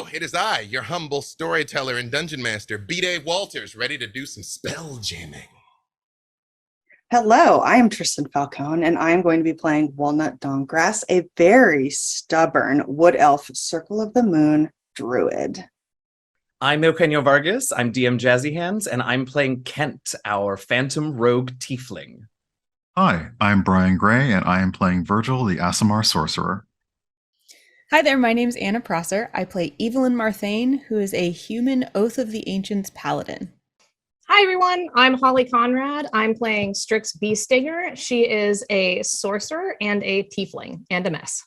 Hello, it is I, your humble storyteller and dungeon master, B-Day Walters, ready to do some spell jamming. Hello, I am Trystan Falcone, and I am going to be playing Walnut Dawngrass, a very stubborn wood elf Circle of the Moon druid. I'm Eugenio Vargas, I'm DM Jazzy Hands, and I'm playing Kent, our phantom rogue tiefling. Hi, I'm Brian Gray, and I am playing Virgil, the Aasimar sorcerer. Hi there, my name's Anna Prosser. I play Evelyn Marthane, who is a human Oath of the Ancients paladin. Hi everyone, I'm Holly Conrad. I'm playing Strix Beestinger. She is a sorcerer and a tiefling and a mess.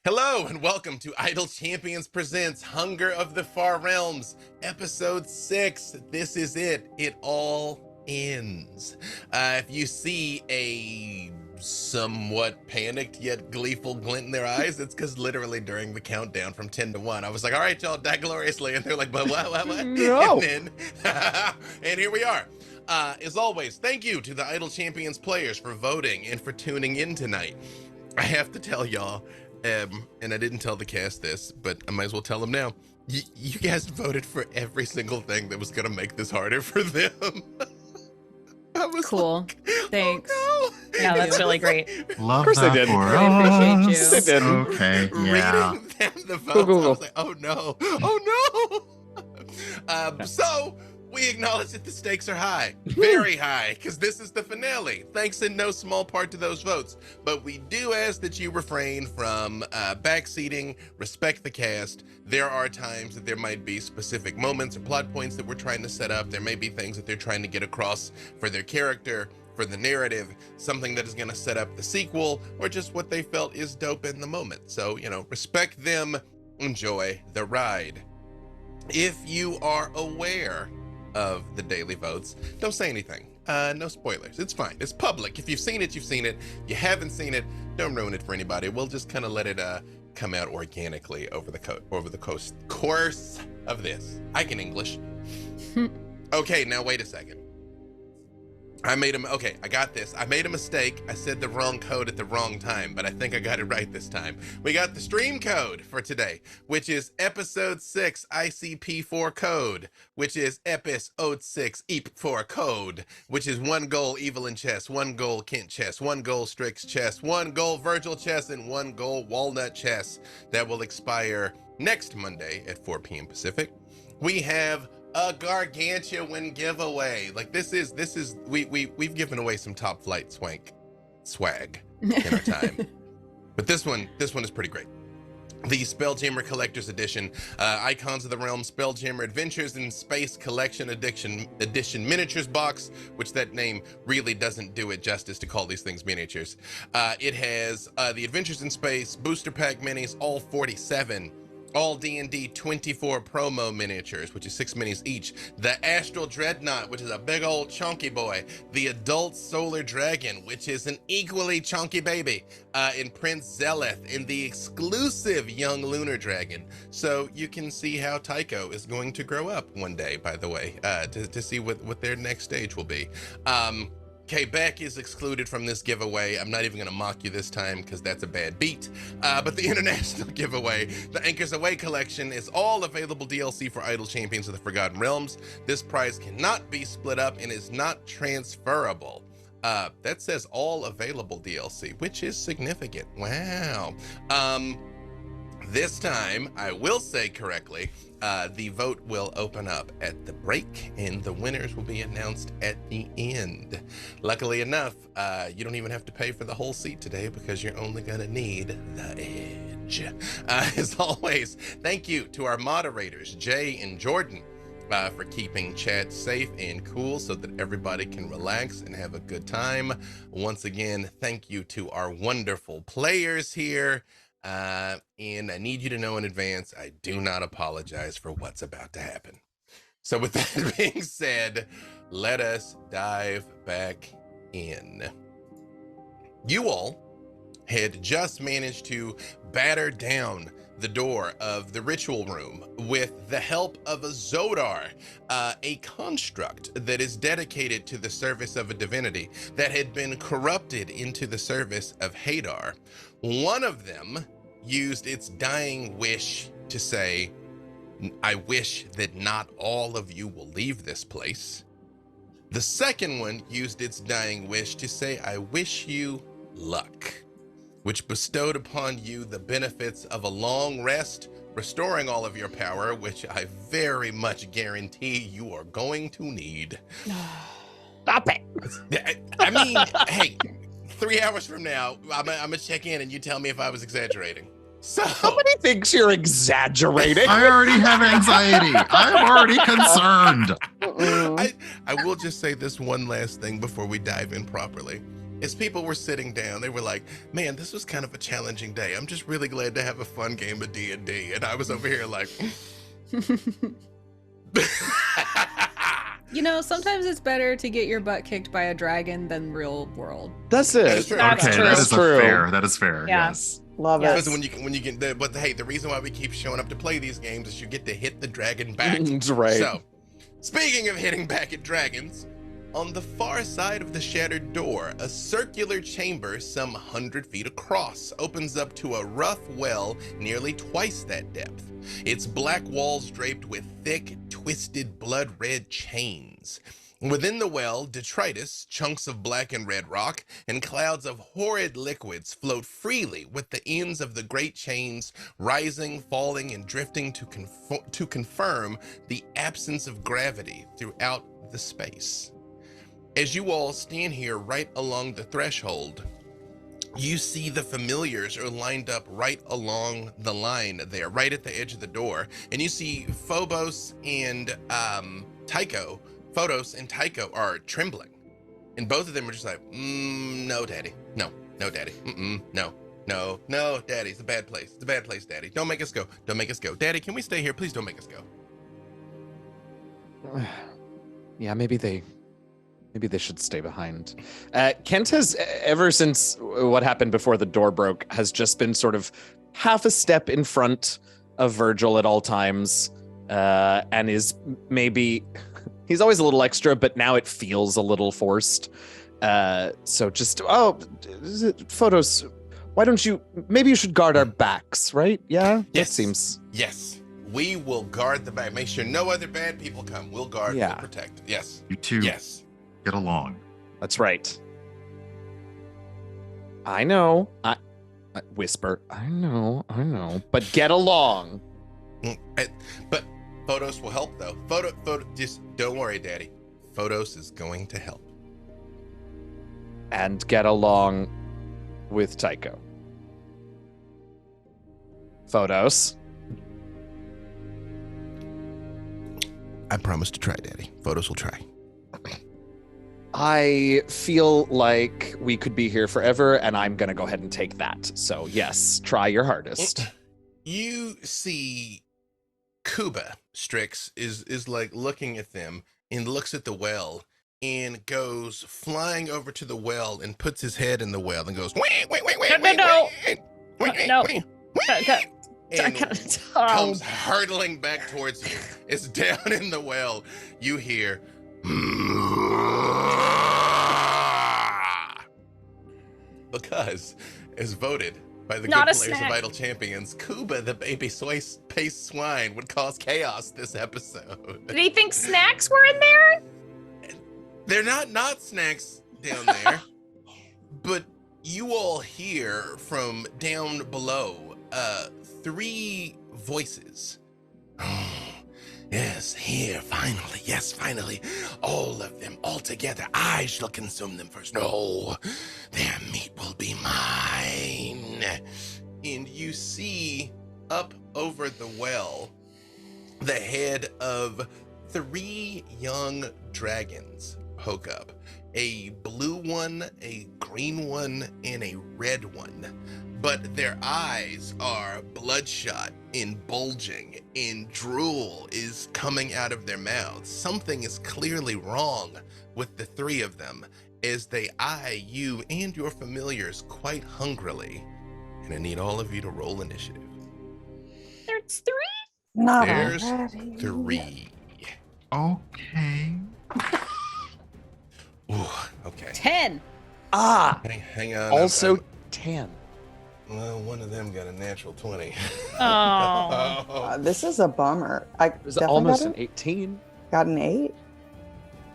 Hello and welcome to Idle Champions Presents Hunger of the Far Realms, Episode 6. This is it. It all ends. If you see a somewhat panicked yet gleeful glint in their eyes, it's because literally during the countdown from 10 to 1, I was like, all right, y'all, die gloriously. And they're like, but what? No. And then, and here we are. As always, thank you to the Idle Champions players for voting and for tuning in tonight. I have to tell y'all, and I didn't tell the cast this, but I might as well tell them now. You guys voted for every single thing that was going to make this harder for them. I was Cool. like, Thanks. Oh, no. Yeah, that's really great. Love course that they did. for Really appreciate us. you. They did. Okay, yeah. Reading them the votes, Go, go, I go. was like, oh no, oh no. So we acknowledge that the stakes are high, very high, because this is the finale, thanks in no small part to those votes. But we do ask that you refrain from backseating, respect the cast. There are times that there might be specific moments or plot points that we're trying to set up. There may be things that they're trying to get across for their character, for the narrative, something that is going to set up the sequel, or just what they felt is dope in the moment. So, respect them, enjoy the ride. If you are aware of the daily votes, don't say anything. No spoilers. It's fine. It's public. If you've seen it, you've seen it. You haven't seen it, don't ruin it for anybody. We'll just kind of let it come out organically over the course of this. I can English. Okay, now wait a second. I got this. I made a mistake. I said the wrong code at the wrong time, but I think I got it right this time. We got the stream code for today, which is episode 6 ICP4 code, which is episode 6 EP4 code, which is 1 goal Evelyn chess, 1 goal Kent chess, 1 goal Strix chess, 1 goal Virgil chess, and 1 goal Walnut chess. That will expire next Monday at 4 p.m. Pacific. We have a gargantuan giveaway. Like we've given away some top flight swag in our time. But this one is pretty great. The Spelljammer Collector's Edition, Icons of the Realm Spelljammer Adventures in Space Collection Edition Miniatures box, which that name really doesn't do it justice to call these things miniatures. It has the Adventures in Space Booster Pack Minis, all 47. All D&D 24 promo miniatures, which is 6 minis each. The Astral Dreadnought, which is a big old chunky boy. The Adult Solar Dragon, which is an equally chunky baby. And Prince Zeleth, and the exclusive Young Lunar Dragon. So you can see how Tycho is going to grow up one day, by the way, to see what their next stage will be. Quebec is excluded from this giveaway. I'm not even going to mock you this time because that's a bad beat. But the international giveaway, the Anchors Away collection, is all available DLC for Idle Champions of the Forgotten Realms. This prize cannot be split up and is not transferable. That says all available DLC, which is significant. Wow. This time, I will say correctly, the vote will open up at the break and the winners will be announced at the end. Luckily enough, you don't even have to pay for the whole seat today because you're only gonna need the edge. As always, thank you to our moderators, Jay and Jordan, for keeping chat safe and cool so that everybody can relax and have a good time. Once again, thank you to our wonderful players here. And I need you to know in advance, I do not apologize for what's about to happen. So with that being said, let us dive back in. You all had just managed to batter down the door of the ritual room with the help of a Zodar, a construct that is dedicated to the service of a divinity that had been corrupted into the service of Hadar. One of them used its dying wish to say, I wish that not all of you will leave this place. The second one used its dying wish to say, I wish you luck, which bestowed upon you the benefits of a long rest, restoring all of your power, which I very much guarantee you are going to need. Stop it. I mean, hey, 3 hours from now, I'm gonna check in and you tell me if I was exaggerating. So Somebody thinks you're exaggerating. I already have anxiety. I'm already concerned. I will just say this one last thing before we dive in properly. As people were sitting down, they were like, man, this was kind of a challenging day. I'm just really glad to have a fun game of D&D. And I was over here like... You know, sometimes it's better to get your butt kicked by a dragon than real world. That's it. That's true. That's Okay, true. that is True. fair. That is fair. Yeah. Yes. Love Yes. Because when you get but hey, the reason why we keep showing up to play these games is you get to hit the dragon back. That's right. So, speaking of hitting back at dragons, on the far side of the shattered door, a circular chamber some 100 feet across opens up to a rough well nearly twice that depth. Its black walls draped with thick, twisted, blood-red chains. Within the well, detritus, chunks of black and red rock, and clouds of horrid liquids float freely, with the ends of the great chains rising, falling, and drifting to confirm the absence of gravity throughout the space. As you all stand here right along the threshold, you see the familiars are lined up right along the line there, right at the edge of the door, and you see Phobos and Tycho. Photos and Tycho are trembling, and both of them are just like, no, Daddy, no, Daddy, no, Daddy, it's a bad place, Daddy, don't make us go, Daddy, can we stay here, please don't make us go. Yeah, maybe they should stay behind. Kent has, ever since what happened before the door broke, has just been sort of half a step in front of Virgil at all times, and is maybe... He's always a little extra, but now it feels a little forced. So just, Photos, why don't you, maybe you should guard our backs, right? Yeah? Yes. That seems... Yes, we will guard the back. Make sure no other bad people come. We'll guard, Yeah. we'll protect. Yes. You two Yes. get along. That's right. I know. I whisper. I know. But get along. But Photos will help, though. Photo, just don't worry, Daddy. Photos is going to help. And get along with Tycho. Photos. I promise to try, Daddy. Photos will try. I feel like we could be here forever, and I'm going to go ahead and take that. So, yes, try your hardest. You see Kuba, Strix, is like looking at them and looks at the well and goes flying over to the well and puts his head in the well and goes, No. and comes hurtling back towards you. It's down in the well. You hear, because as voted by the Not good a players snack. of Idle Champions, Kuba, the baby soy-paced swine, would cause chaos this episode. Did he think snacks were in there? They're not snacks down there, but you all hear from down below 3 voices. Yes, here, finally. Yes, finally. All of them, all together. I shall consume them first. No, their meat will be mine. And you see up over the well the head of 3 young dragons poke up. A blue one, a green one, and a red one. But their eyes are bloodshot and bulging, and drool is coming out of their mouths. Something is clearly wrong with the 3 of them as they eye you and your familiars quite hungrily. And I need all of you to roll initiative. There's 3? Not There's already. 3. Okay. Ooh, okay. 10. Ah, Hang on. also 10. Well, one of them got a natural 20. Oh. This is a bummer. I It was definitely almost got an 18. got an 8.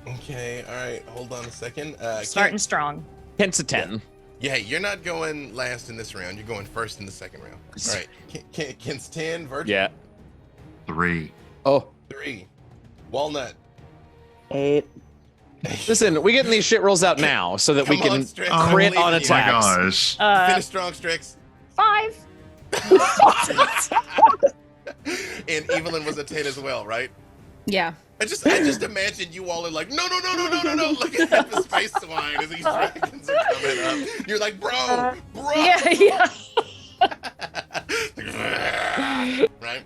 Okay, all right. Hold on a second. Starting strong. Kent's a 10. Yeah, you're not going last in this round. You're going first in the second round. All right. Kent's 10. Virgil. Yeah. 3. Oh, 3. Walnut. 8. listen, we getting these shit rolls out now so that we Come on, can Strix. Oh, crit on believe in you. My attacks. gosh. Finish strong, Strix. 5. And Evelyn was a 10 as well, right? Yeah. I just imagine you all are like, no. Look at his face swine as these dragons are coming up. You're like, bro. Yeah. Right?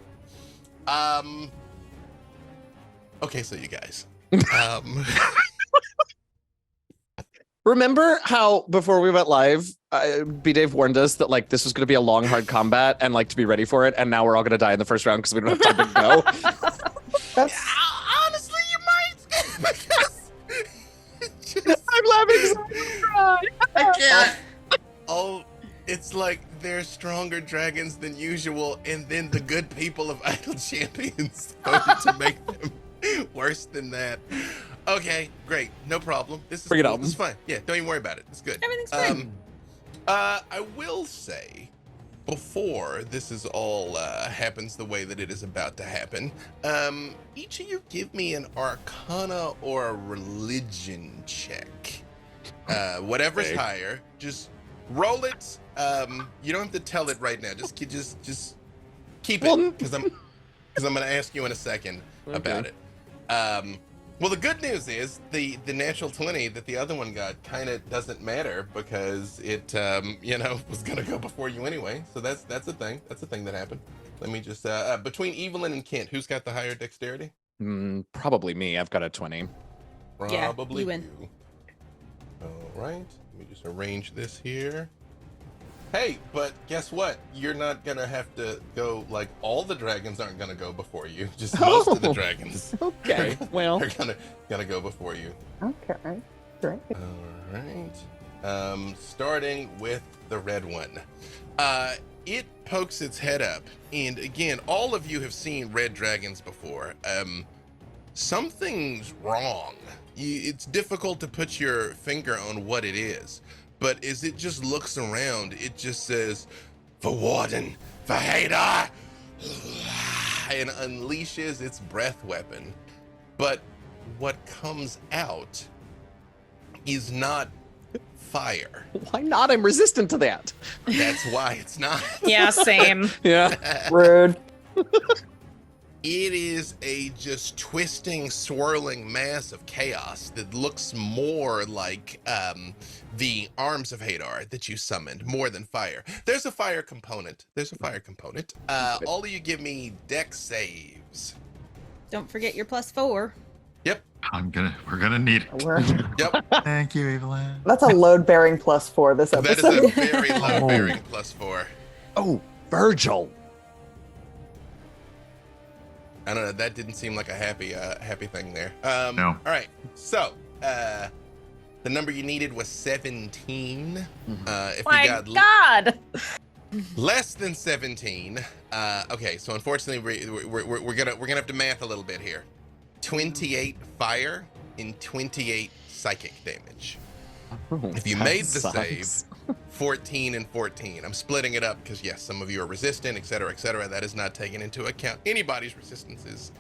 Okay, so you guys. Remember how before we went live, B Dave warned us that like this was going to be a long, hard combat and like to be ready for it, and now we're all going to die in the first round because we don't have time to go. That's Honestly, you might. Because I'm laughing so hard. I can't. Oh, it's like they're stronger dragons than usual, and then the good people of Idle Champions voted to make them worse than that. Okay, great, no problem. This is Bring it cool. on. This is fine. Yeah, don't even worry about it. It's good. Everything's fine. I will say, before this is all happens the way that it is about to happen, each of you give me an Arcana or a Religion check. Whatever's Okay. higher, just roll it. You don't have to tell it right now. Just keep Well, it because I'm going to ask you in a second about it. Well, the good news is the natural 20 that the other one got kind of doesn't matter because it was gonna go before you anyway. So that's a thing. That's a thing that happened. Let me just between Evelyn and Kent, who's got the higher dexterity? Probably me. I've got a 20. Yeah, Probably you win. you. All right. Let me just arrange this here. Hey, but guess what? You're not gonna have to go. Like all the dragons aren't gonna go before you. Just most of the Oh. dragons. Okay. Well, They're gonna go before you. okay. Great. All right. Starting with the red one. It pokes its head up, and again, all of you have seen red dragons before. Something's wrong. It's difficult to put your finger on what it is, but as it just looks around, it just says, "For Warden, for Hadar," and unleashes its breath weapon. But what comes out is not fire. why not? I'm resistant to that. That's why it's not. Yeah, same. Yeah. Rude. It is a just twisting, swirling mass of chaos that looks more like the arms of Hadar that you summoned, more than fire. There's a fire component. All of you give me dex saves. Don't forget your +4. Yep. We're gonna need it. Yep. Thank you, Evelyn. That's a load-bearing +4 this That is episode. a very low bearing +4. Oh, Virgil. I don't know. That didn't seem like a happy thing there. No. All right. So, the number you needed was 17. If My you got God. less than 17, okay. So unfortunately, we're gonna have to math a little bit here. 28 fire and 28 psychic damage. If you That made the sucks. save, 14 and 14. I'm splitting it up because yes, some of you are resistant, etc., etc. That is not taken into account anybody's resistances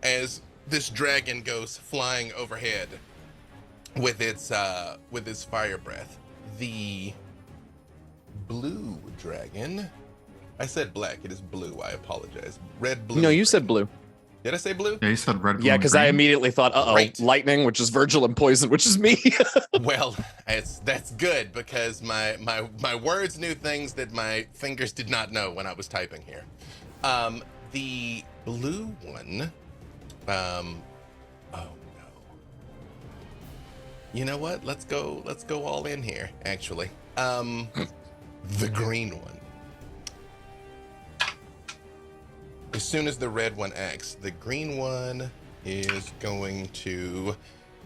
as this dragon goes flying overhead with its fire breath. The blue dragon. I said black. It is blue. I apologize. Red, blue. No, you said blue. Did I say blue? Yeah, you said red. blue, Yeah, and because I green. immediately thought, Great. lightning, which is Virgil, and poison, which is me. Well, that's good because my words knew things that my fingers did not know when I was typing here. The blue one. Oh no. You know what? Let's go all in here. Actually, the green one. As soon as the red one acts, the green one is going to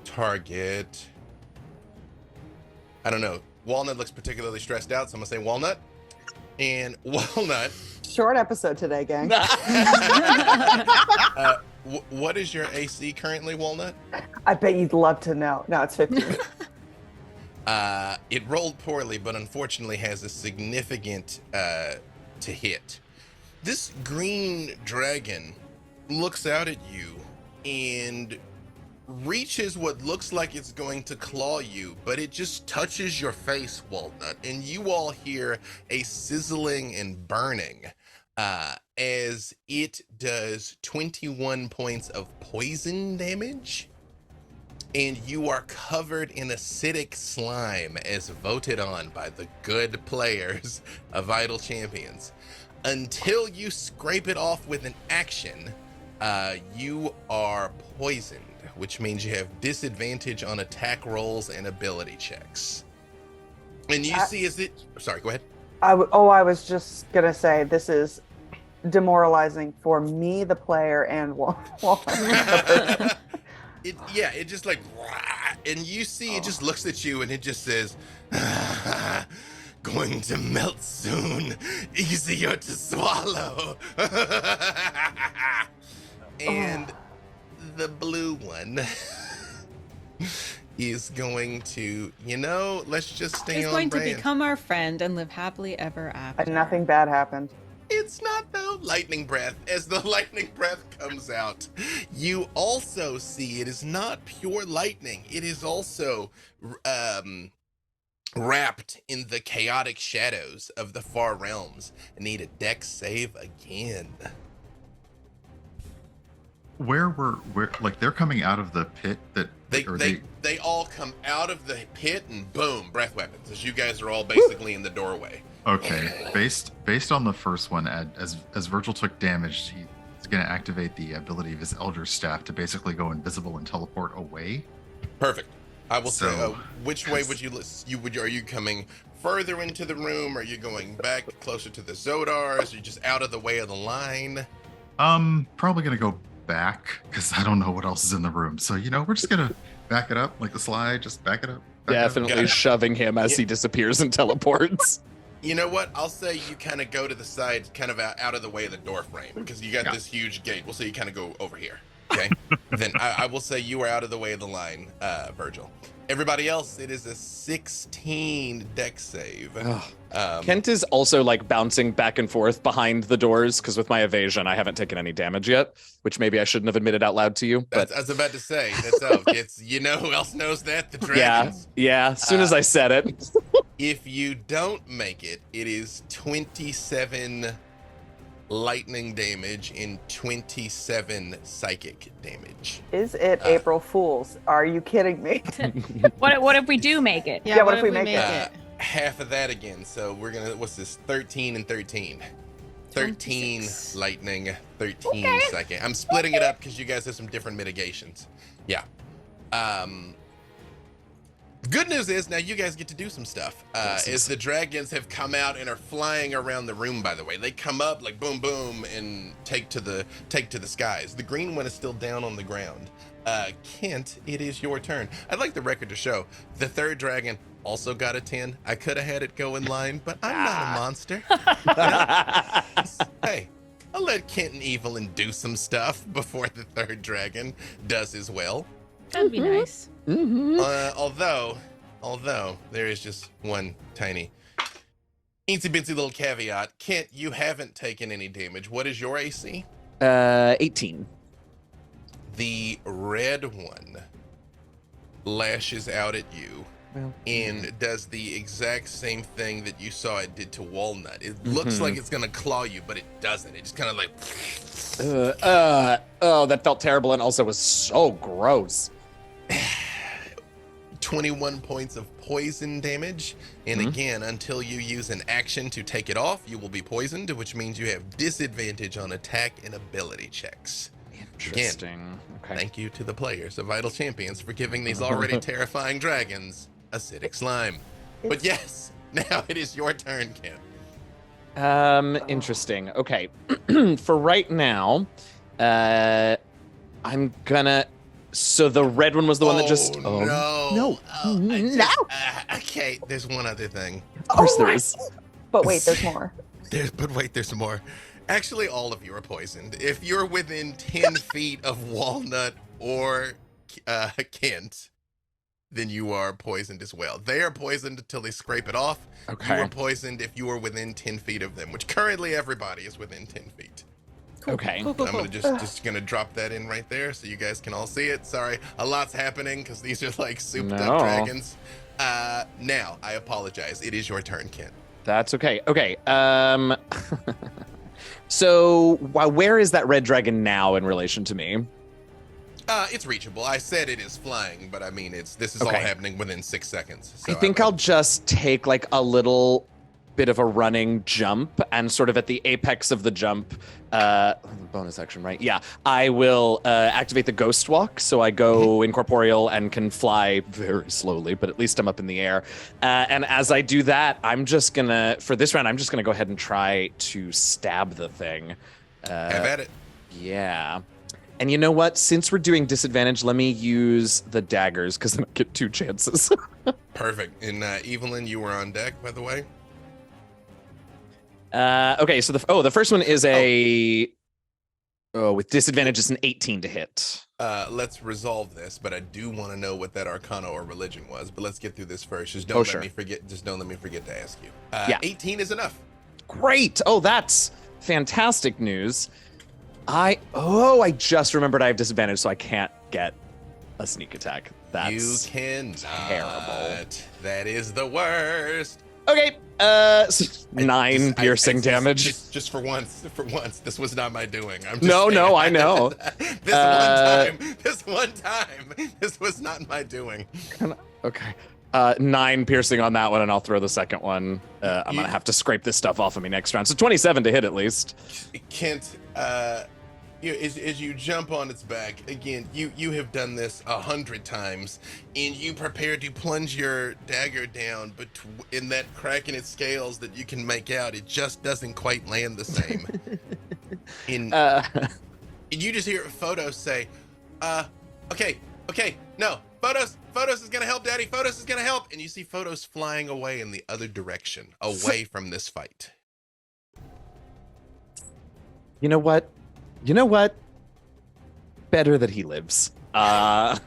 target. I don't know. Walnut looks particularly stressed out, so I'm gonna say Walnut. And Walnut, Short episode today, gang. what is your AC currently, Walnut? I bet you'd love to know. No, it's 15. It rolled poorly, but unfortunately has a significant to hit. This green dragon looks out at you and reaches what looks like it's going to claw you, but it just touches your face, Walnut, and you all hear a sizzling and burning as it does 21 points of poison damage, and you are covered in acidic slime as voted on by the good players of Idle Champions. Until you scrape it off with an action, you are poisoned, which means you have disadvantage on attack rolls and ability checks. And you see, sorry, go ahead. I was just gonna say this is demoralizing for me, the player, and Walnut. It just like, and you see, it just looks at you and it just says, going to melt soon, easier to swallow. And the blue one is going to, let's just stay He's on going brand. to become our friend and live happily ever after. And nothing bad happened. It's not though. Lightning breath. As the lightning breath comes out, you also see it is not pure lightning. It is also wrapped in the chaotic shadows of the far realms. I need a dex save again. Where like they're coming out of the pit that They all come out of the pit and boom, breath weapons, as you guys are all basically in the doorway. Okay, based on the first one, as Virgil took damage, he's going to activate the ability of his Elder Staff to basically go invisible and teleport away. Perfect. I will say, So, which way would are you coming further into the room? Are you going back closer to the Zodars? Are you just out of the way of the line? Probably going to go back because I don't know what else is in the room. So, we're just going to back it up like the slide, just back it up. Definitely shoving him as he disappears and teleports. You know what? I'll say you kind of go to the side, kind of out of the way of the door frame, because you got this huge gate. We'll say you kind of go over here. Okay? Then I will say you are out of the way of the line, Virgil. Everybody else, it is a 16 dex save. Kent is also like bouncing back and forth behind the doors because with my evasion, I haven't taken any damage yet, which maybe I shouldn't have admitted out loud to you. But I was about to say, that's it's who else knows that? The dragons. Yeah. As soon as I said it. If you don't make it, it is 27 lightning damage and 27 psychic damage. Is it April Fool's? Are you kidding me? What if we do make it? Yeah, what if we make it? Half of that again. So we're gonna, what's this? 13 and 13. 13 26. lightning, 13 psychic. I'm splitting it up because you guys have some different mitigations. Yeah. Good news is now you guys get to do some stuff. As the dragons have come out and are flying around the room, by the way. They come up like boom, boom, and take to the skies. The green one is still down on the ground. Kent, it is your turn. I'd like the record to show the third dragon also got a 10. I could have had it go in line, but I'm not a monster. Hey, I'll let Kent and Evelyn do some stuff before the third dragon does as well. That'd be nice. Although there is just one tiny eensy bincy little caveat. Kent, you haven't taken any damage. What is your AC? 18. The red one lashes out at you and does the exact same thing that you saw it did to Walnut. It looks like it's gonna claw you, but it doesn't. It just kind of like that felt terrible and also was so gross. 21 points of poison damage, and again, until you use an action to take it off, you will be poisoned, which means you have disadvantage on attack and ability checks. Interesting. Again, Okay. thank you to the players of Idle Champions for giving these already terrifying dragons acidic slime. But yes, now it is your turn, Kent. Interesting. Okay. For right now, I'm gonna. So the red one was the one that just. No. Okay, there's one other thing. Of course there is. But wait, there's more. But wait, there's more. Actually, all of you are poisoned. If you're within 10 feet of Walnut or Kent, then you are poisoned as well. They are poisoned until they scrape it off. Okay. You are poisoned if you are within 10 feet of them, which currently everybody is within 10 feet. Okay. Cool. I'm gonna just gonna drop that in right there so you guys can all see it. Sorry, a lot's happening because these are like souped up dragons. Now I apologize. It is your turn, Kent. That's okay. Okay. So where is that red dragon now in relation to me? It's reachable. I said it is flying, but I mean this is all Okay. happening within 6 seconds. So I think I'll just take like a little bit of a running jump, and sort of at the apex of the jump, bonus action, right? Yeah, I will activate the ghost walk, so I go incorporeal and can fly very slowly, but at least I'm up in the air. And as I do that, I'm just gonna, for this round, I'm just gonna go ahead and try to stab the thing. have at it. Yeah. And you know what? Since we're doing disadvantage, let me use the daggers because then I get 2 chances. Perfect. And Evelyn, you were on deck, by the way. Okay, so the first one is with disadvantage, it's an 18 to hit. Let's resolve this, but I do want to know what that arcana or religion was. But let's get through this first. Just don't let me forget. Just don't let me forget to ask you. Yeah. 18 is enough. Great. Oh, that's fantastic news. I just remembered I have disadvantage, so I can't get a sneak attack. That's you can terrible. That is the worst. Okay. 9 piercing damage. Just for once, this was not my doing. I'm just No, saying. I know. This one time, this was not my doing. Okay. 9 piercing on that one, and I'll throw the second one. I'm gonna have to scrape this stuff off of me next round. So 27 to hit at least. Kent, as you jump on its back again, you have done this 100 times, and you prepare to plunge your dagger down, but in that crack in its scales that you can make out, it just doesn't quite land the same. And you just hear Photos say, okay, no, Photos is gonna help, Daddy. Photos is gonna help, and you see Photos flying away in the other direction, away from this fight. You know what? Better that he lives. I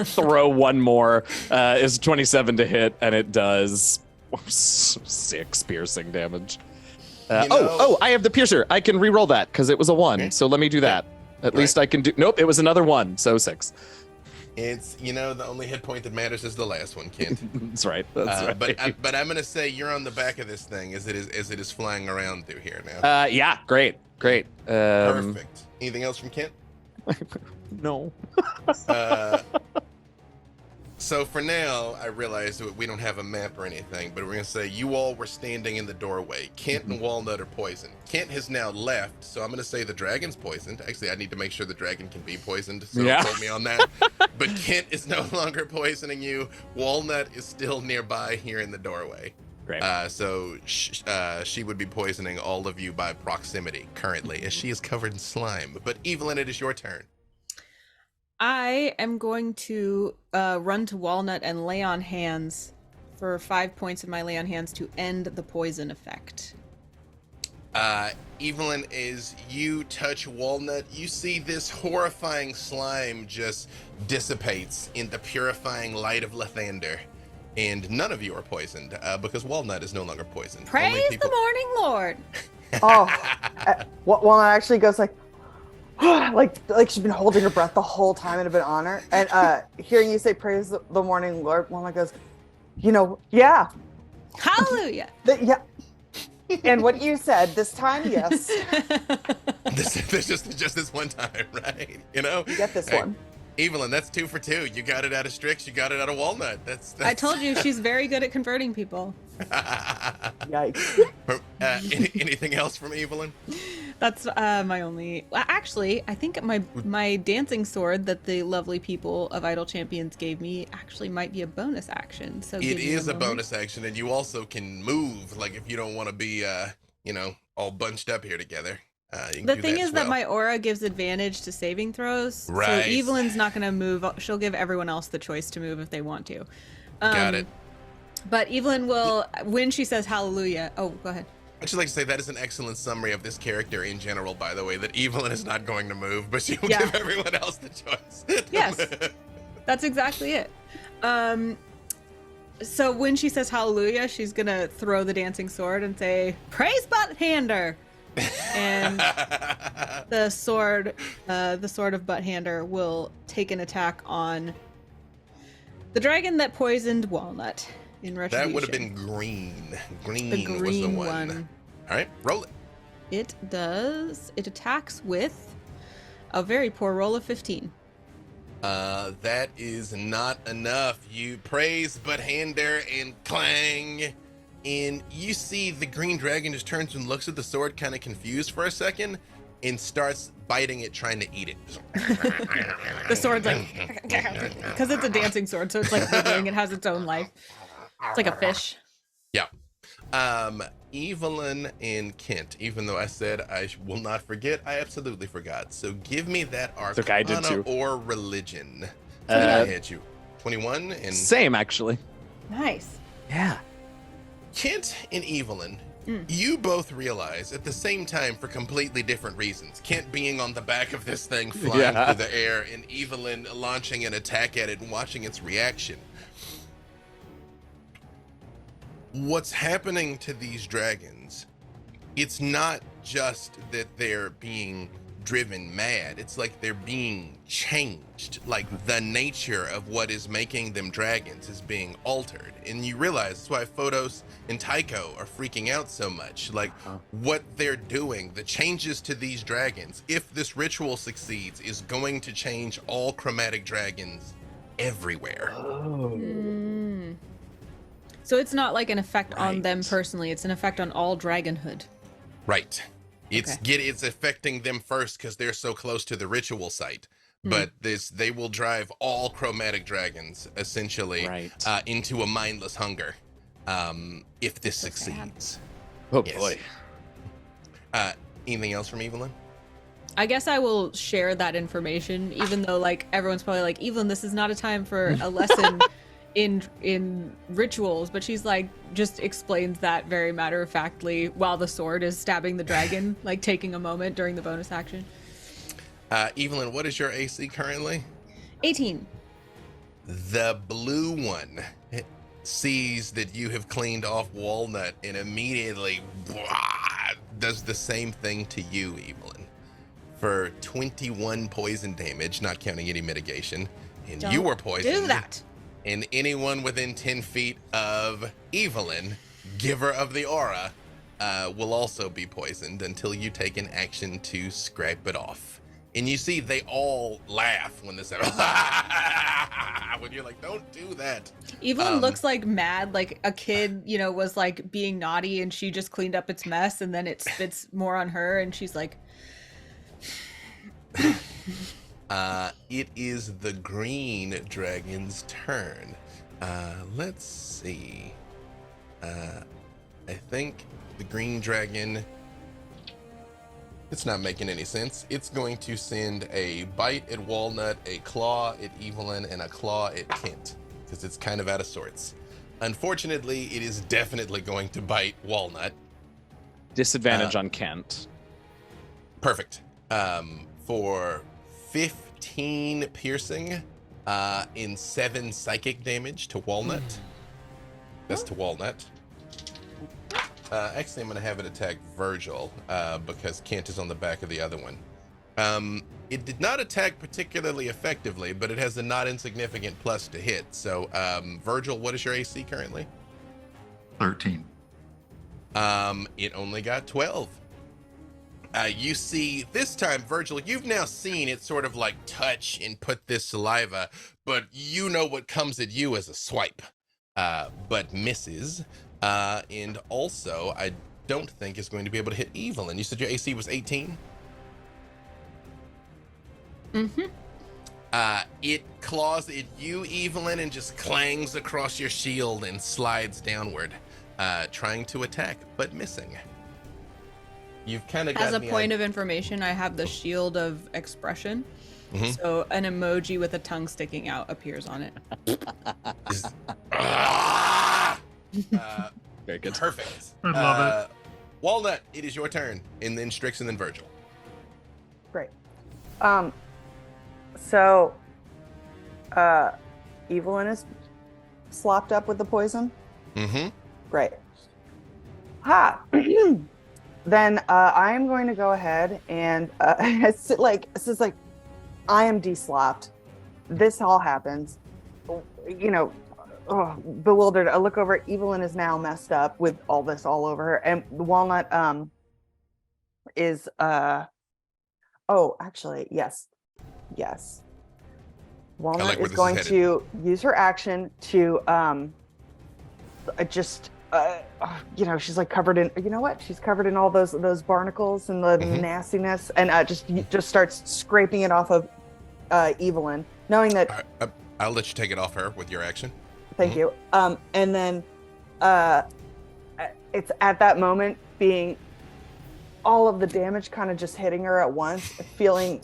throw one more. It's 27 to hit, and it does 6 piercing damage. I have the piercer. I can re-roll that because it was a 1. Okay. So let me do that. At least I can do. Nope, it was another 1. So 6. It's the only hit point that matters is the last one, Kent. That's right. That's right. But I'm gonna say you're on the back of this thing as it is flying around through here now. Yeah. Great. Perfect. Anything else from Kent? No. So for now, I realize that we don't have a map or anything, but we're gonna say you all were standing in the doorway. Kent and Walnut are poisoned. Kent has now left, so I'm gonna say the dragon's poisoned. Actually, I need to make sure the dragon can be poisoned, so don't quote me on that. But Kent is no longer poisoning you. Walnut is still nearby here in the doorway. Great. So she would be poisoning all of you by proximity currently, as she is covered in slime. But Evelyn, it is your turn. I am going to run to Walnut and lay on hands for 5 points of my lay on hands to end the poison effect. Evelyn, as you touch Walnut, you see this horrifying slime just dissipates in the purifying light of Lathander. And none of you are poisoned because Walnut is no longer poisoned. Praise the morning Lord. Walnut actually goes like she's been holding her breath the whole time and have been on her. And hearing you say praise the morning Lord, Walnut goes, yeah. Hallelujah. Yeah. And what you said this time, yes. There's just this one time, right? You get this one. Evelyn, that's 2 for 2. You got it out of Strix. You got it out of Walnut. That's... I told you she's very good at converting people. Yikes. Anything else from Evelyn? That's my only... Actually, I think my dancing sword that the lovely people of Idle Champions gave me actually might be a bonus action. So it is a bonus action, and you also can move, like if you don't want to be, all bunched up here together. The thing is that my aura gives advantage to saving throws. Right. So Evelyn's not going to move. She'll give everyone else the choice to move if they want to. Got it. But Evelyn will, when she says hallelujah... Oh, go ahead. I'd just like to say that is an excellent summary of this character in general, by the way, that Evelyn is not going to move, but she will Yeah. give everyone else the choice. Yes. That's exactly it. So when she says hallelujah, she's gonna throw the dancing sword and say, "Praise Butthander!" And the sword of Butthander will take an attack on the dragon that poisoned Walnut in retribution. That would have been green. Green, the green was the one. All right, roll it. It attacks with a very poor roll of 15. That is not enough. You praise Butthander and clang. And you see the green dragon just turns and looks at the sword, kind of confused for a second, and starts biting it, trying to eat it. The sword's like, because it's a dancing sword, so it's like wiggling. It has its own life. It's like a fish. Yeah. Evelyn and Kent, even though I said I will not forget, I absolutely forgot. So give me that okay, I did Arcana too. or Religion. Uh, I hit you. 21 and Same, actually. Nice. Yeah. Kent and Evelyn, you both realize at the same time for completely different reasons. Kent being on the back of this thing flying Yeah. through the air, and Evelyn launching an attack at it and watching its reaction. What's happening to these dragons, it's not just that they're being driven mad, it's like they're being changed. Like the nature of what is making them dragons is being altered. And you realize that's why Photos and Tycho are freaking out so much. Like what they're doing, the changes to these dragons, if this ritual succeeds, is going to change all chromatic dragons everywhere. So it's not like an effect on them Right. personally. It's an effect on all dragonhood. Right. It's Okay. it's affecting them first because they're so close to the ritual site. But they will drive all chromatic dragons essentially Right. into a mindless hunger if this So sad. succeeds. Oh Yes. boy. Anything else from Evelyn? I guess I will share that information, even though like everyone's probably like, Evelyn, this is not a time for a lesson in rituals, but she's like just explains that very matter-of-factly while the sword is stabbing the dragon, like taking a moment during the bonus action. Evelyn, what is your AC currently? 18. The blue one sees that you have cleaned off Walnut and immediately does the same thing to you, Evelyn, for 21 poison damage, not counting any mitigation. And you were poisoned. Do that. And anyone within 10 feet of Evelyn, giver of the aura, will also be poisoned until you take an action to scrape it off. And you see they all laugh when this when you're like, don't do that. Evelyn looks like mad, like a kid, you know, was like being naughty and she just cleaned up its mess and then it spits more on her and she's like, It is the green dragon's turn. Let's see. I think the green dragon, it's not making any sense. It's going to send a bite at Walnut, a claw at Evelyn, and a claw at Kent, because it's kind of out of sorts. Unfortunately, it is definitely going to bite Walnut. Disadvantage on Kent. Perfect. For 15 piercing and 7 psychic damage to Walnut. That's to Walnut. Actually, I'm going to have it attack Virgil because Kent is on the back of the other one. It did not attack particularly effectively, but it has a not insignificant plus to hit. So, Virgil, what is your AC currently? 13. It only got 12. You see, this time, Virgil, you've now seen it sort of like touch and put this saliva, but you know what comes at you as a swipe, but misses. And also, I don't think it's going to be able to hit Evelyn. You said your AC was 18? It claws at you, Evelyn, and just clangs across your shield and slides downward, trying to attack, but missing. You've kind of got as a point of information, I have the shield of expression. So an emoji with a tongue sticking out appears on it. Very good. Perfect. I love it. Walnut, it is your turn, and then Strix, and then Virgil. Great. So, Evelyn is slopped up with the poison. Mm-hmm. Great. Ha. Then I am going to go ahead and it's like I am deslopped. This all happens. You know, bewildered. I look over. Evelyn is now messed up with all this all over her, and Walnut is oh, actually, yes. Walnut is going to use her action to she's like covered in, you know what? She's covered in all those barnacles and the nastiness, and just starts scraping it off of Evelyn, knowing that. I'll let you take it off her with your action. Thank you. And then it's at that moment, being all of the damage kind of just hitting her at once, feeling,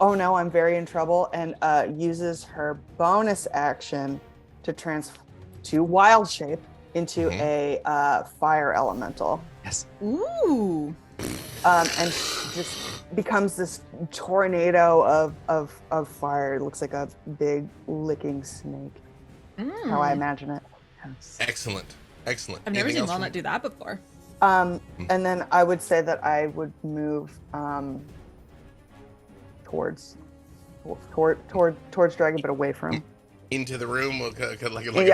oh no, I'm very in trouble, and uses her bonus action to wild shape into a fire elemental. Yes. Ooh. And she just becomes this tornado of fire. It looks like a big licking snake. How I imagine it. Yes. Excellent. I've never seen Walnut do that before. And then I would say that I would move towards Dragon, but away from. Into the room, like a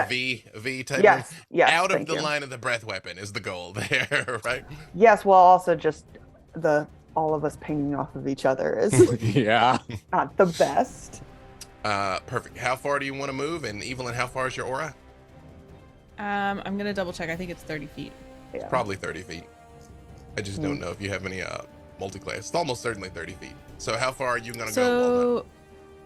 V type. Yes. Out of the line of the breath weapon is the goal there, right? Yes. Well, also just all of us pinging off of each other is Yeah. not the best. Perfect. How far do you want to move? And Evelyn, how far is your aura? I'm gonna double check. I think it's 30 feet. Yeah. Probably 30 feet. I just don't know if you have any multi-class. It's almost certainly 30 feet. So how far are you gonna go,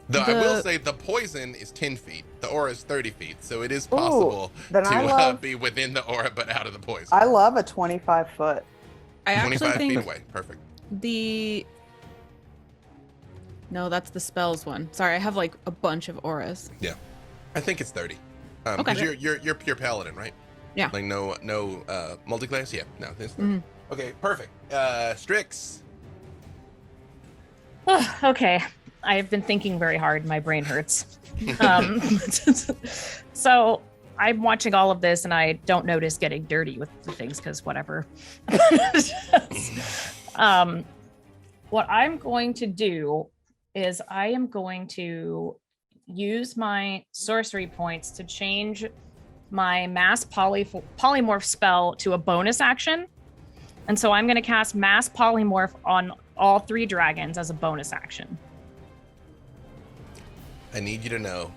Walnut? I will say the poison is 10 feet. The aura is 30 feet. So it is possible to be within the aura but out of the poison. I love a 25-foot. I actually 25 think feet away. Perfect. No, that's the spells one. Sorry, I have like a bunch of auras. Yeah. I think it's 30. Okay. Because you're pure paladin, right? Yeah. Like no multi-class? Yeah. No. It's 30. Okay, perfect. Strix. Okay. I've been thinking very hard. My brain hurts. So I'm watching all of this and I don't notice getting dirty with the things because whatever. What I'm going to do is I am going to use my sorcery points to change my mass polymorph spell to a bonus action. And so I'm going to cast mass polymorph on all 3 dragons as a bonus action. I need you to know,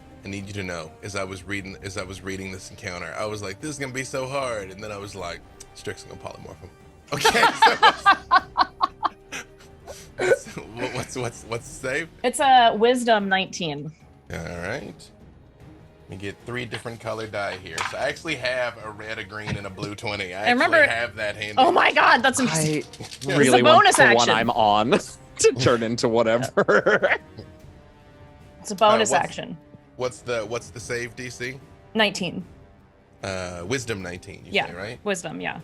as I was reading this encounter, I was like, this is gonna be so hard, and then I was like, Strix gonna polymorph him. Okay, so what's the save? It's a wisdom 19. All right. Let me get 3 different colored die here. So I actually have a red, a green, and a blue 20. I remember have that handy. Oh my god, that's I really want the one I'm on to turn into whatever. It's a bonus action. What's the save DC? 19. Wisdom 19, you say, right? Wisdom, yeah.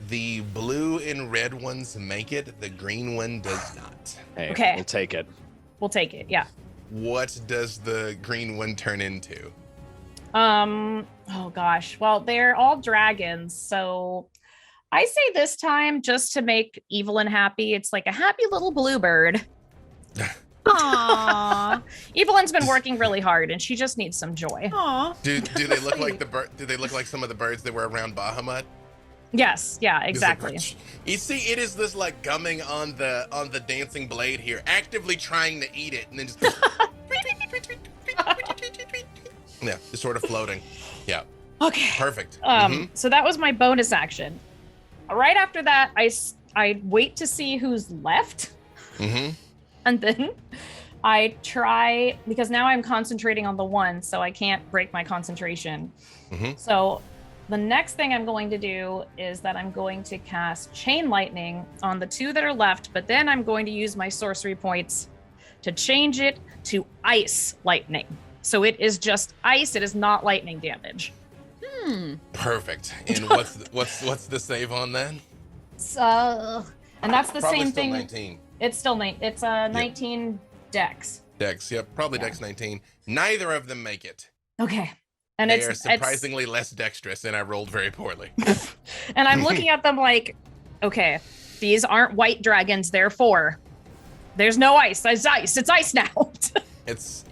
The blue and red ones make it, the green one does not. Hey, Okay. We'll take it. We'll take it, yeah. What does the green one turn into? Oh gosh. Well, they're all dragons, so I say this time, just to make Evelyn happy, it's like a happy little bluebird. Aww. Evelyn's been working really hard and she just needs some joy. Aww. Do they look like do they look like some of the birds that were around Bahamut? Yes, yeah, exactly. You see, it is this like gumming on the dancing blade here, actively trying to eat it, and then just yeah, just sort of floating. Yeah. Okay. Perfect. So that was my bonus action. Right after that, I wait to see who's left. And then I try, because now I'm concentrating on the one, so I can't break my concentration. So the next thing I'm going to do is that I'm going to cast Chain Lightning on the 2 that are left, but then I'm going to use my sorcery points to change it to Ice Lightning. So it is just ice, it is not lightning damage. Perfect. And what's the save on that? So, and that's the Probably same still thing. 19. It's still 19 dex. Dex, yep, probably Yeah. Dex 19. Neither of them make it. Okay. And They are surprisingly less dexterous, and I rolled very poorly. And I'm looking at them like, okay, these aren't white dragons, therefore there's no ice. It's ice. It's ice now. It's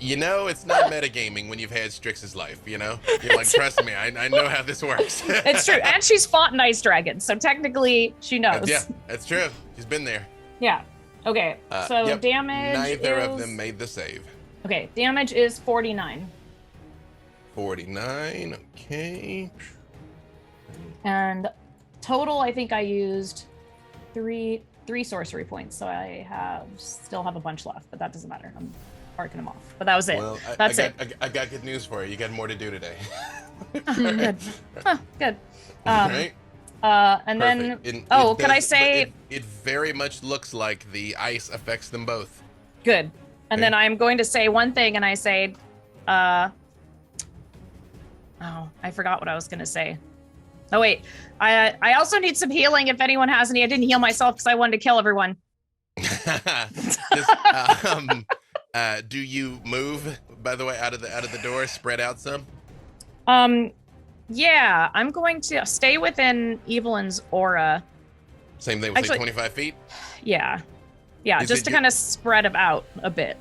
not metagaming when you've had Strix's life, you know? You're like, trust me, I know how this works. It's true. And she's fought an ice dragon, so technically she knows. Yeah, that's true. She's been there. Yeah. Okay. So Yep, damage neither is... of them made the save. Okay, damage is 49. 49, okay. And total, I think I used three sorcery points, so I still have a bunch left, but that doesn't matter. I'm arcing them off. But that was it. Well, That's it. I got good news for you. You got more to do today. Good. Huh, good. Right? And then, could I say... It very much looks like the ice affects them both. Good. And then I'm going to say one thing, and I say, I forgot what I was going to say. Oh, wait. I also need some healing if anyone has any. I didn't heal myself because I wanted to kill everyone. Do you move, by the way, out of the door, spread out some? Yeah, I'm going to stay within Evelyn's aura. Same thing, we'll say 25 feet? Yeah. Yeah, Is just it to kind of spread them out a bit.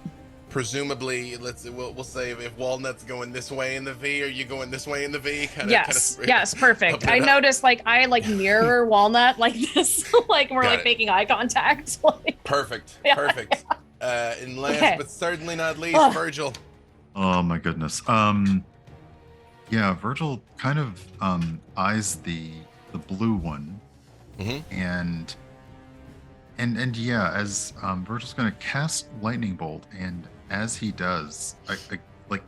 Presumably, we'll say if Walnut's going this way in the V, are you going this way in the V? Yes, perfect. I noticed I mirror Walnut like this, like we're making eye contact. Perfect. Yeah. Perfect. And last but certainly not least, Virgil. Oh my goodness. Yeah, Virgil kind of eyes the blue one, and yeah, as Virgil's going to cast lightning bolt, and as he does,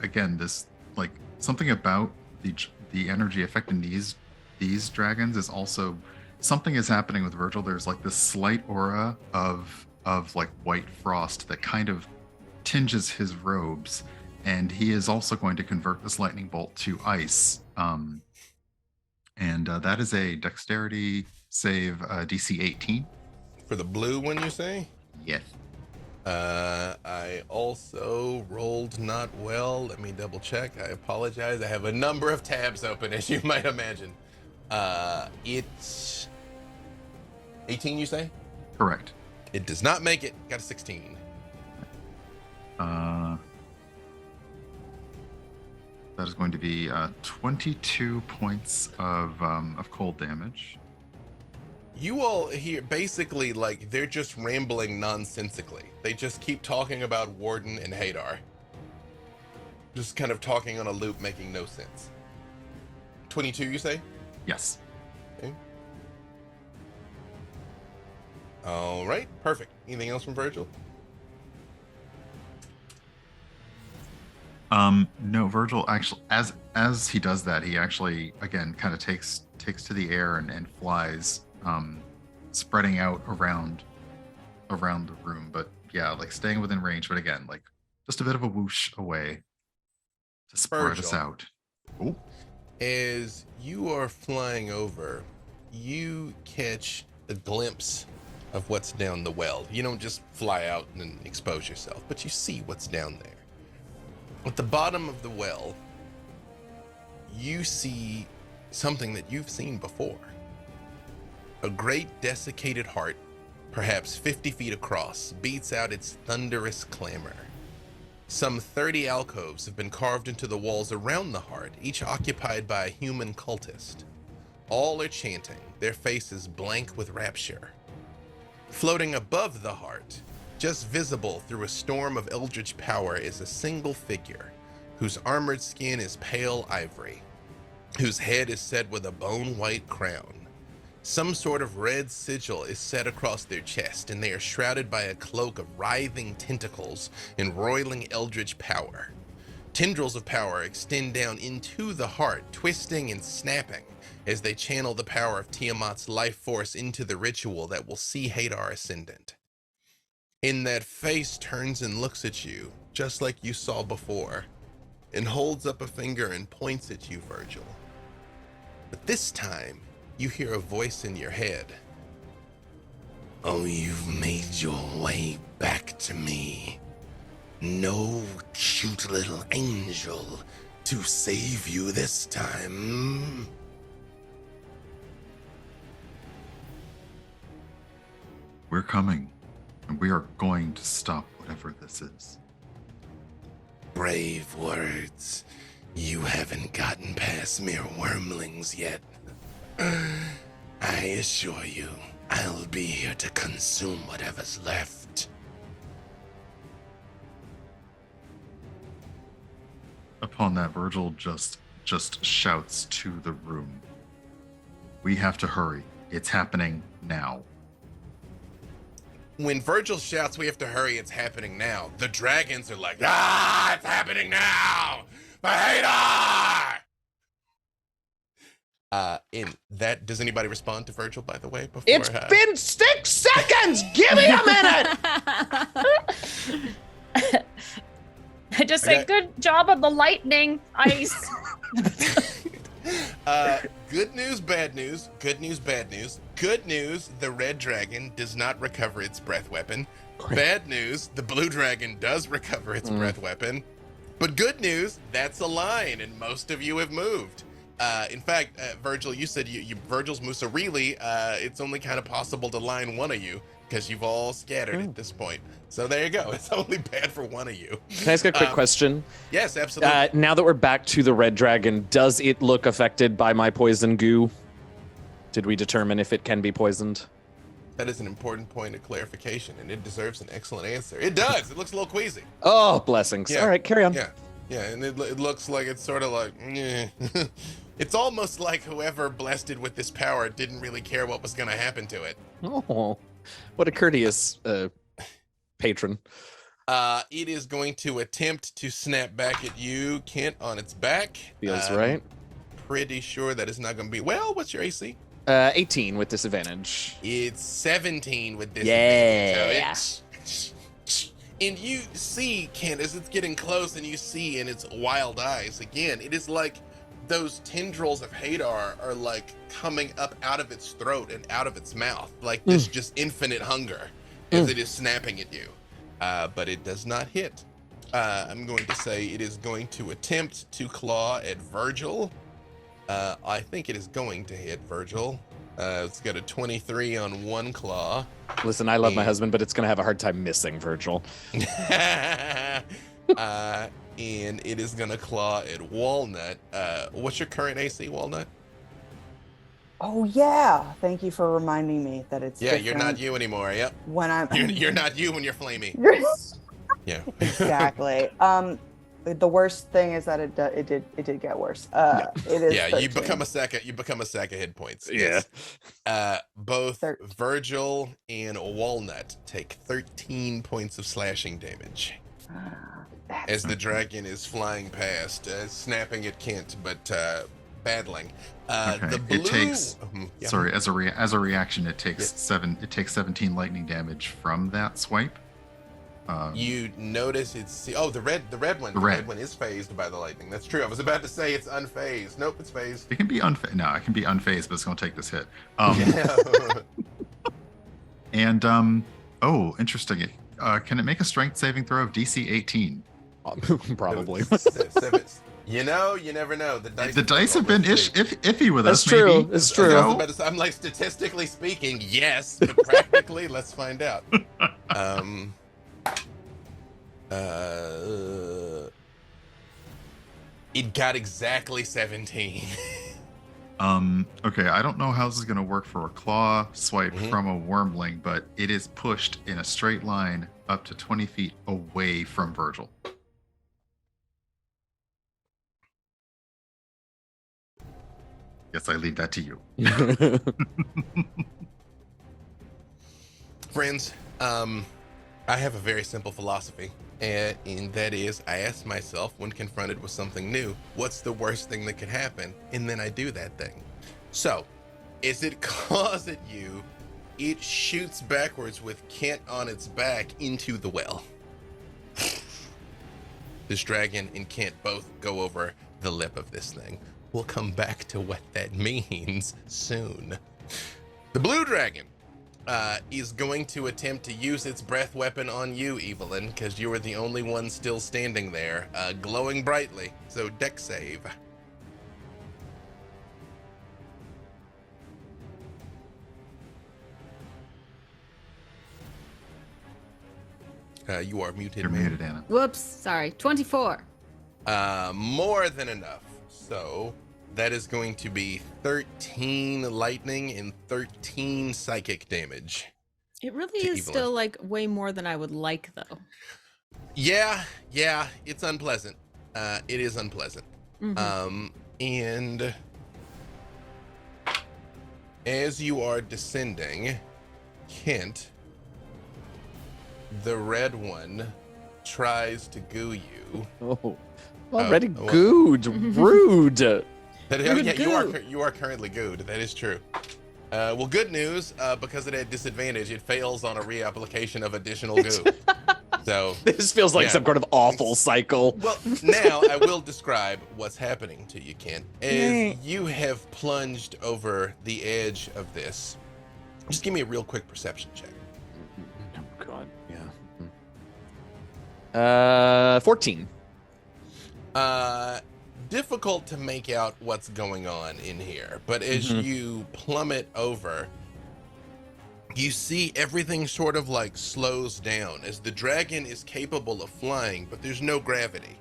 again, this something about the energy affecting these dragons is also something is happening with Virgil. There's this slight aura of white frost that kind of tinges his robes, and he is also going to convert this lightning bolt to ice. And that is a dexterity save, DC 18. For the blue one, you say? Yes. I also rolled not well. Let me double check. I apologize. I have a number of tabs open, as you might imagine. It's 18, you say? Correct. It does not make it. Got a 16. That is going to be 22 points of cold damage. You all hear basically they're just rambling nonsensically. They just keep talking about Warden and Hadar. Just kind of talking on a loop, making no sense. 22, you say? Yes. Okay. All right, perfect. Anything else from Virgil? No, Virgil actually, as he does that, he actually again kind of takes to the air and flies, spreading out around the room. But yeah, staying within range. But again, just a bit of a whoosh away to spread us out. Oh. As you are flying over, you catch a glimpse of what's down the well. You don't just fly out and expose yourself, but you see what's down there. At the bottom of the well, you see something that you've seen before. A great desiccated heart, perhaps 50 feet across, beats out its thunderous clamor. Some 30 alcoves have been carved into the walls around the heart, each occupied by a human cultist. All are chanting, their faces blank with rapture. Floating above the heart, just visible through a storm of eldritch power, is a single figure whose armored skin is pale ivory, whose head is set with a bone-white crown. Some sort of red sigil is set across their chest, and they are shrouded by a cloak of writhing tentacles and roiling eldritch power. Tendrils of power extend down into the heart, twisting and snapping as they channel the power of Tiamat's life force into the ritual that will see Hadar ascendant. And that face turns and looks at you, just like you saw before, and holds up a finger and points at you, Virgil. But this time, you hear a voice in your head. Oh, you've made your way back to me. No cute little angel to save you this time. We're coming, and we are going to stop whatever this is. Brave words. You haven't gotten past mere wormlings yet. I assure you, I'll be here to consume whatever's left. Upon that, Virgil just shouts to the room. We have to hurry. It's happening now. When Virgil shouts, we have to hurry, it's happening now, the dragons are like, ah, it's happening now! The Hadar! In that, does anybody respond to Virgil, by the way? Before It's been 6 seconds! Give me a minute! I just say, good job on the lightning, ice. Good news, bad news. Good news, bad news. Good news, the red dragon does not recover its breath weapon. Great. Bad news, the blue dragon does recover its breath weapon. But good news, that's a line, and most of you have moved. In fact, Virgil, you said Virgil's moved, so really, it's only kind of possible to line one of you, because you've all scattered at this point. So there you go. It's only bad for one of you. Can I ask a quick question? Yes, absolutely. Now that we're back to the red dragon, does it look affected by my poison goo? Did we determine if it can be poisoned? That is an important point of clarification, and it deserves an excellent answer. It does. It looks a little queasy. Oh, blessings. Yeah. All right, carry on. Yeah, and it looks like it's sort of like, it's almost like whoever blessed it with this power didn't really care what was going to happen to it. Oh, what a courteous patron. It is going to attempt to snap back at you, Kent, on its back. Feels right. Pretty sure that is not going to be, well, what's your AC? 18 with disadvantage. It's 17 with this. Yeah. And you see, Kent, as it's getting close, and you see in its wild eyes, again, it is like those tendrils of Hadar are like coming up out of its throat and out of its mouth, like this just infinite hunger as it is snapping at you. But it does not hit. I'm going to say it is going to attempt to claw at Virgil. I think it is going to hit Virgil. It's got a 23 on one claw. Listen, I love my husband, but it's going to have a hard time missing Virgil. And it is going to claw at Walnut. What's your current AC, Walnut? Oh yeah, thank you for reminding me that it's. Yeah, you're different not you anymore. Yep. when I'm. You're not you when you're flamey. Yeah. Exactly. The worst thing is that it did get worse. It is. Yeah, 13. you become a sack of hit points. Yeah. Yes. Both 13. Virgil and Walnut take 13 points of slashing damage as the dragon is flying past, snapping at Kent, but battling. Okay. The blue. It takes. Yeah. Sorry, as a reaction, it takes 17 lightning damage from that swipe. You notice it's the red one. The red one is phased by the lightning. That's true. I was about to say it's unfazed. Nope, it's phased. It can be unfazed. No, it can be unfazed, but it's going to take this hit. And oh, interesting. Can it make a strength saving throw of DC 18? Probably. You know, you never know. The dice have been iffy with That's us. true. Maybe. It's true. I'm like, statistically speaking, yes, but practically, let's find out. It got exactly 17. Okay, I don't know how this is going to work for a claw swipe from a wormling, but it is pushed in a straight line up to 20 feet away from Virgil. Yes, I leave that to you. Friends, I have a very simple philosophy, and that is, I ask myself when confronted with something new, what's the worst thing that could happen? And then I do that thing. So, as it claws at you, it shoots backwards with Kent on its back into the well. This dragon and Kent both go over the lip of this thing. We'll come back to what that means soon. The blue dragon is going to attempt to use its breath weapon on you, Evelyn, because you are the only one still standing there, glowing brightly. So dex save. You are muted. You're ma'am. muted, Anna. Whoops, sorry. 24. More than enough. So that is going to be 13 lightning and 13 psychic damage. It really To is Evelyn. still like way more than I would like, though. Yeah, it's unpleasant. It is unpleasant. Mhm. And as you are descending, Kent, the red one, tries to goo you. Oh, already well- good. Rude. You are currently gooed. That is true. Well, good news, because it had disadvantage, it fails on a reapplication of additional goo. So This feels like Yeah. some kind of awful cycle. well, now I will describe what's happening to you, Kent. As you have plunged over the edge of this, just give me a real quick perception check. Oh God, yeah. 14. Difficult to make out what's going on in here, but as you plummet over, you see everything sort of like slows down as the dragon is capable of flying, but there's no gravity.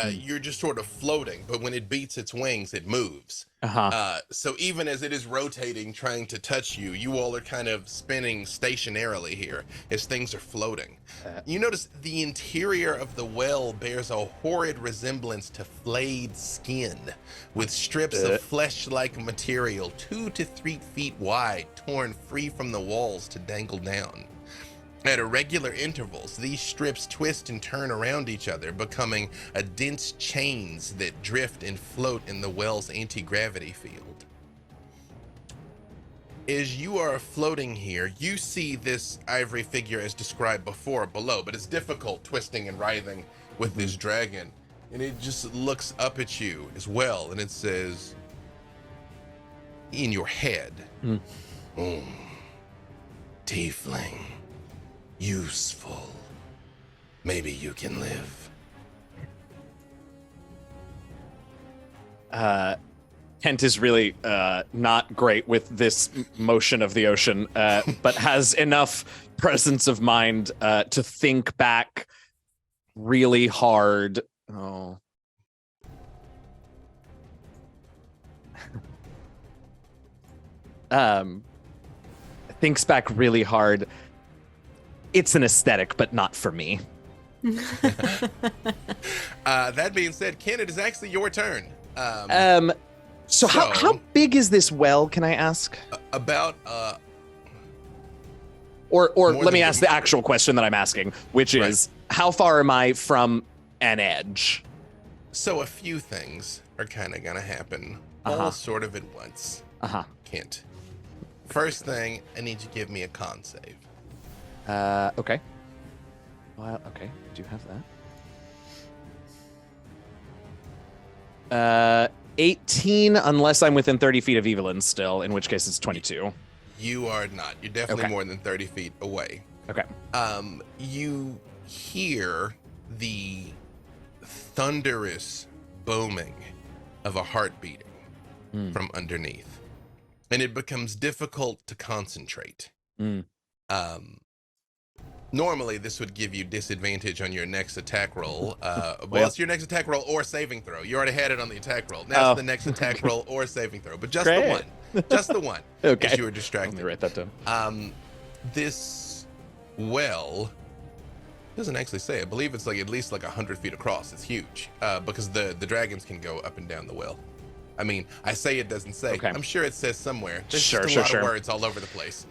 You're just sort of floating, but when it beats its wings, it moves. So even as it is rotating, trying to touch you, you all are kind of spinning stationarily here as things are floating. You notice the interior of the well bears a horrid resemblance to flayed skin, with strips of flesh-like material 2 to 3 feet wide, torn free from the walls to dangle down. At irregular intervals, these strips twist and turn around each other, becoming a dense chains that drift and float in the well's anti-gravity field. As you are floating here, you see this ivory figure as described before below, but it's difficult twisting and writhing with this dragon. And it just looks up at you as well, and it says, in your head, Tiefling. Useful. Maybe you can live. Kent is really not great with this motion of the ocean, but has enough presence of mind to think back really hard. Oh. Thinks back really hard. It's an aesthetic, but not for me. That being said, Ken, it is actually your turn. So how big is this well, can I ask? About Or More let than me the- ask the actual question that I'm asking, which is how far am I from an edge? so a few things are kind of gonna happen, all sort of at once. Kent. First thing, I need you to give me a con save. Okay. Well, okay, do have that. 18, unless I'm within 30 feet of Evelyn still, in which case it's 22. You are not. You're definitely Okay. more than 30 feet away. Okay. You hear the thunderous booming of a heart beating from underneath, and it becomes difficult to concentrate. Normally, this would give you disadvantage on your next attack roll. Well, it's your next attack roll or saving throw. You already had it on the attack roll. Now it's the next attack roll or saving throw, but just the Great. one. Just the one. Okay. As you were Let distracted. me write that down. This well doesn't actually say. I believe it's like at least like 100 feet across. It's huge because the dragons can go up and down the well. I mean, I say it doesn't say. Okay. I'm sure it says somewhere. There's Sure, just a sure, lot sure. of words all over the place.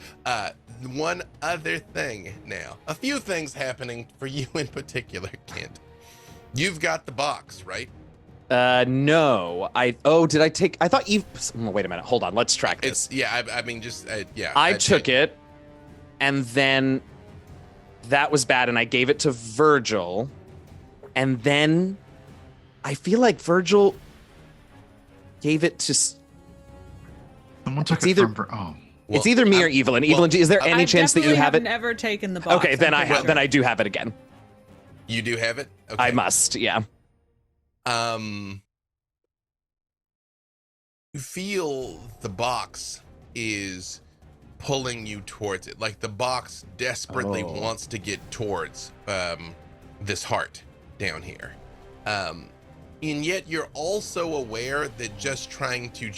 One other thing now. A few things happening for you in particular, Kent. You've got the box, right? No. Did I take? I thought wait a minute. Hold on. Let's track this. I mean, just yeah. I took it, and then that was bad, and I gave it to Virgil, and then I feel like Virgil gave it to. Someone took It's it either- from. It's either me or Evelyn. Evelyn, is there any chance that you have it? I've never taken the box. Okay, then I do have it again. You do have it? Okay. I must, yeah. You feel the box is pulling you towards it. Like the box desperately wants to get towards this heart down here. And yet you're also aware that just trying to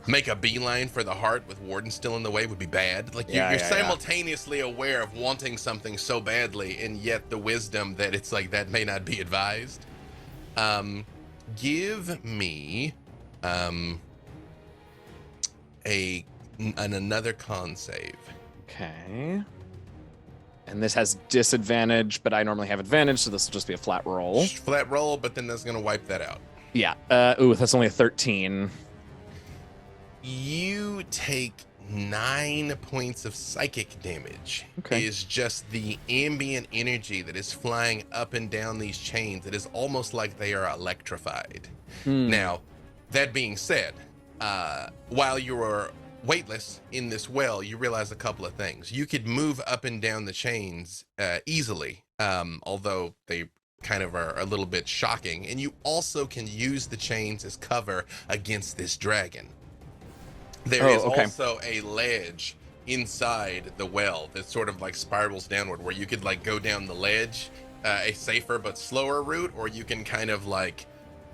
make a beeline for the heart with Warden still in the way would be bad. Like you're simultaneously aware of wanting something so badly, and yet the wisdom that it's like that may not be advised. Give me another con save. Okay. And this has disadvantage, but I normally have advantage, so this will just be a flat roll. Flat roll, but then that's gonna wipe that out. Yeah. That's only a 13. You take 9 points of psychic damage. Okay. Is just the ambient energy that is flying up and down these chains. It is almost like they are electrified. Now, that being said, while you are weightless in this well, you realize a couple of things. You could move up and down the chains easily, although they kind of are a little bit shocking. And you also can use the chains as cover against this dragon. There is also a ledge inside the well that sort of like spirals downward, where you could like go down the ledge, a safer but slower route, or you can kind of like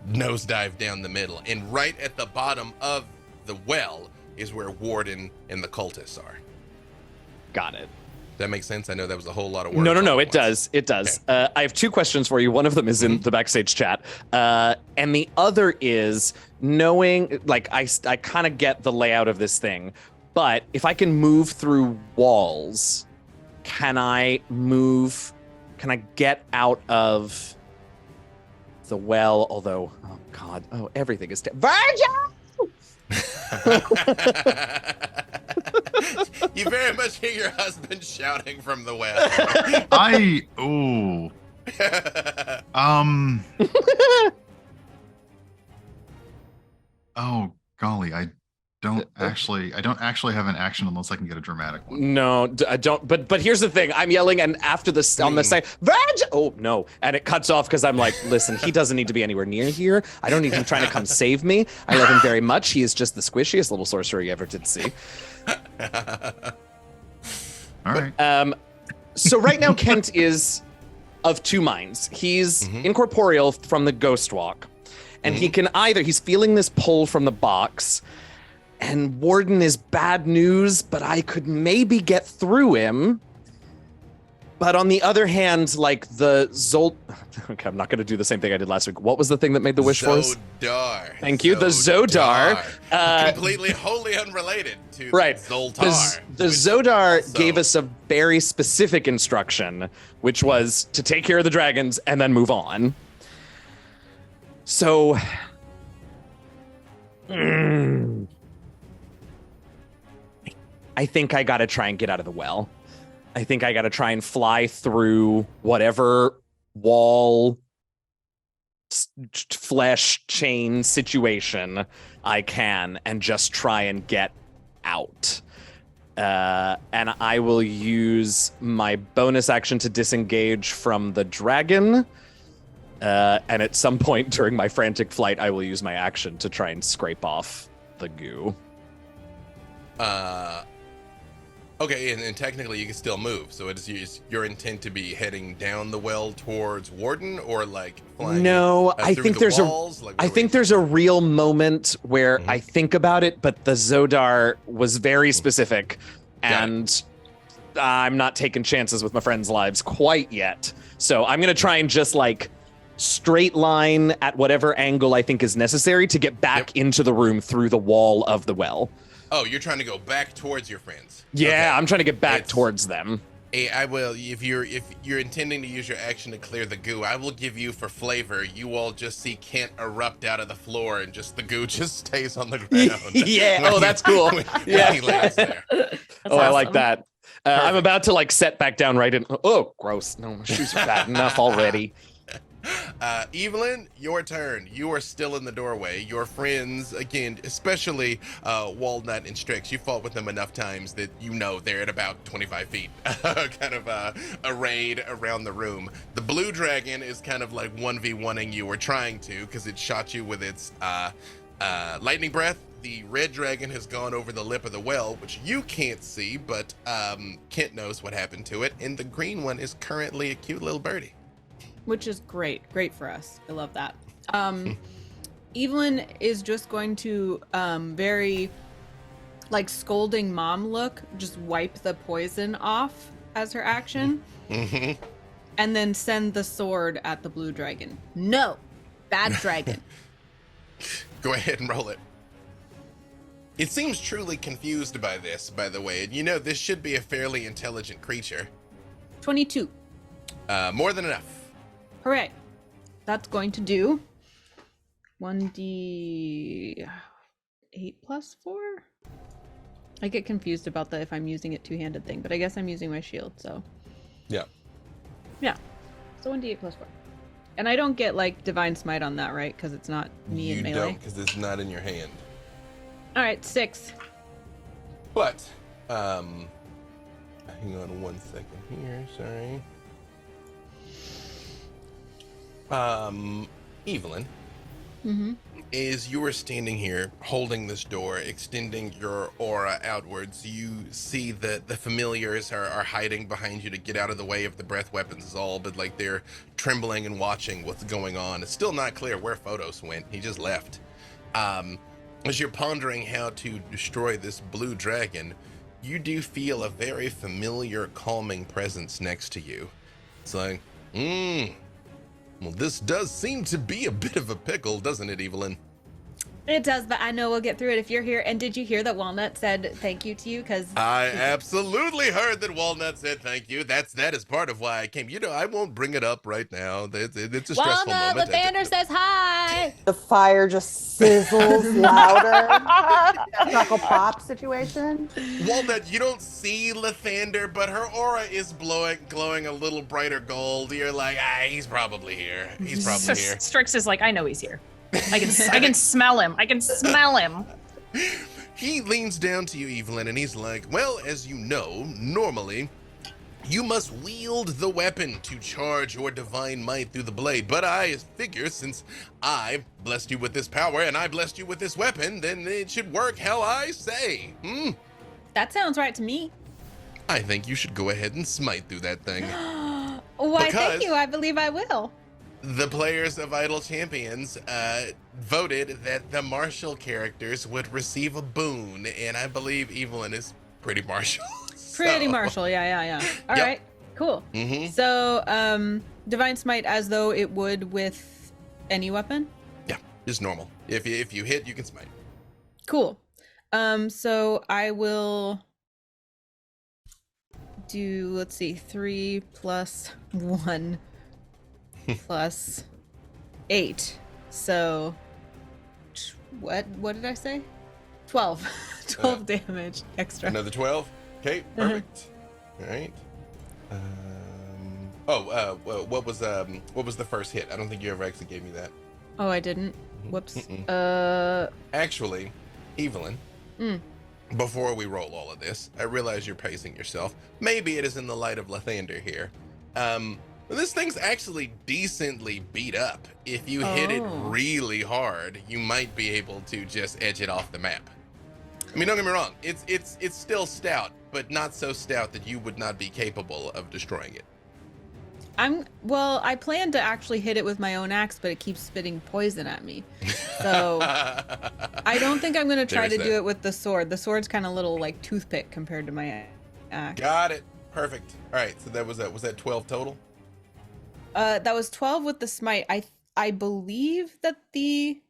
nosedive down the middle. And right at the bottom of the well is where Warden and the cultists are. Got it. That makes sense? I know that was a whole lot of work. No, it does. It does. Okay. I have 2 questions for you. One of them is in the backstage chat. And the other is knowing, like, I kind of get the layout of this thing, but if I can move through walls, can I get out of the well? Although, oh God, everything is Virgil! You very much hear your husband shouting from the well. Oh golly, I don't actually have an action unless I can get a dramatic one. No, I don't. But here's the thing: I'm yelling, and after this on the side, Virgil! Oh no! And it cuts off because I'm like, listen, he doesn't need to be anywhere near here. I don't need him trying to come save me. I love him very much. He is just the squishiest little sorcerer you ever did see. All right. So right now, Kent is of 2 minds. He's incorporeal from the ghost walk, and he can he's feeling this pull from the box. And Warden is bad news, but I could maybe get through him. But on the other hand, like the okay, I'm not going to do the same thing I did last week. What was the thing that made the wish for us? Zodar. Thank you. The Zodar. Completely, wholly unrelated to Zoltar. The Zodar gave us a very specific instruction, which was to take care of the dragons and then move on. So... I think I gotta try and get out of the well. I think I gotta try and fly through whatever wall, flesh chain situation I can and just try and get out. And I will use my bonus action to disengage from the dragon. And at some point during my frantic flight, I will use my action to try and scrape off the goo. Okay, and technically you can still move. So is your intent to be heading down the well towards Warden, or like flying? No, I think there's walls? there's a real moment where I think about it, but the Zodar was very specific, and I'm not taking chances with my friends' lives quite yet. So I'm gonna try and just like straight line at whatever angle I think is necessary to get back into the room through the wall of the well. Oh, you're trying to go back towards your friends. Yeah, okay. I'm trying to get back towards them. I will, if you're intending to use your action to clear the goo, I will give you for flavor. You all just see Kent erupt out of the floor, and just the goo just stays on the ground. Yeah. That's cool. When he lands there. That's awesome. I like that. I'm about to like set back down right in. Oh, gross! No, my shoes are bad enough already. Evelyn, your turn. You are still in the doorway. Your friends, again, especially Walnut and Strix, you fought with them enough times that you know they're at about 25 feet, kind of arrayed around the room. The blue dragon is kind of like 1v1ing you, or trying to, because it shot you with its lightning breath. The red dragon has gone over the lip of the well, which you can't see, but Kent knows what happened to it. And the green one is currently a cute little birdie. Which is great for us. I love that. Evelyn is just going to very like scolding mom look, just wipe the poison off as her action, and then send the sword at the blue dragon. No, bad dragon. Go ahead and roll it. It seems truly confused by this, by the way, and you know this should be a fairly intelligent creature. 22. More than enough. Hooray. That's going to do 1d8 plus 4? I get confused about if I'm using it two-handed thing, but I guess I'm using my shield, so. Yeah. Yeah. So 1d8 plus 4. And I don't get like Divine Smite on that, right? Because it's not me in melee. You don't, because it's not in your hand. All right, 6. But, hang on 1 second here, sorry. Evelyn, as you are standing here holding this door, extending your aura outwards, you see that the familiars are hiding behind you to get out of the way of the breath weapons is all, but like they're trembling and watching what's going on. It's still not clear where Photos went. He just left. As you're pondering how to destroy this blue dragon, you do feel a very familiar, calming presence next to you. It's like, well, this does seem to be a bit of a pickle, doesn't it, Evelyn? It does, but I know we'll get through it if you're here. And did you hear that Walnut said thank you to you? Because I absolutely heard that Walnut said thank you. That is part of why I came. You know, I won't bring it up right now. It's a stressful Walnut, moment. Lathander says hi. The fire just sizzles louder. Knuckle pop situation. Walnut, you don't see Lathander, but her aura is glowing a little brighter gold. You're like, he's probably here. He's probably here. Strix is like, I know he's here. I can smell him. I can smell him. He leans down to you, Evelyn, and he's like, well, as you know, normally you must wield the weapon to charge your divine might through the blade. But I figure since I blessed you with this power and I blessed you with this weapon, then it should work how I say. That sounds right to me. I think you should go ahead and smite through that thing. Why, thank you. I believe I will. The players of Idle Champions voted that the martial characters would receive a boon, and I believe Evelyn is pretty martial. Pretty martial, yeah. All right, cool. So, Divine Smite as though it would with any weapon? Yeah, just normal. If you hit, you can smite. Cool. So I will do, let's see, 3 plus 1 plus 8. So what did I say? 12. 12 damage extra. Another 12. Okay, perfect. All right. What was the first hit? I don't think you ever actually gave me that. Oh, I didn't. Whoops. Actually, Evelyn, before we roll all of this, I realize you're pacing yourself. Maybe it is in the light of Lathander here. This thing's actually decently beat up. If you hit it really hard, you might be able to just edge it off the map. I mean, don't get me wrong. It's still stout, but not so stout that you would not be capable of destroying it. I plan to actually hit it with my own axe, but it keeps spitting poison at me. So I don't think I'm going to try to do it with the sword. The sword's kind of little like toothpick compared to my axe. Got it. Perfect. All right. So was that 12 total? That was 12 with the smite. I believe that the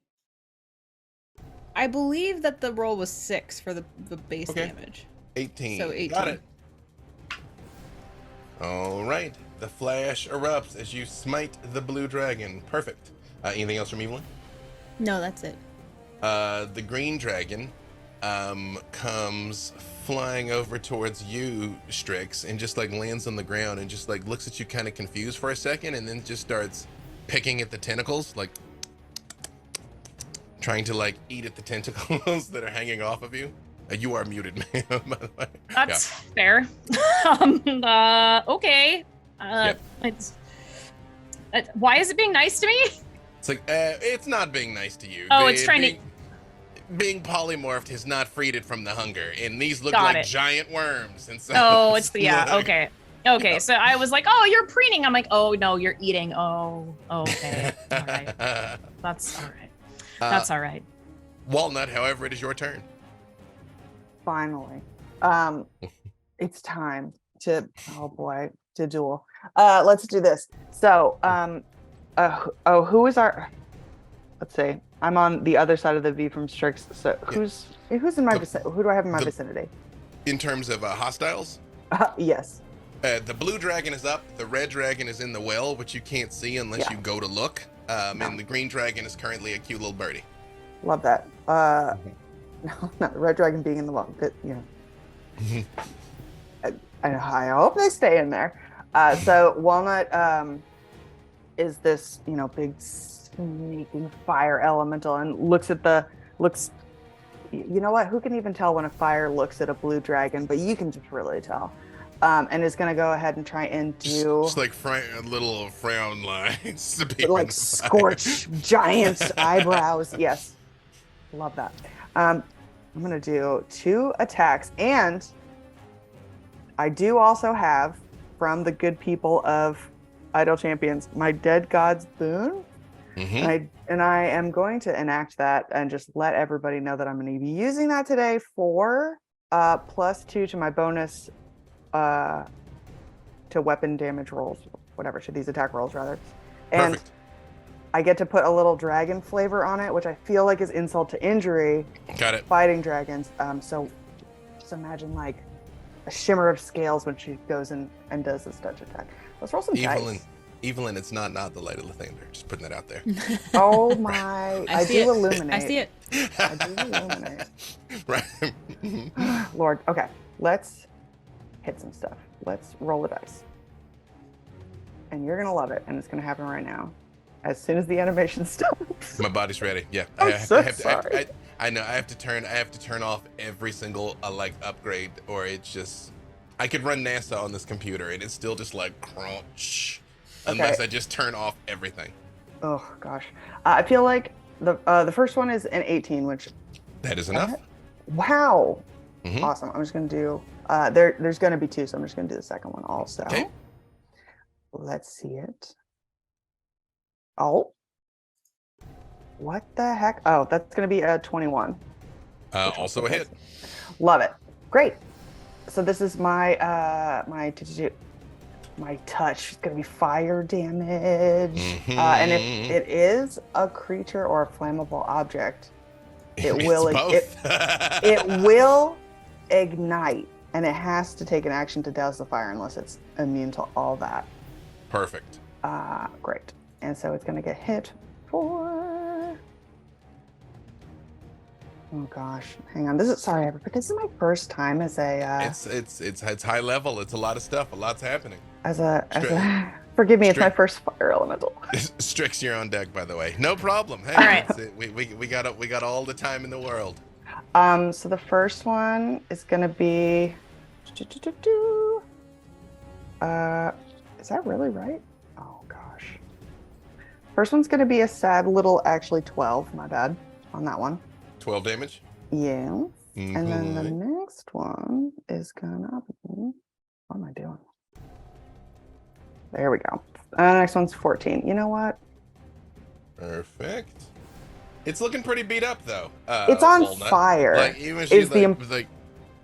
roll was 6 for the base damage. 18. So 18. Got it. All right. The flash erupts as you smite the blue dragon. Perfect. Anything else from Evelyn? No, that's it. The green dragon comes flying over towards you, Strix, and just like lands on the ground and just like looks at you kind of confused for a second and then just starts picking at the tentacles, like trying to like eat at the tentacles that are hanging off of you. You are muted, ma'am, by the way. That's fair. Okay. Why is it being nice to me? It's like, it's not being nice to you. Oh, it's trying to... Being polymorphed has not freed it from the hunger, and these look Got like it. giant worms. And so it's okay. Okay, so I was like, oh, you're preening. I'm like, oh, no, you're eating. Oh, okay. All right. That's all right. That's all right. Walnut, however, it is your turn. Finally. It's time to, to duel. Let's do this. So, who is our, let's see. I'm on the other side of the V from Strix. So who's in my vicinity? Who do I have in my vicinity? In terms of hostiles? Yes. The blue dragon is up. The red dragon is in the well, which you can't see unless you go to look. And the green dragon is currently a cute little birdie. Love that. No, not the red dragon being in the well. Good, I hope they stay in there. So Walnut is this, big sneaking fire elemental and looks. You know what? Who can even tell when a fire looks at a blue dragon? But you can just really tell. And is going to go ahead and try and do... Just like little frown lines. Like scorch giant eyebrows. Yes. Love that. I'm going to do 2 attacks. And I do also have, from the good people of Idle Champions, my Dead God's Boon. Mm-hmm. And I am going to enact that and just let everybody know that I'm going to be using that today for +2 to my bonus to weapon damage rolls, whatever, to these attack rolls rather. And perfect. I get to put a little dragon flavor on it, which I feel like is insult to injury. Got it. Fighting dragons. So just imagine like a shimmer of scales when she goes in and does this touch attack. Let's roll some dice. Evelyn, it's not the light of Lathander. Just putting that out there. Oh my! I do illuminate. I see it. I do illuminate. Right. Lord. Okay, let's hit some stuff. Let's roll the dice. And you're gonna love it, and it's gonna happen right now. As soon as the animation stops. My body's ready. Yeah. Sorry. I know. I have to turn off every single upgrade, or it's just. I could run NASA on this computer, and it's still just like crunch. Unless I just turn off everything. Oh gosh, I feel like the first one is an 18, which that is enough. Wow, mm-hmm. Awesome. I'm just gonna do there's gonna be 2, so I'm just gonna do the second one also. Okay. Let's see it. Oh, what the heck? Oh, that's gonna be a 21. Also a hit. Love it. Great. So this is my my touch is going to be fire damage. Mm-hmm. And if it is a creature or a flammable object, it will ignite, and it has to take an action to douse the fire unless it's immune to all that. Perfect. Great. And so it's going to get hit for... Oh gosh, hang on. This is my first time as a. It's high level. It's a lot of stuff. A lot's happening. Forgive me. It's my first fire elemental. Strix, you're on deck, by the way. No problem. Hey, all right. We got all the time in the world. So the first one is gonna be. Is that really right? Oh gosh. First one's gonna be a sad little, actually 12. My bad on that one. 12 damage? Yeah. Mm-hmm. And then the next one is gonna be... What am I doing? There we go. The next one's 14. You know what? Perfect. It's looking pretty beat up, though. It's on Walnut. fire.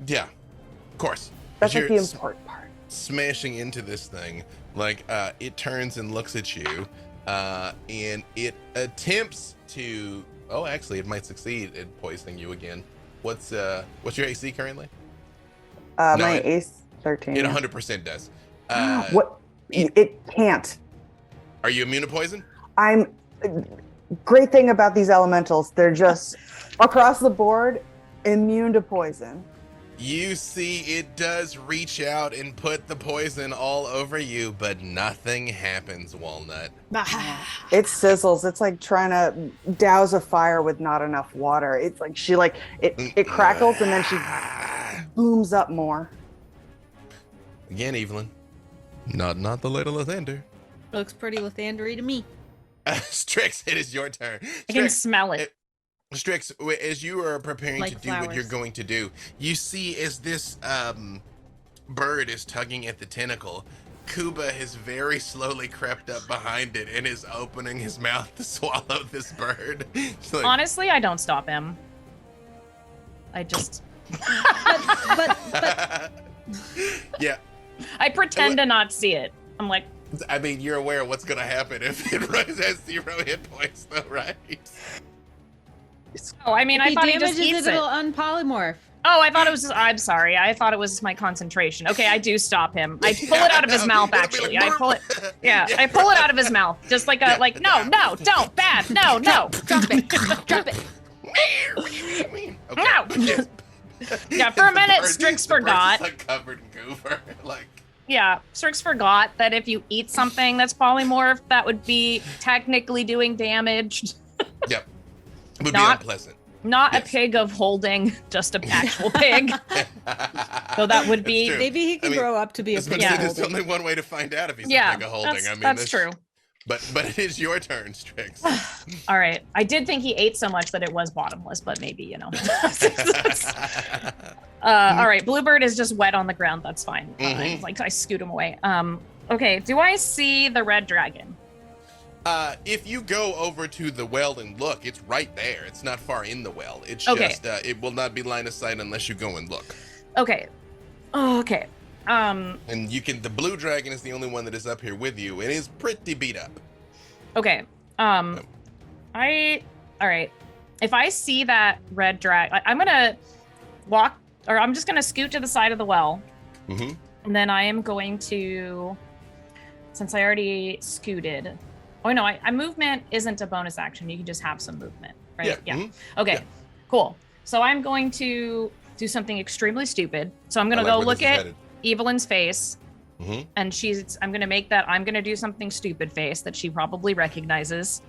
Yeah, of course. That's like the important part. Smashing into this thing. It turns and looks at you, and it attempts to... Oh, actually, it might succeed in poisoning you again. What's your AC currently? My AC 13. It 100% does. What? It can't. Are you immune to poison? Great thing about these elementals, they're just across the board immune to poison. You see it does reach out and put the poison all over you, but nothing happens, Walnut. It sizzles. It's like trying to douse a fire with not enough water. It's like it crackles and then she booms up more. Again, Evelyn. Not the little Lathander. Looks pretty Lathandery to me. Strix, it is your turn. I can smell it. Strix, as you are preparing Like to do what you're flowers. going to do, you see as this bird is tugging at the tentacle, Kuba has very slowly crept up behind it and is opening his mouth to swallow this bird. It's like, Honestly, I don't stop him. I just But yeah, I pretend to not see it. I'm like, I mean, you're aware of what's going to happen if it has 0 hit points, though, right? oh, I mean, if I he thought he just damages eats it, it. it'll unpolymorph. Oh, I thought it was just, I'm sorry. I thought it was my concentration. Okay, I do stop him. I pull it out of his mouth, actually. I pull it. Yeah, I pull it out of his mouth. Just like no, don't, bad, no. Drop it. Drop it. Okay. No. Yeah, for a minute, The bird- Strix the bird forgot. is, like, covered in goober. Like, Yeah, Strix forgot that if you eat something that's polymorph, that would be technically doing damage. yep. It would Not- be unpleasant. Not Yes. a pig of holding, just an actual pig. So that would be- It's true. Maybe he can I mean, grow up to be a It's been pig. said Yeah. there's only one way to find out if he's Yeah, a pig of holding. that's, I mean, that's true. But it is your turn, Strix. All right. I did think he ate so much that it was bottomless, but maybe, you know. All right. Bluebird is just wet on the ground. That's fine. Mhm. Like I scoot him away. Okay. Do I see the red dragon? If you go over to the well and look, it's right there. It's not far in the well. It's Okay. just it will not be line of sight unless you go and look. Okay. Oh, okay. And you can. The blue dragon is the only one that is up here with you. It is pretty beat up. Okay. All right. If I see that red dragon, I'm gonna walk, or I'm just gonna scoot to the side of the well, Mm-hmm. and then I am going to, since I already scooted. Oh no, I movement isn't a bonus action. You can just have some movement, right? Yeah. Mhm. Okay. Yeah. Cool. So I'm going to do something extremely stupid. So I'm gonna go look at Evelyn's face. Mm-hmm. And I'm gonna make that, I'm gonna do something stupid face that she probably recognizes.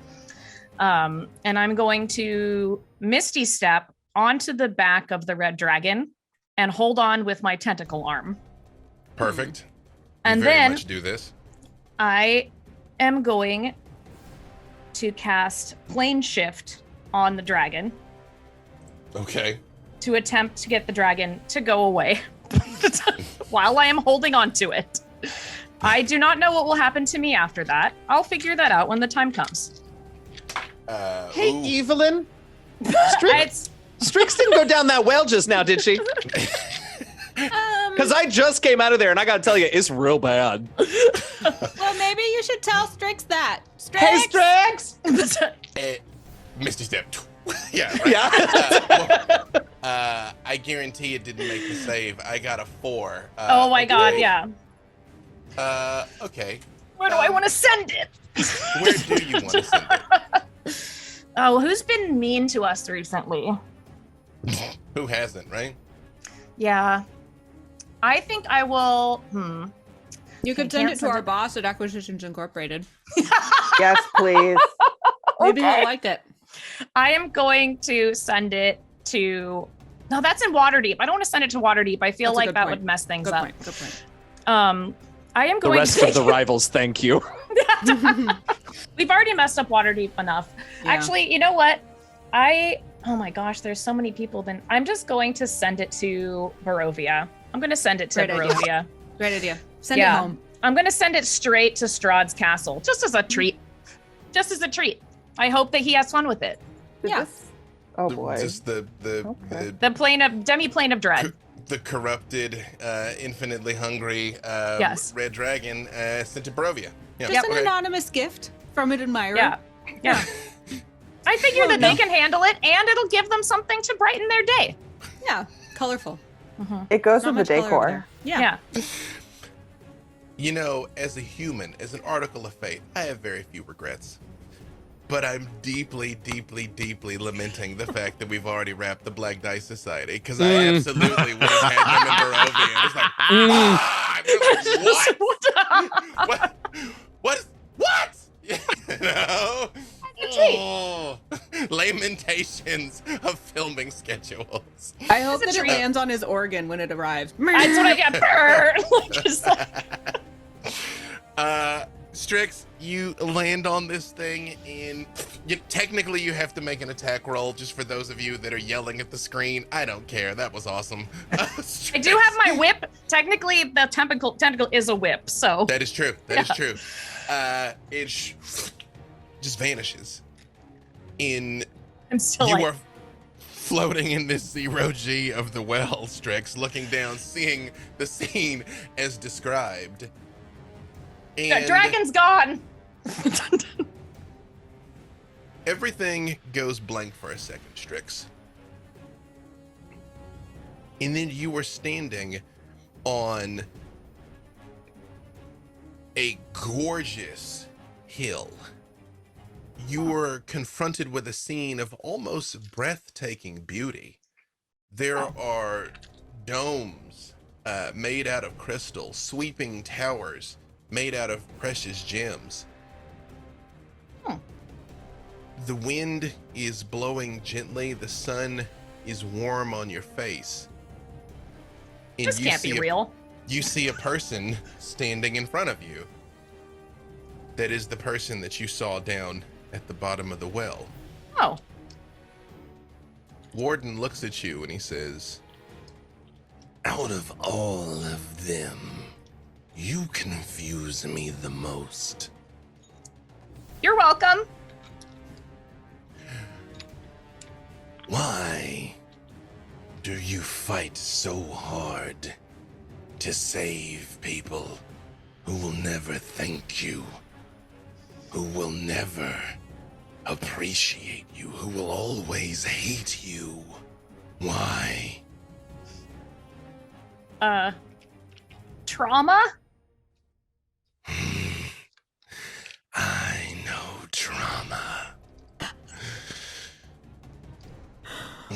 And I'm going to Misty Step onto the back of the red dragon and hold on with my tentacle arm. Perfect. And you very then much do this. I am going to cast Plane Shift on the dragon Okay. to attempt to get the dragon to go away while I am holding on to it. I do not know what will happen to me after that. I'll figure that out when the time comes. Hey, Ooh. Evelyn. It's Strix didn't go down that well just now, did she? Because I just came out of there, and I gotta tell you, it's real bad. Well, maybe you should tell Strix that. Strix! Hey, Strix! Misty Step. Yeah. Right. Yeah. I guarantee it didn't make the save. I got a 4. oh my god, yeah. Okay. Where do I want to send it? Where do you want to send it? Oh, who's been mean to us recently? Who hasn't, right? Yeah. I think I will. You could I send can't it to send our it. boss at Acquisitions Incorporated. Yes, please. Maybe he'll like it. I am going to send it to. No, that's in Waterdeep. I don't want to send it to Waterdeep. I feel That's a like good that point. would mess things Good up. point. Good point. I am The going rest to. of the rivals, thank you. We've already messed up Waterdeep enough. Yeah. Actually, you know what? Oh my gosh, there's so many people. Then I'm just going to send it to Barovia. I'm going to send it to Great idea. Barovia. Great idea. Send Yeah. it home. I'm going to send it straight to Strahd's castle, just as a treat. Just as a treat. I hope that he has fun with it. Yeah. Oh The- boy. Just the Okay. the Demi-plane of dread. the corrupted, infinitely hungry Yes. red dragon sent to Barovia. Yeah. Just an okay. anonymous gift from an admirer. Yeah. Yeah. I figure that they can handle it, and it'll give them something to brighten their day. Yeah. Colorful. It goes Not with the much color over decor. there. Yeah. You know, as a human, as an article of fate, I have very few regrets. but I'm deeply, deeply, deeply lamenting the fact that we've already wrapped the Black Dice Society, because I absolutely would have had them in Barovia. It's like, what? You know? Oh, lamentations of filming schedules. I hope that it lands on his organ when it arrives. That's what I get. Strix, you land on this thing, and technically you have to make an attack roll, just for those of you that are yelling at the screen. I don't care. That was awesome. I do have my whip. Technically, the tentacle is a whip, so. That is true. That is true. It just vanishes. I'm still you are floating in this 0G of the well, Strix, looking down, seeing the scene as described. And the dragon's gone. Everything goes blank for a second, Strix. And then you were standing on a gorgeous hill. You were confronted with a scene of almost breathtaking beauty. There are domes made out of crystal, sweeping towers made out of precious gems. The wind is blowing gently. The sun is warm on your face. And this can't be real. You see a person standing in front of you. That is the person that you saw down at the bottom of the well. Oh. Warden looks at you and he says, "Out of all of them, you confuse me the most." You're welcome. Why do you fight so hard to save people who will never thank you, who will never appreciate you, who will always hate you? Why? Trauma? I know trauma.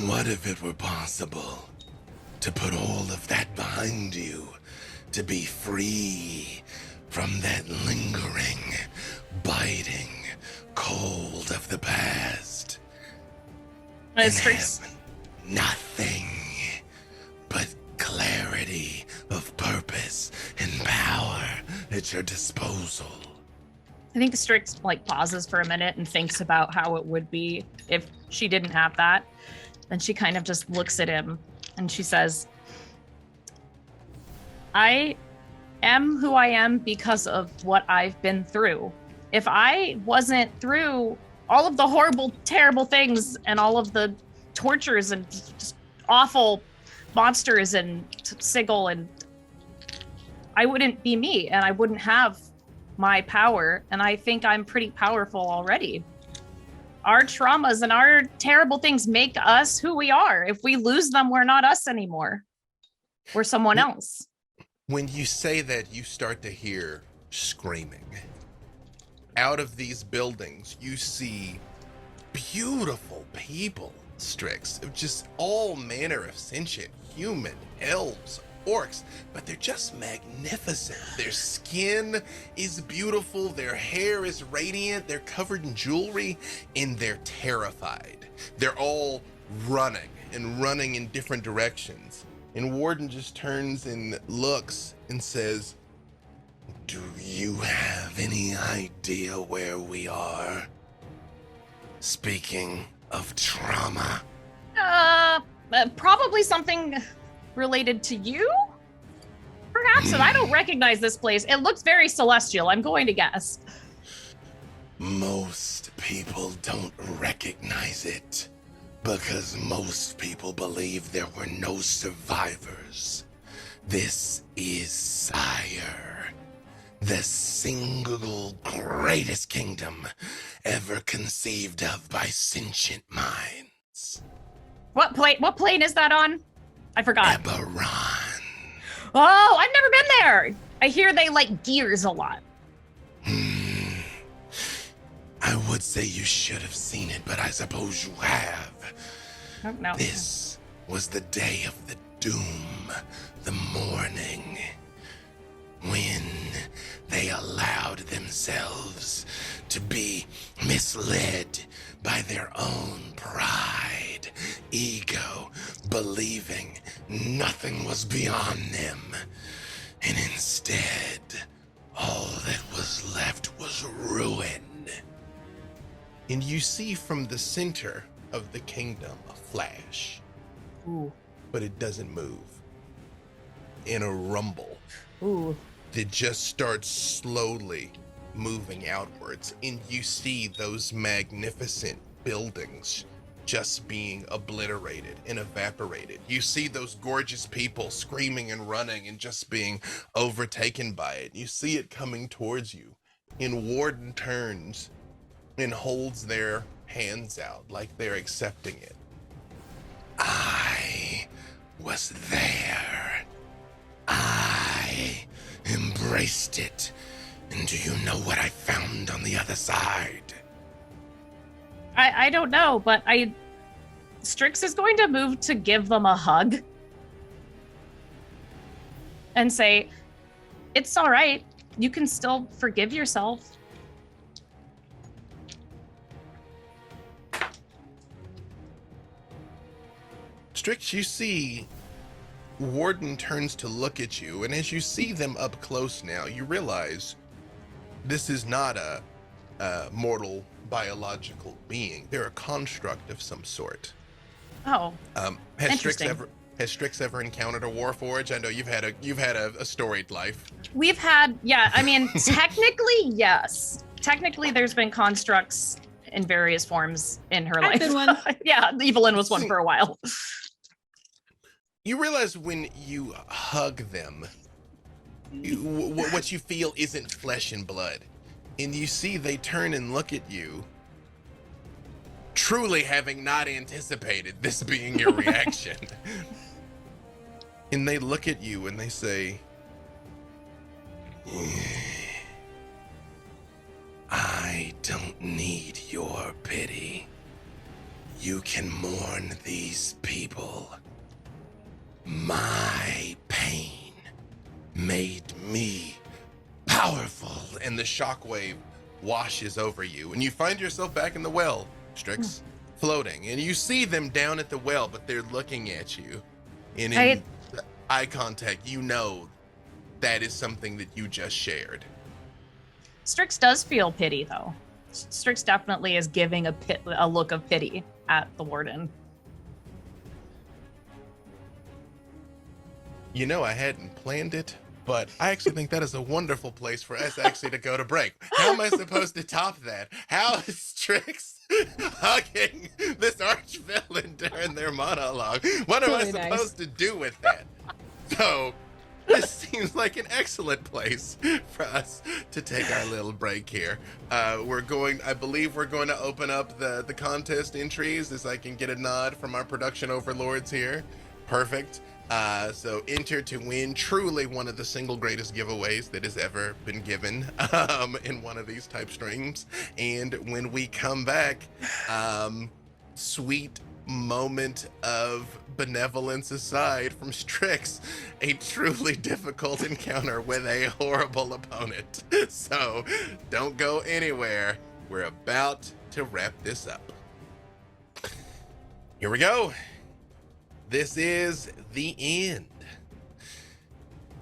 What if it were possible to put all of that behind you, to be free from that lingering, biting cold of the past, and have nothing but clarity of purpose and power at your disposal? I think Strix pauses for a minute and thinks about how it would be if she didn't have that. Then she kind of just looks at him and she says, I am who I am because of what I've been through. If I wasn't through all of the horrible, terrible things and all of the tortures and just awful monsters and Sigil, and I wouldn't be me and I wouldn't have my power. And I think I'm pretty powerful already. Our traumas and our terrible things make us who we are. If we lose them, we're not us anymore. We're someone else. When you say that, you start to hear screaming. Out of these buildings, you see beautiful people, Strix, of just all manner of sentient, human, elves, orcs, but they're just magnificent. Their skin is beautiful, their hair is radiant, they're covered in jewelry, and they're terrified. They're all running in different directions. And Warden just turns and looks and says, "Do you have any idea where we are? Speaking of trauma." Probably something related to you? Perhaps, and I don't recognize this place. It looks very celestial, I'm going to guess. Most people don't recognize it because most people believe there were no survivors. This is Sire, the single greatest kingdom ever conceived of by sentient minds. What plane is that on? I forgot. Eberron. Oh, I've never been there. I hear they like gears a lot. I would say you should have seen it, but I suppose you have. Oh, no. This was the day of the doom, the morning, when they allowed themselves to be misled by their own pride, ego, believing nothing was beyond them. And instead, all that was left was ruin. And you see from the center of the kingdom a flash. Ooh. But it doesn't move. In a rumble. Ooh. That just starts slowly moving outwards, and you see those magnificent buildings just being obliterated and evaporated. You see those gorgeous people screaming and running and just being overtaken by it. You see it coming towards you, and Warden turns and holds their hands out like they're accepting it. I was there. I embraced it. And do you know what I found on the other side? I don't know, but Strix is going to move to give them a hug and say, it's all right. You can still forgive yourself. Strix, you see Warden turns to look at you, and as you see them up close now, you realize this is not a mortal biological being. They're a construct of some sort. Oh, Has Strix ever encountered a Warforged? I know you've had a storied life. We've had, yeah, I mean, technically, yes. Technically, there's been constructs in various forms in her life. I've been one. Yeah, Evelyn was one for a while. You realize when you hug them, what you feel isn't flesh and blood. And you see they turn and look at you, truly having not anticipated this being your reaction. And they look at you and they say, I don't need your pity. You can mourn these people. My pain made me powerful. And the shockwave washes over you, and you find yourself back in the well, Strix, floating. And you see them down at the well, but they're looking at you. And in eye contact, you know that is something that you just shared. Strix does feel pity, though. Strix definitely is giving a look of pity at the Warden. You know, I hadn't planned it, but I actually think that is a wonderful place for us actually to go to break. How am I supposed to top that? How is Strix hugging this archvillain during their monologue? What am I supposed to do with that? So, this seems like an excellent place for us to take our little break here. I believe we're going to open up the contest entries as I can get a nod from our production overlords here. Perfect. So enter to win truly one of the single greatest giveaways that has ever been given in one of these type streams. And when we come back, sweet moment of benevolence aside from Strix, a truly difficult encounter with a horrible opponent. So don't go anywhere. We're about to wrap this up. Here we go. This is the end.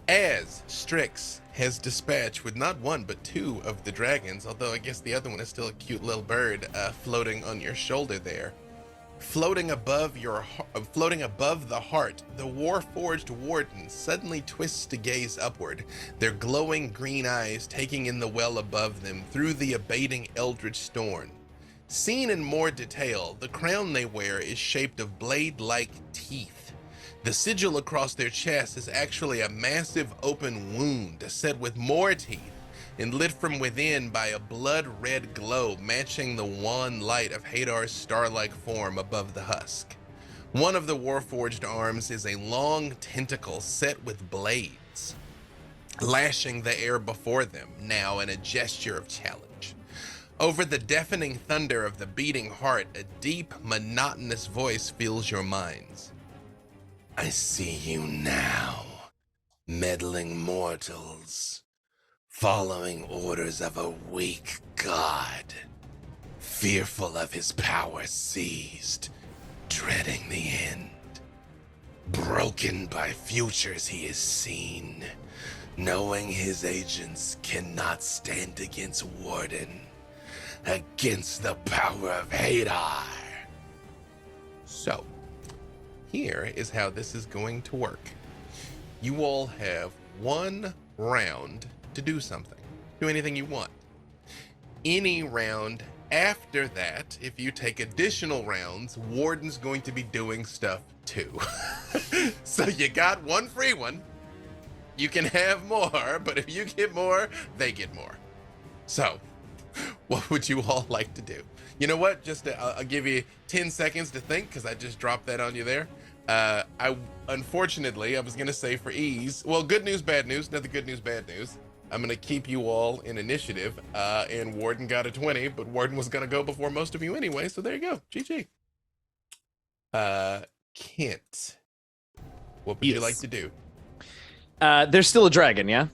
As Strix has dispatched with not one but two of the dragons, although I guess the other one is still a cute little bird floating on your shoulder there. Floating above the heart, the Warforged Warden suddenly twists to gaze upward, their glowing green eyes taking in the well above them through the abating eldritch storm. Seen in more detail, the crown they wear is shaped of blade-like teeth. The sigil across their chest is actually a massive open wound set with more teeth and lit from within by a blood-red glow matching the wan light of Hadar's star-like form above the husk. One of the Warforged arms is a long tentacle set with blades, lashing the air before them, now in a gesture of challenge. Over the deafening thunder of the beating heart, a deep, monotonous voice fills your minds. I see you now, meddling mortals, following orders of a weak god, fearful of his power seized, dreading the end. Broken by futures he is seen, knowing his agents cannot stand against Warden, against the power of Hadar. So, here is how this is going to work. You all have 1 round to do something. Do anything you want. Any round after that, if you take additional rounds, Warden's going to be doing stuff too. So you got 1 free one. You can have more, but if you get more, they get more. So, what would you all like to do? You know what? I'll give you 10 seconds to think, because I just dropped that on you there. Unfortunately, I was going to say for ease, well, good news, bad news, not the good news, bad news. I'm going to keep you all in initiative, and Warden got a 20, but Warden was going to go before most of you anyway, so there you go. GG. Kent, what would you like to do? There's still a dragon, yeah?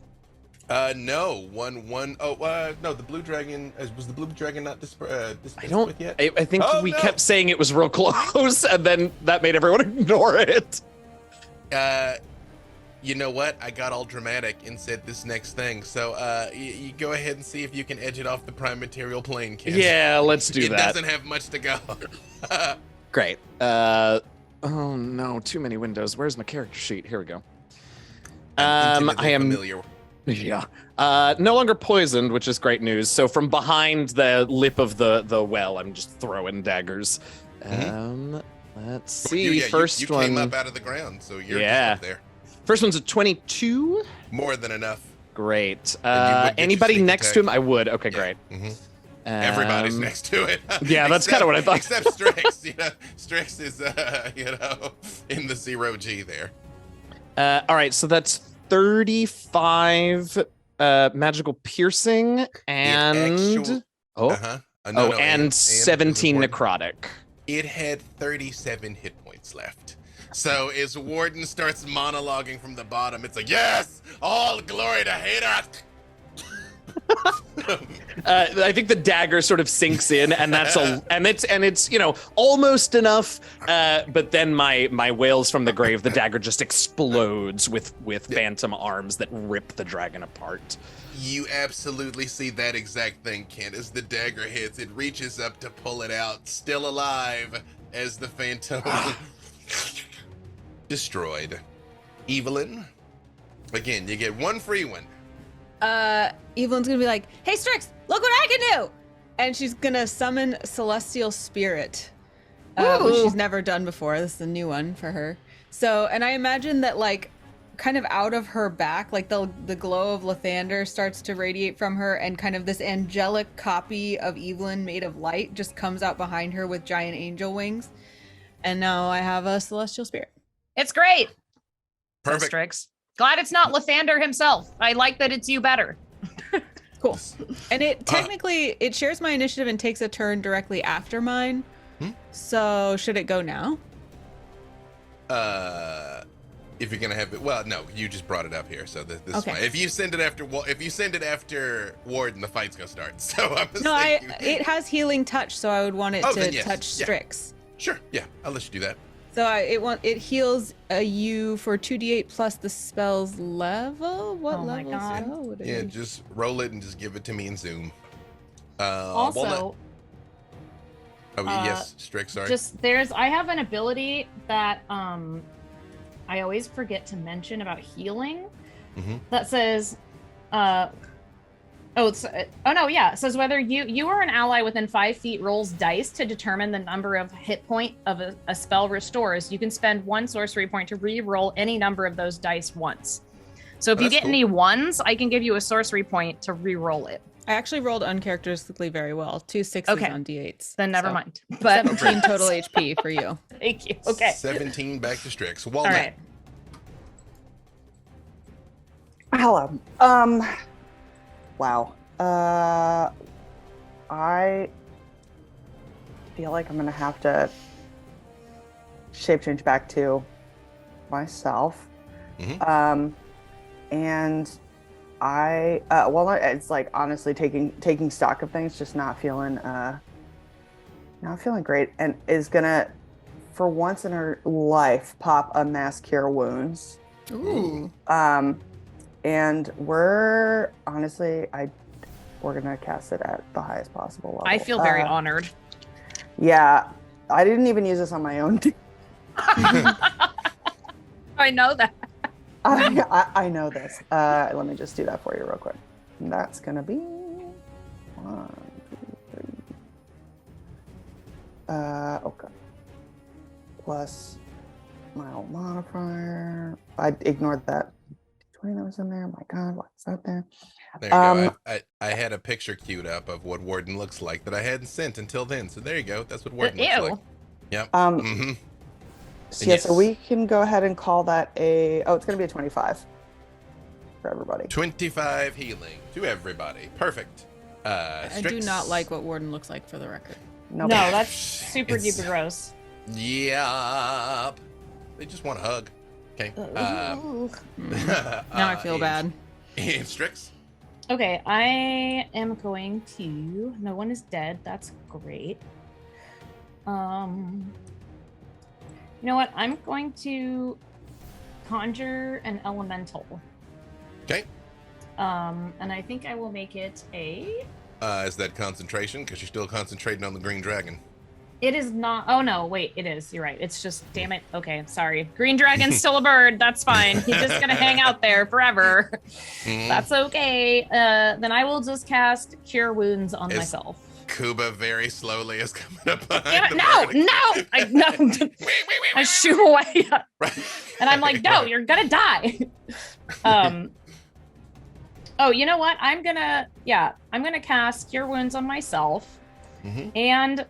No, no, the blue dragon, was the blue dragon not dispensed with yet? I think we kept saying it was real close, and then that made everyone ignore it. You know what? I got all dramatic and said this next thing. So, you go ahead and see if you can edge it off the prime material plane, Kent. Yeah, let's do that. It doesn't have much to go. Great. Oh no, too many windows. Where's my character sheet? Here we go. I am familiar. Yeah. No longer poisoned, which is great news. So from behind the lip of the well, I'm just throwing daggers. Let's see. First you one. came up out of the ground, so you're just up there. First one's a 22. More than enough. Great. Anybody next to him? I would. Okay, great. Everybody's next to it. Yeah, that's kind of what I thought. Except Strix. Strix is, in the 0G there. All right, so that's 35 magical piercing and and 17 necrotic. It had 37 hit points left. So as Warden starts monologuing from the bottom, it's like, yes, all glory to Hadar. I think the dagger sort of sinks in, and it's almost enough. But then my wails from the grave, the dagger just explodes with phantom arms that rip the dragon apart. You absolutely see that exact thing, Kent. As the dagger hits, it reaches up to pull it out, still alive, as the phantom destroyed. Evelyn, again, you get 1 free one. Evelyn's gonna be like, "Hey Strix, look what I can do!" And she's gonna summon Celestial Spirit, which she's never done before. This is a new one for her. So, and I imagine that kind of out of her back, the glow of Lathander starts to radiate from her, and kind of this angelic copy of Evelyn made of light just comes out behind her with giant angel wings. And now I have a Celestial Spirit. It's great. Perfect. Strix. Glad it's not Lathander himself. I like that it's you better. Cool. And it technically it shares my initiative and takes a turn directly after mine. So should it go now? If you're gonna have it, well, no, you just brought it up here, so this is fine. If you send it after Warden, the fight's gonna start. So it has healing touch, so I would want it to touch Strix. Sure, yeah, I'll let you do that. So it heals you for 2d8 plus the spell's level. What level spell would it be? Yeah, just roll it and just give it to me in Zoom. Also, Walnut. Yes, Strix. Sorry. I have an ability that I always forget to mention about healing. That says, it says whether you or an ally within 5 feet rolls dice to determine the number of hit point of a spell restores. You can spend 1 sorcery point to re-roll any number of those dice once. So if you get any ones, I can give you a sorcery point to re-roll it. I actually rolled uncharacteristically very well. 2 6s on d8s. Then never mind. But 17 total HP for you. Thank you. Okay. 17 back to Strix. Walnut. All right. Hello. Wow. I feel like I'm gonna have to shape change back to myself. And I Walnut, it's like honestly taking stock of things, just not feeling great, and is gonna, for once in her life, pop a mass cure wounds. Ooh. And we're honestly, we're gonna cast it at the highest possible level. I feel very honored. Yeah, I didn't even use this on my own. I know that. I know this. Let me just do that for you real quick. And that's gonna be 1, 2, 3. Okay. Plus my old modifier. I ignored that 20 that was in there. My God, what's that there? There you go. I had a picture queued up of what Warden looks like that I hadn't sent until then. So there you go. That's what Warden looks like. Yep. So, yeah, so we can go ahead and call that it's going to be a 25 for everybody. 25 healing to everybody. Perfect. I do not like what Warden looks like, for the record. Nope. No, that's super duper gross. Yep. They just want a hug. Okay. Now I feel bad. Strix. Okay, I am going to. No one is dead. That's great. You know what? I'm going to conjure an elemental. Okay. And I think I will make it a. Is that concentration? Because you're still concentrating on the green dragon. It is not. Oh no, wait, it is. You're right. It's just, damn it. Okay, sorry. Green dragon's still a bird. That's fine. He's just gonna hang out there forever. That's okay. Then I will just cast Cure Wounds on myself. Kuba very slowly is coming up behind Damn it, no. I shoo away. And I'm like, no, you're gonna die. Oh, you know what? I'm gonna cast Cure Wounds on myself. And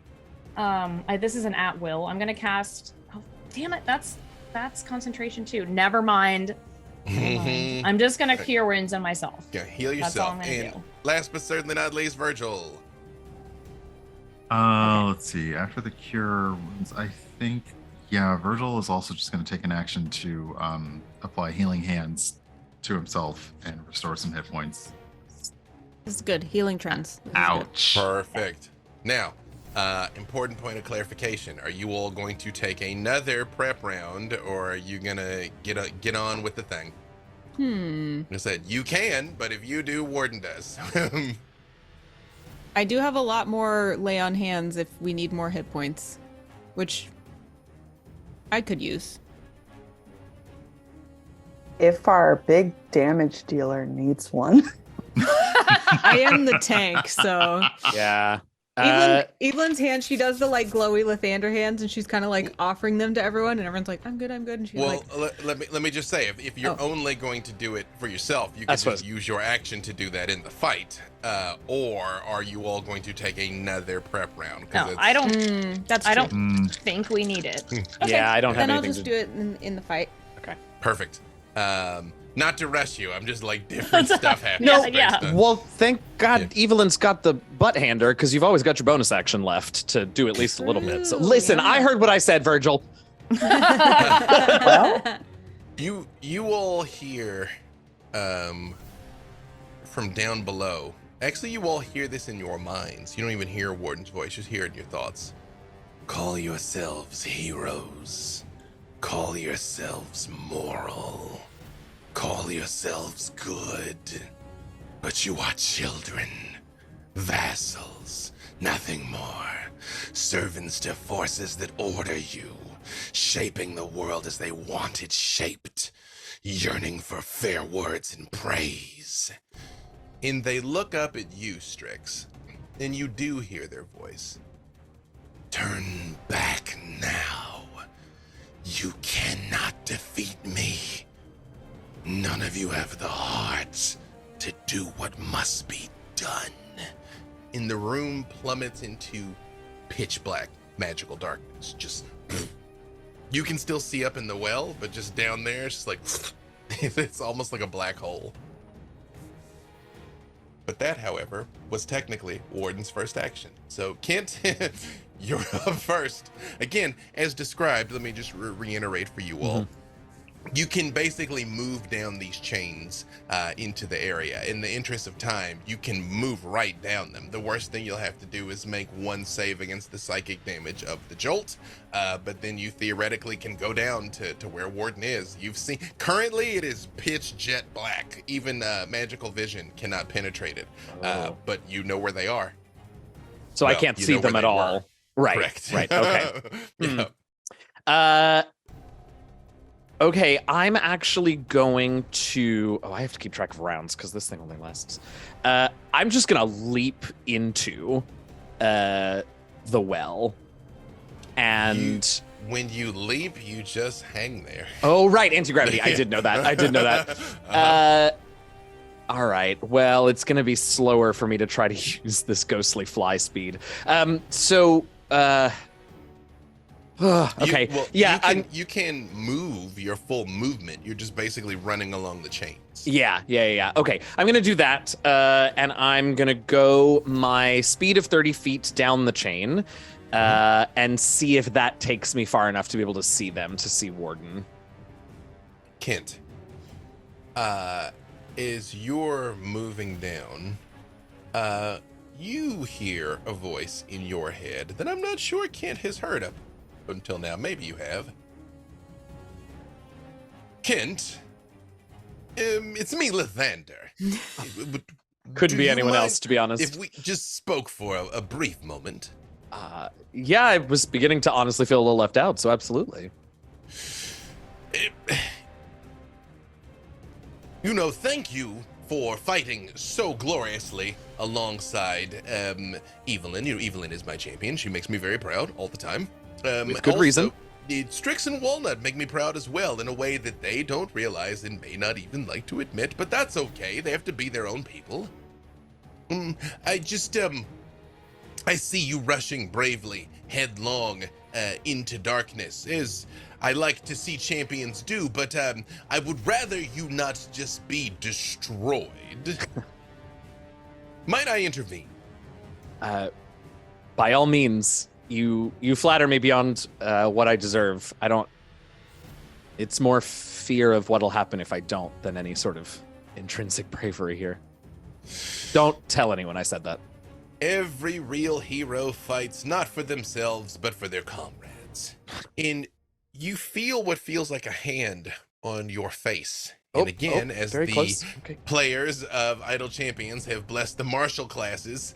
this is an at will. I'm gonna cast. Oh, damn it! That's concentration too. Never mind. I'm just gonna Cure Wounds on myself. Yeah, heal yourself. That's all I'm gonna and do. last but certainly not least, Virgil. Let's see. After the cure wounds, I think, Virgil is also just going to take an action to apply healing hands to himself and restore some hit points. This is good. Healing trends. Ouch. Perfect. Now, important point of clarification. Are you all going to take another prep round, or are you going to get on with the thing? I said, you can, but if you do, Warden does. I do have a lot more lay on hands if we need more hit points, which I could use. If our big damage dealer needs one. I am the tank, so. Yeah. Evelyn's hand, she does the like glowy Lathander hands, and she's kind of like offering them to everyone, and everyone's like, I'm good, and she's like. Let me just say, if you're only going to do it for yourself, you can just use your action to do that in the fight. Or are you all going to take another prep round? No, I don't. I don't think we need it. Okay. Yeah, I don't have anything. Then I'll just do it in the fight. Okay. Perfect. Not to rush you. I'm just like different stuff happening. Well, thank God Evelyn's got the butt hander, because you've always got your bonus action left to do at least a little bit. So listen, I heard what I said, Virgil. Well, you all hear from down below. Actually, you all hear this in your minds. You don't even hear Warden's voice. Just hear it in your thoughts. Call yourselves heroes. Call yourselves moral. Call yourselves good. But you are children, vassals, nothing more. Servants to forces that order you, shaping the world as they want it shaped, yearning for fair words and praise. And they look up at you, Strix, and you do hear their voice. Turn back now. You cannot defeat me. None of you have the heart to do what must be done. And the room plummets into pitch black magical darkness. Just, you can still see up in the well, but just down there, it's just like, it's almost like a black hole. But that, however, was technically Warden's first action. So Kent, you're up first. Again, as described, let me just reiterate for you all. You can basically move down these chains into the area. In the interest of time, you can move right down them. The worst thing you'll have to do is make one save against the psychic damage of the jolt, but then you theoretically can go down to where Warden is. You've seen, currently it is pitch jet black. Even magical vision cannot penetrate it, but you know where they are. So I can't see them at all. Right. Correct. Right. Okay. Okay, I'm actually going to... Oh, I have to keep track of rounds because this thing only lasts. I'm just going to leap into the well. And... When you leap, you just hang there. Oh, right, anti-gravity. I did know that. All right, well, it's going to be slower for me to try to use this ghostly fly speed. Okay. You can move your full movement. You're just basically running along the chains. Yeah. Okay, I'm gonna do that, and I'm gonna go my speed of 30 feet down the chain, and see if that takes me far enough to be able to see them, to see Warden. Kent, as you're moving down, you hear a voice in your head that I'm not sure Kent has heard of until now. Maybe you have. Kent, it's me, Lathander. Couldn't be anyone else, to be honest. If we just spoke for a brief moment. Yeah, I was beginning to honestly feel a little left out, so absolutely. Thank you for fighting so gloriously alongside Evelyn. Evelyn is my champion. She makes me very proud all the time. With good reason. Strix and Walnut make me proud as well in a way that they don't realize and may not even like to admit, but that's okay. They have to be their own people. I see you rushing bravely, headlong into darkness, as I like to see champions do, but I would rather you not just be destroyed. Might I intervene? By all means. You flatter me beyond what I deserve. It's more fear of what'll happen if I don't than any sort of intrinsic bravery here. Don't tell anyone I said that. Every real hero fights not for themselves, but for their comrades. And you feel what feels like a hand on your face. And again, as the players of Idle Champions have blessed the martial classes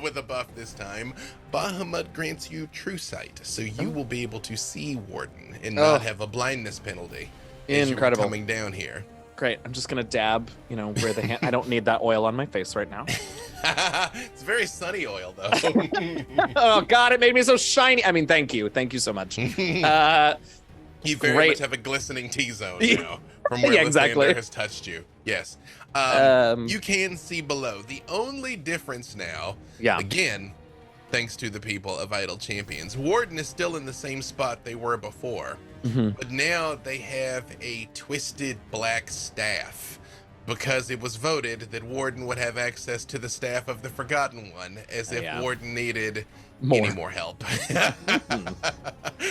with a buff this time, Bahamut grants you true sight, so you will be able to see Warden and not have a blindness penalty. Incredible. As you were coming down here. Great. I'm just gonna dab, where the hand. I don't need that oil on my face right now. It's very sunny oil, though. Oh God, it made me so shiny. I mean, thank you so much. You very much have a glistening T-zone now. From where Lathander has touched you. Yes. You can see below. The only difference now, again, thanks to the people of Idle Champions, Warden is still in the same spot they were before. But now they have a twisted black staff because it was voted that Warden would have access to the staff of the Forgotten One, as if Warden needed any more help.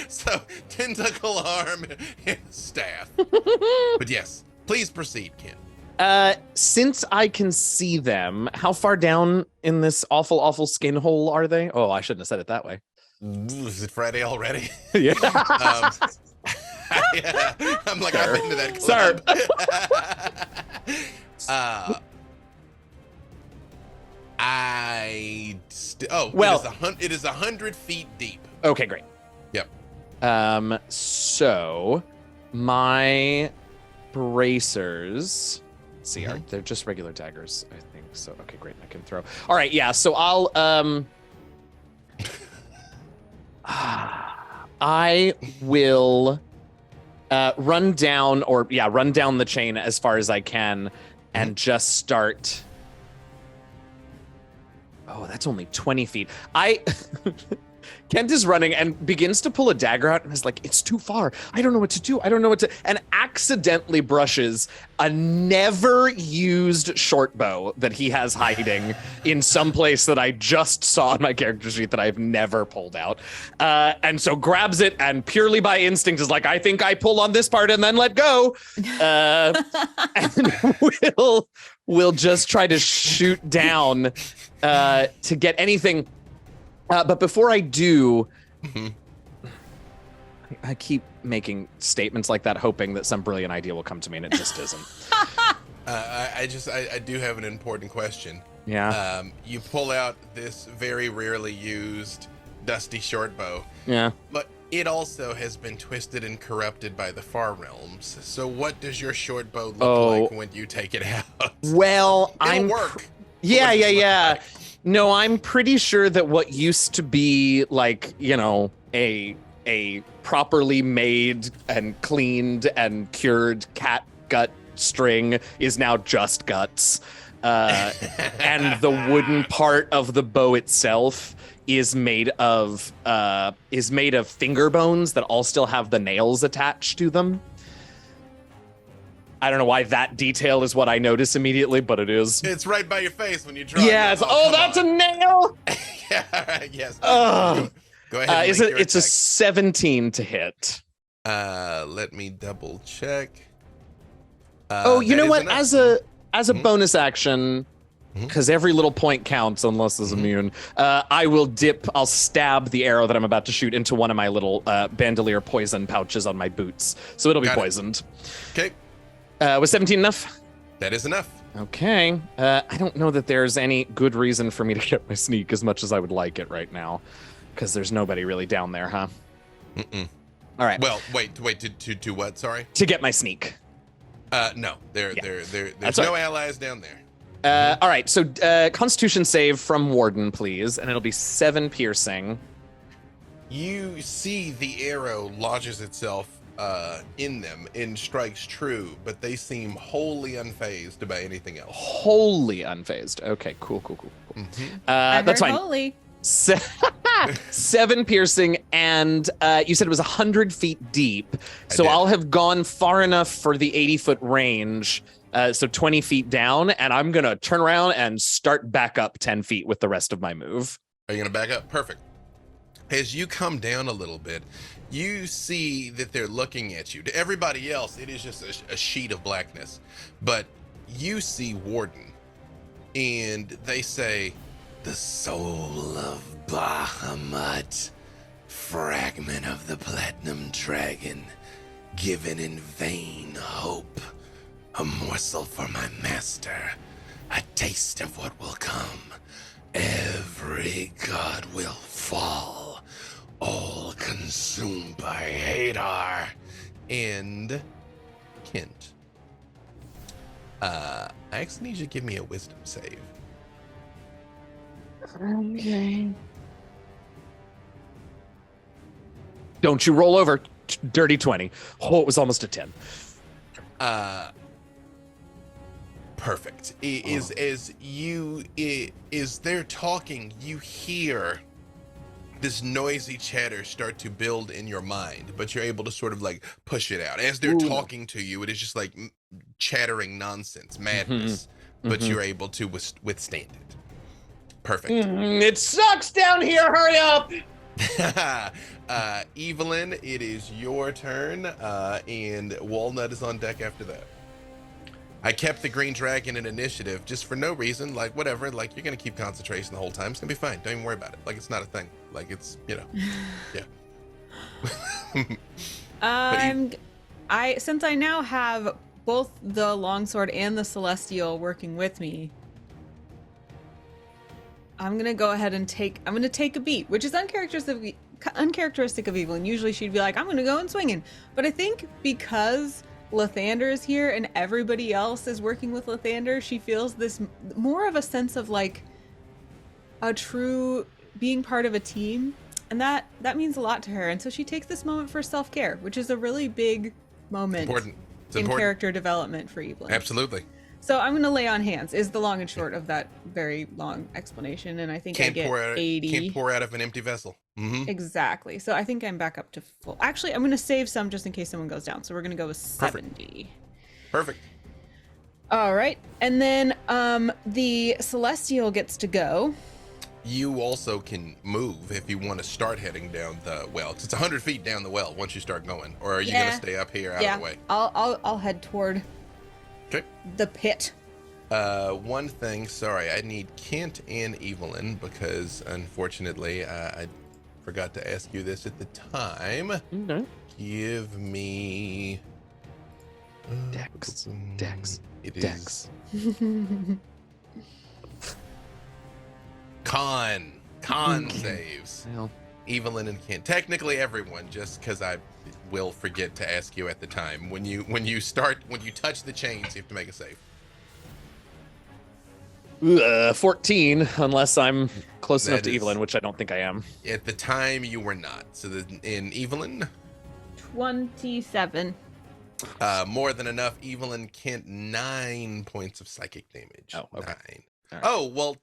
So, tentacle arm and staff. But yes, please proceed, Ken. Since I can see them, how far down in this awful skin hole are they? Oh, I shouldn't have said it that way. Is it Friday already? Yeah. I'm like, I've been to that club. It is 100 feet deep. Okay, great. Yep. So my bracers, they're just regular daggers, I think. So okay, great. I can throw. All right, yeah. So I'll I will run down the chain as far as I can and just start. Oh, that's only 20 feet. Kent is running and begins to pull a dagger out and is like, it's too far. I don't know what to do. I don't know what to, and accidentally brushes a never used short bow that he has hiding in some place that I just saw on my character sheet that I've never pulled out. And so grabs it and purely by instinct is like, I think I pull on this part and then let go. And we'll just try to shoot down to get anything. But before I do, I keep making statements like that, hoping that some brilliant idea will come to me, and it just isn't. I do have an important question. Yeah. You pull out this very rarely used dusty short bow. Yeah. But it also has been twisted and corrupted by the far realms. So what does your short bow look like when you take it out? Well, It'll work. Yeah. No, I'm pretty sure that what used to be like, a properly made and cleaned and cured cat gut string is now just guts. And the wooden part of the bow itself is made of finger bones that all still have the nails attached to them. I don't know why that detail is what I notice immediately, but it is. It's right by your face when you draw. Yes. That's a nail. Yeah. All right. Yes. Go ahead. And it's a 17 to hit. Let me double check. You know what? Enough. As a bonus action, because every little point counts unless it's immune. I'll stab the arrow that I'm about to shoot into one of my little bandolier poison pouches on my boots, so it'll be poisoned. Okay. Was 17 enough? That is enough. Okay. I don't know that there's any good reason for me to get my sneak as much as I would like it right now, because there's nobody really down there, huh? Mm-mm. All right. Well, wait. To what? Sorry. To get my sneak. No. There's That's no right. allies down there. All right. So, Constitution save from Warden, please, and it'll be 7 piercing. You see the arrow lodges itself in them and strikes true, but they seem wholly unfazed by anything else. Wholly unfazed. Okay, cool. Mm-hmm. That's fine. Holy. 7 piercing, and you said it was 100 feet deep, so I'll have gone far enough for the 80-foot range, so 20 feet down, and I'm gonna turn around and start back up 10 feet with the rest of my move. Are you gonna back up? Perfect. As you come down a little bit, you see that they're looking at you. To everybody else, it is just a sheet of blackness. But you see Warden, and they say, "The soul of Bahamut, fragment of the platinum dragon, given in vain hope, a morsel for my master, a taste of what will come. Every god will fall, all consumed by Hadar and Kent." I actually need you to give me a wisdom save. Okay. Don't you roll over. Dirty 20. Oh, it was almost a 10. Perfect. As they're talking, you hear this noisy chatter start to build in your mind, but you're able to sort of like push it out. As they're talking to you, it is just like chattering nonsense, madness, but you're able to withstand it. Perfect. It sucks down here. Hurry up. Evelyn, it is your turn, and Walnut is on deck after that. I kept the green dragon in initiative just for no reason, like whatever, like you're gonna keep concentration the whole time. It's gonna be fine. Don't even worry about it. Like it's not a thing. Like it's, yeah. Since I now have both the longsword and the celestial working with me, I'm gonna go ahead and take a beat, which is uncharacteristic of Evelyn. Usually she'd be like, I'm gonna go and swinging. But I think because Lathander is here and everybody else is working with Lathander, she feels this more of a sense of like a true being part of a team, and that means a lot to her. And so she takes this moment for self-care, which is a really big moment Important. It's in important. character development for Evelyn. Absolutely. So I'm going to lay on hands is the long and short of that very long explanation. And I think I get 80. Can't pour out of an empty vessel. Mm-hmm. Exactly. So I think I'm back up to full. Actually, I'm going to save some just in case someone goes down. So we're going to go with 70. Perfect. All right. And then the Celestial gets to go. You also can move if you want to start heading down the well. It's 100 feet down the well once you start going. Or are you going to stay up here out of the way? I'll head toward the pit. One thing, sorry, I need Kent and Evelyn because unfortunately I forgot to ask you this at the time. No. Give me Dex. It Dex. is con saves. Well, Evelyn and Kent. Technically everyone, just because I will forget to ask you at the time. When you touch the chains, you have to make a save. 14, unless I'm close enough That to is- Evelyn, which I don't think I am. At the time, you were not. So in Evelyn, 27. more than enough. Evelyn, Kent, 9 points of psychic damage. Oh, okay. 9. All right. Oh, well,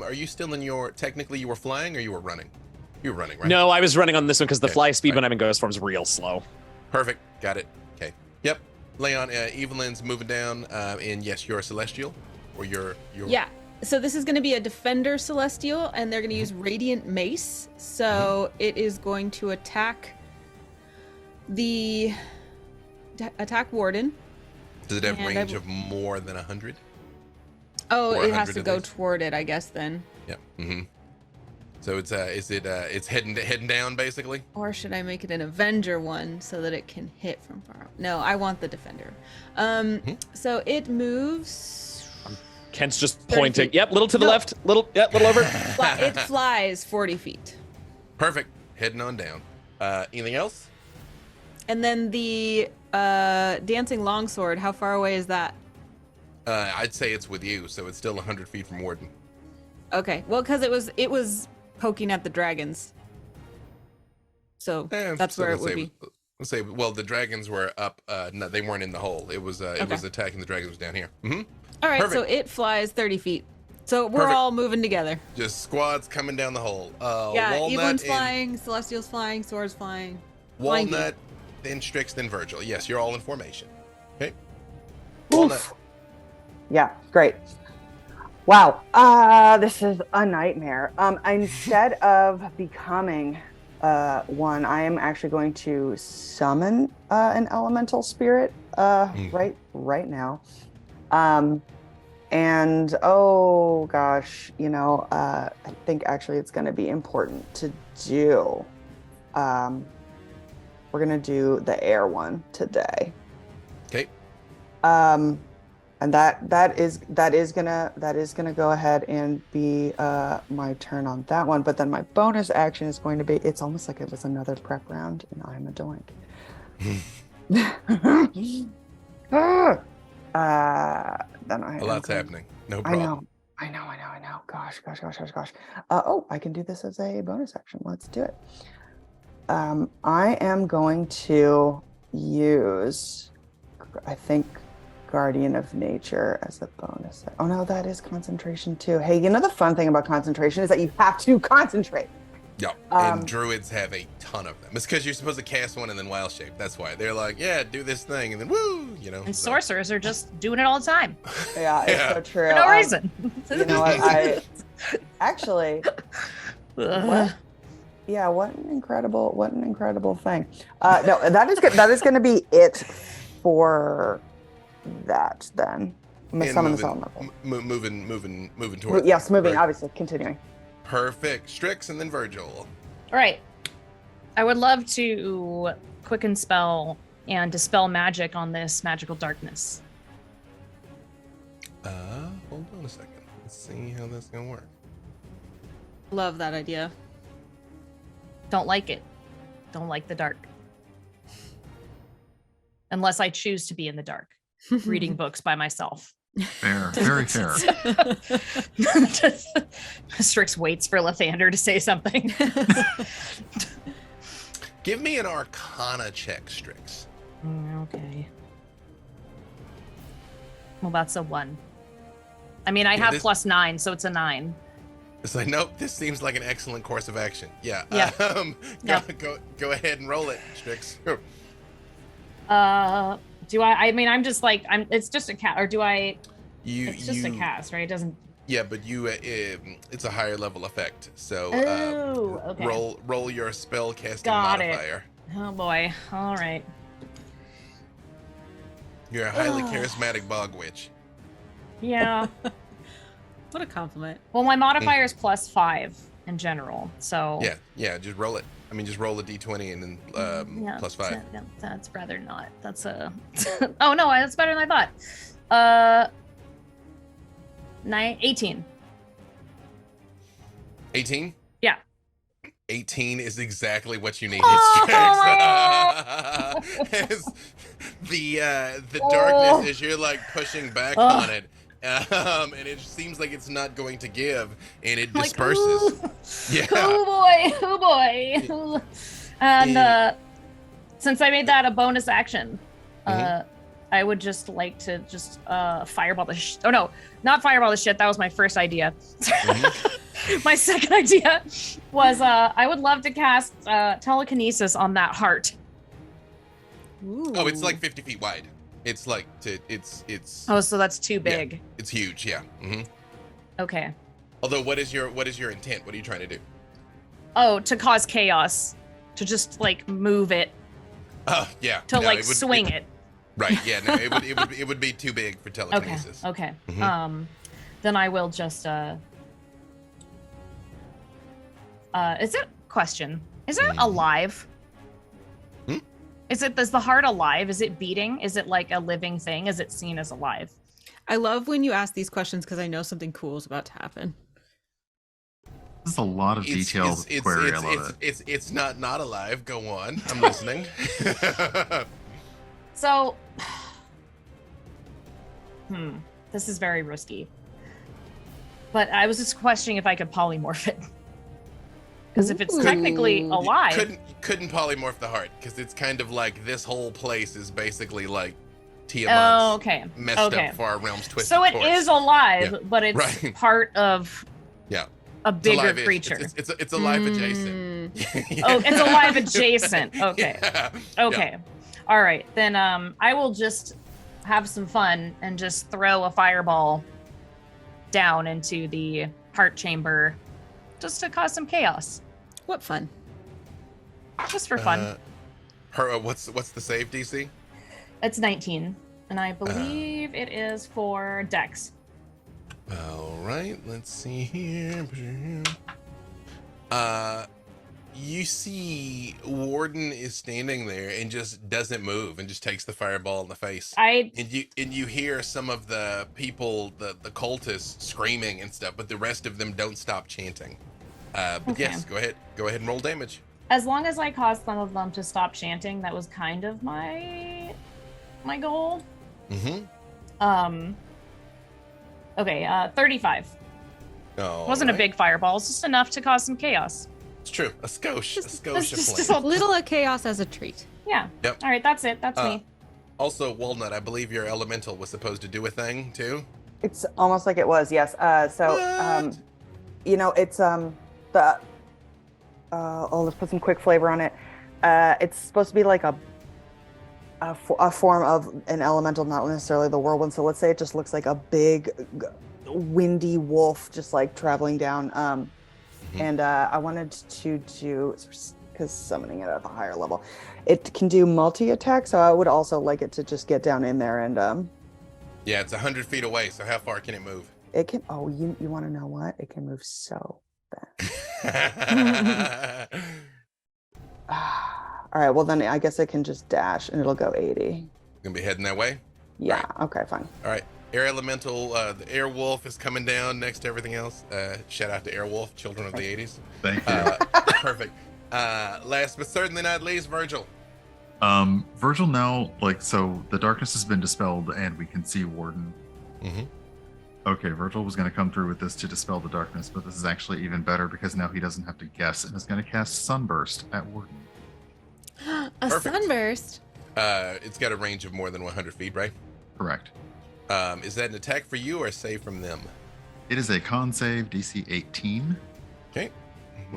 are you still in your, technically you were flying or you were running? You were running, right? No, I was running on this one because the Okay, fly speed right. when I'm in ghost form is real slow. Perfect. Got it. Okay. Yep. Leon, Evelyn's moving down. And yes, you're a Celestial? Or you're... Yeah. So this is going to be a Defender Celestial, and they're going to use Radiant Mace. So it is going to attack the... attack Warden. Does it have And range of more than 100? Oh, Or it has 100 to at go least. toward it, I guess, then. Yep. Mm-hmm. So it's heading down, basically? Or should I make it an Avenger one so that it can hit from far out? No, I want the Defender. So it moves... Kent's just 30 pointing. feet. Yep, little to the No. left, little over. It flies 40 feet. Perfect. Heading on down. Anything else? And then the Dancing Longsword, how far away is that? I'd say it's with you, so it's still 100 feet from Warden. Okay, well, because it was poking at the dragons. So that's so where it let's would say- be. Let's say, well, the dragons were up. No, they weren't in the hole. It was Okay. attacking the dragons was down here. Mm-hmm. All right, so perfect. it flies 30 feet. So we're Perfect. all moving together. Just squads coming down the hole. Yeah, Walnut Evelyn's and flying, Celestial's flying, Sword's flying. Flying Walnut, then Strix, then Virgil. Yes, you're all in formation. Okay. Walnut. Oof. Yeah, great. Wow, this is a nightmare. Instead of becoming one, I am actually going to summon an elemental spirit right now. And oh gosh, I think actually it's going to be important to do. We're going to do the air one today. Okay. And that is gonna go ahead and be my turn on that one. But then my bonus action is going to be, it's almost like it was another prep round and I'm a doink. Then I A lot's happening. No I problem. know. Gosh. I can do this as a bonus action. Let's do it. I am going to use, I think, Guardian of Nature as a bonus. Oh no, that is concentration too. Hey, the fun thing about concentration is that you have to concentrate. Yeah, and druids have a ton of them. It's because you're supposed to cast one and then wild shape. That's why they're like, yeah, do this thing, and then woo, And sorcerers are just doing it all the time Yeah, it's so true. for no reason. You know what? I actually, what? Yeah, what an incredible thing. No, that is going to be it for that. Then I'm gonna And summon this elemental. moving towards. Yes, moving. Right. Obviously, continuing. Perfect. Strix and then Virgil. All right. I would love to quicken spell and dispel magic on this magical darkness. Hold on a second. Let's see how that's gonna work. Love that idea. Don't like it. Don't like the dark. Unless I choose to be in the dark, reading books by myself. Fair, very fair. Strix waits for Lathander to say something. Give me an Arcana check, Strix. Okay. Well, that's a 1. I mean, I have +9, so it's a 9. It's like, nope, this seems like an excellent course of action. Yeah. Go ahead and roll it, Strix. Do I mean, I'm just like, it's just a cast, or do I? It's just a cast, right? It doesn't. Yeah, but it's a higher level effect. So okay. roll your spell casting Got modifier. It. Oh boy. All right. You're a highly charismatic bog witch. Yeah. What a compliment. Well, my modifier is +5 in general, so. Yeah, just roll it. I mean, just roll a d20 and then +5. That's rather not. That's a. Oh no, that's better than I thought. 18. 18? Yeah. 18 is exactly what you need. Oh, As the darkness as you're like pushing back on it, and it seems like it's not going to give, and it disperses. Oh boy. And since I made that a bonus action, I would just like to just fireball the oh no, not fireball the shit. That was my first idea. My second idea was I would love to cast telekinesis on that heart. Ooh. Oh, it's like 50 feet wide. It's like it's. Oh, so that's too big. Yeah, it's huge. Yeah. Okay. Although, what is your intent? What are you trying to do? Oh, to cause chaos, to just like move it. Oh yeah. To like swing it. Right. Yeah. No, it would be too big for telekinesis. Okay. Then I will just is it alive? Is the heart alive? Is it beating? Is it like a living thing? Is it seen as alive? I love when you ask these questions because I know something cool is about to happen. This is a lot of detailed query. I love it. It's not alive. Go on. I'm listening. So, this is very risky. But I was just questioning if I could polymorph it. Because if it's technically alive, couldn't polymorph the heart because it's kind of like this whole place is basically like Tiamat's messed up for our realm's twisted so it course. Is alive, but it's part of a bigger creature. It's alive adjacent. Oh, it's alive adjacent. Okay. Okay. All right. Then I will just have some fun and just throw a fireball down into the heart chamber just to cause some chaos. What fun. Just for fun. What's the save DC? It's 19, and I believe it is for Dex. All right, let's see here. You see Warden is standing there and just doesn't move and just takes the fireball in the face. And you hear some of the people, the cultists screaming and stuff, but the rest of them don't stop chanting. But yes, go ahead and roll damage. As long as I caused some of them to stop chanting, that was kind of my goal. Okay, 35. Wasn't a big fireball, it's just enough to cause some chaos. It's true. A skosh just a little of chaos as a treat. Yeah. Yep. All right, that's it. That's me. Also, Walnut, I believe your elemental was supposed to do a thing too. It's almost like it was, yes. It's let's put some quick flavor on it. It's supposed to be like a form of an elemental, not necessarily the whirlwind. So let's say it just looks like a big, windy wolf just like traveling down. And I wanted to do, because summoning it at a higher level, it can do multi-attack. So I would also like it to just get down in there and. Yeah, it's 100 feet away. So how far can it move? It can. Oh, you want to know what? It can move so fast. All right. Well, then I guess it can just dash and it'll go 80. Gonna be heading that way. Yeah. Right. Okay. Fine. All right. Air elemental, the air wolf is coming down next to everything else. Shout out to Airwolf, children of the 80s. Thank you. Perfect. Last but certainly not least, Virgil. Virgil now, so the darkness has been dispelled and we can see Warden. Okay, Virgil was going to come through with this to dispel the darkness, but this is actually even better because now he doesn't have to guess and is going to cast Sunburst at Warden. Perfect. Sunburst? It's got a range of more than 100 feet, right? Correct. Is that an attack for you or a save from them? It is a con save, DC 18. Okay.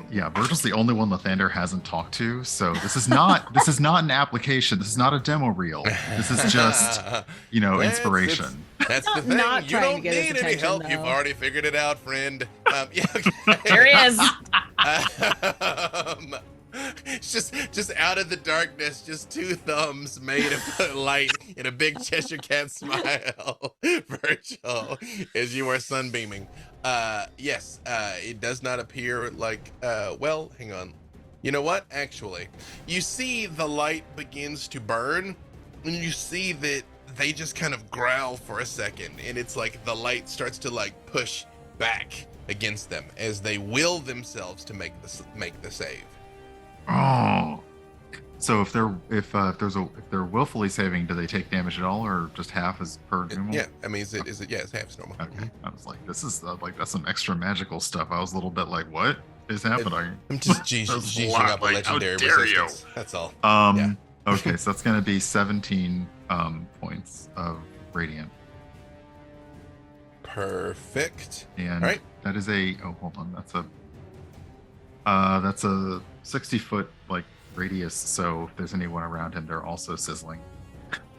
Yeah, Virgil's the only one Lathander hasn't talked to, so this is not an application. This is not a demo reel. This is just, inspiration. That's the thing. Not You trying to don't get his need any attention, help. You've though. already figured it out, friend. Yeah, okay. There he is. It's just out of the darkness, just two thumbs made of light and a big Cheshire Cat smile. Virgil, as you are sunbeaming. Yes, it does not appear like, well, hang on. You know what? Actually, you see the light begins to burn, and you see that they just kind of growl for a second, and it's like the light starts to like push back against them as they will themselves to make the save. Oh, so if they're willfully saving, do they take damage at all, or just half as per normal? Yeah, I mean, yeah, it's half as normal. Okay, I was like, this is that's some extra magical stuff. I was a little bit like, what is happening? I'm just G'ing up a legendary resistance. That's all. Yeah. Okay, so that's gonna be 17 points of radiant. Perfect. And all right. that is hold on, that's a 60-foot like radius, so if there's anyone around him, they're also sizzling.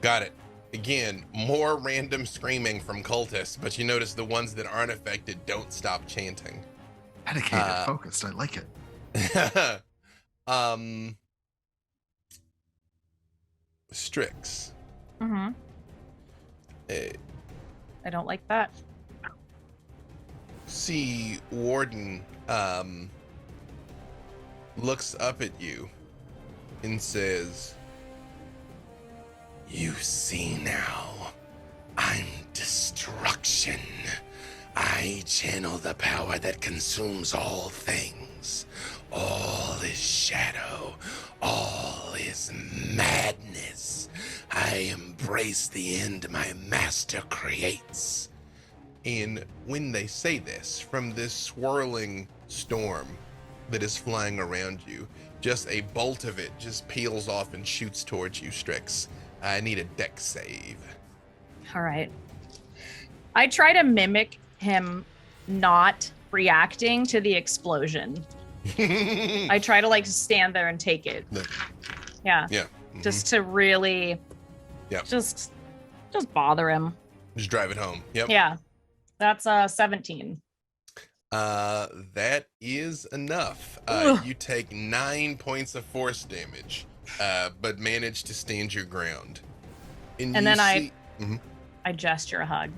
Got it. Again, more random screaming from cultists, but you notice the ones that aren't affected don't stop chanting. Dedicated, focused, I like it. Strix. Mm-hmm. I don't like that. See Warden looks up at you and says, "You see now, I'm destruction. I channel the power that consumes all things. All is shadow. All is madness. I embrace the end my master creates." And when they say this, from this swirling storm that is flying around you, just a bolt of it just peels off and shoots towards you, Strix. I need a dex save. All right. I try to mimic him not reacting to the explosion. I try to like stand there and take it. Yeah. Yeah. Just to really just bother him. Just drive it home. Yep. Yeah. That's 17. That is enough. You take 9 points of force damage, but manage to stand your ground. And then I gesture a hug.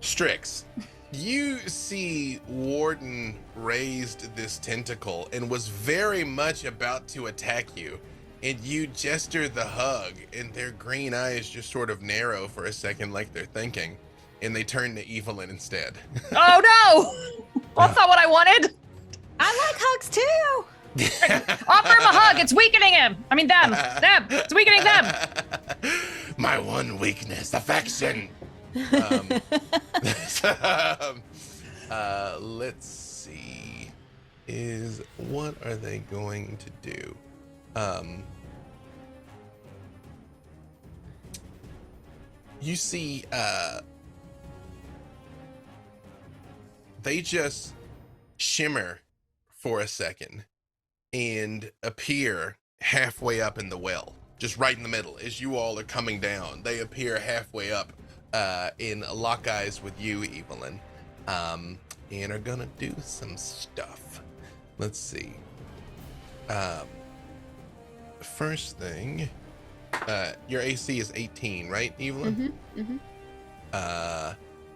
Strix, you see Warden raised this tentacle and was very much about to attack you. And you gesture the hug, and their green eyes just sort of narrow for a second like they're thinking, and they turn to Evelyn instead. Oh no! That's not what I wanted! I like hugs too! Offer him a hug, it's weakening him! I mean them! It's weakening them! My one weakness, affection! Let's see. What are they going to do? You see, they just shimmer for a second and appear halfway up in the well, just right in the middle. As you all are coming down, they appear halfway up and lock eyes with you, Evelyn, and are gonna do some stuff. Let's see. First thing, your AC is 18, right, Evelyn?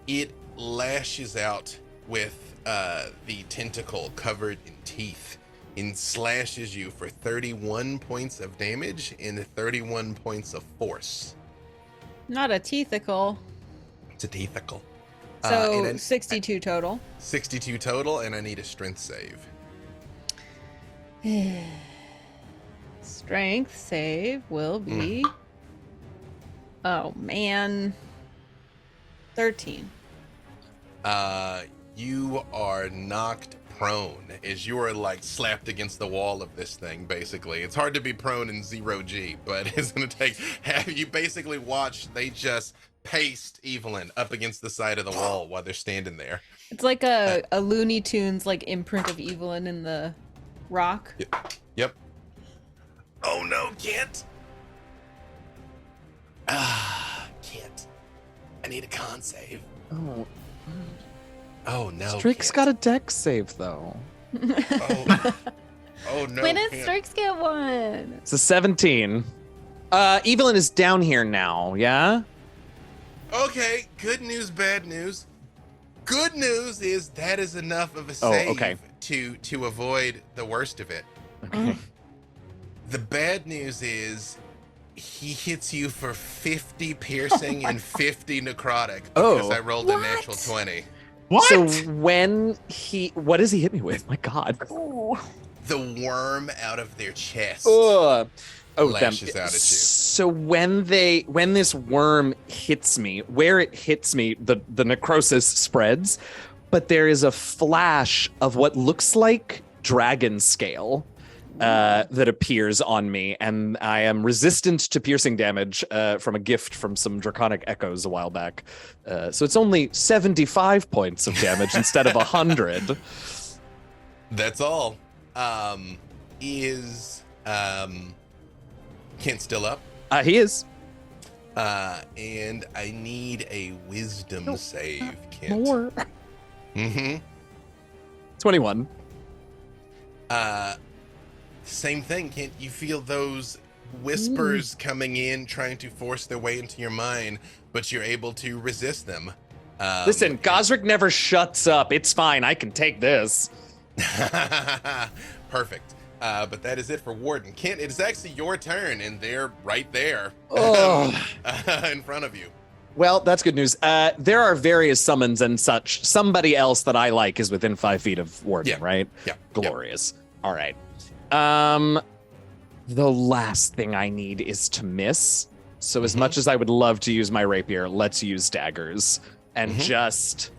It lashes out with the tentacle covered in teeth and slashes you for 31 points of damage and 31 points of force. Not a teethicle. It's a teethicle. So 62 total. 62 total, and I need a strength save. Strength save will be... Oh, man. 13. You are knocked prone as you are like slapped against the wall of this thing. Basically, it's hard to be prone in 0G, but it's gonna take. Have you basically watched? They just paste Evelyn up against the side of the wall while they're standing there. It's like a Looney Tunes like imprint of Evelyn in the rock. Yep. Oh no, Kent. Kent. I need a con save. Oh. Oh no. Strix Kent. got a deck save though. Oh no. When did Kent. Strix get one? It's a 17. Evelyn is down here now, yeah? Okay, good news, bad news. Good news is that is enough of a save okay. to avoid the worst of it. Okay. The bad news is he hits you for 50 piercing and 50 necrotic because I rolled a natural 20. What? So what does he hit me with? My God. The worm out of their chest Ugh. Oh, lashes out at you. So when this worm hits me, where it hits me, the necrosis spreads, but there is a flash of what looks like dragon scale that appears on me, and I am resistant to piercing damage from a gift from some draconic echoes a while back. So it's only 75 points of damage instead of 100. That's all. Is Kent still up? He is. And I need a wisdom save, Kent. More. Mm-hmm. 21. Same thing, Kent. You feel those whispers coming in, trying to force their way into your mind, but you're able to resist them. Listen, Gosrick never shuts up. It's fine. I can take this. Perfect. But that is it for Warden. Kent, it is actually your turn, and they're right there in front of you. Well, that's good news. There are various summons and such. Somebody else that I like is within 5 feet of Warden, right? Yeah. Glorious. All right. The last thing I need is to miss. So as much as I would love to use my rapier, let's use daggers and just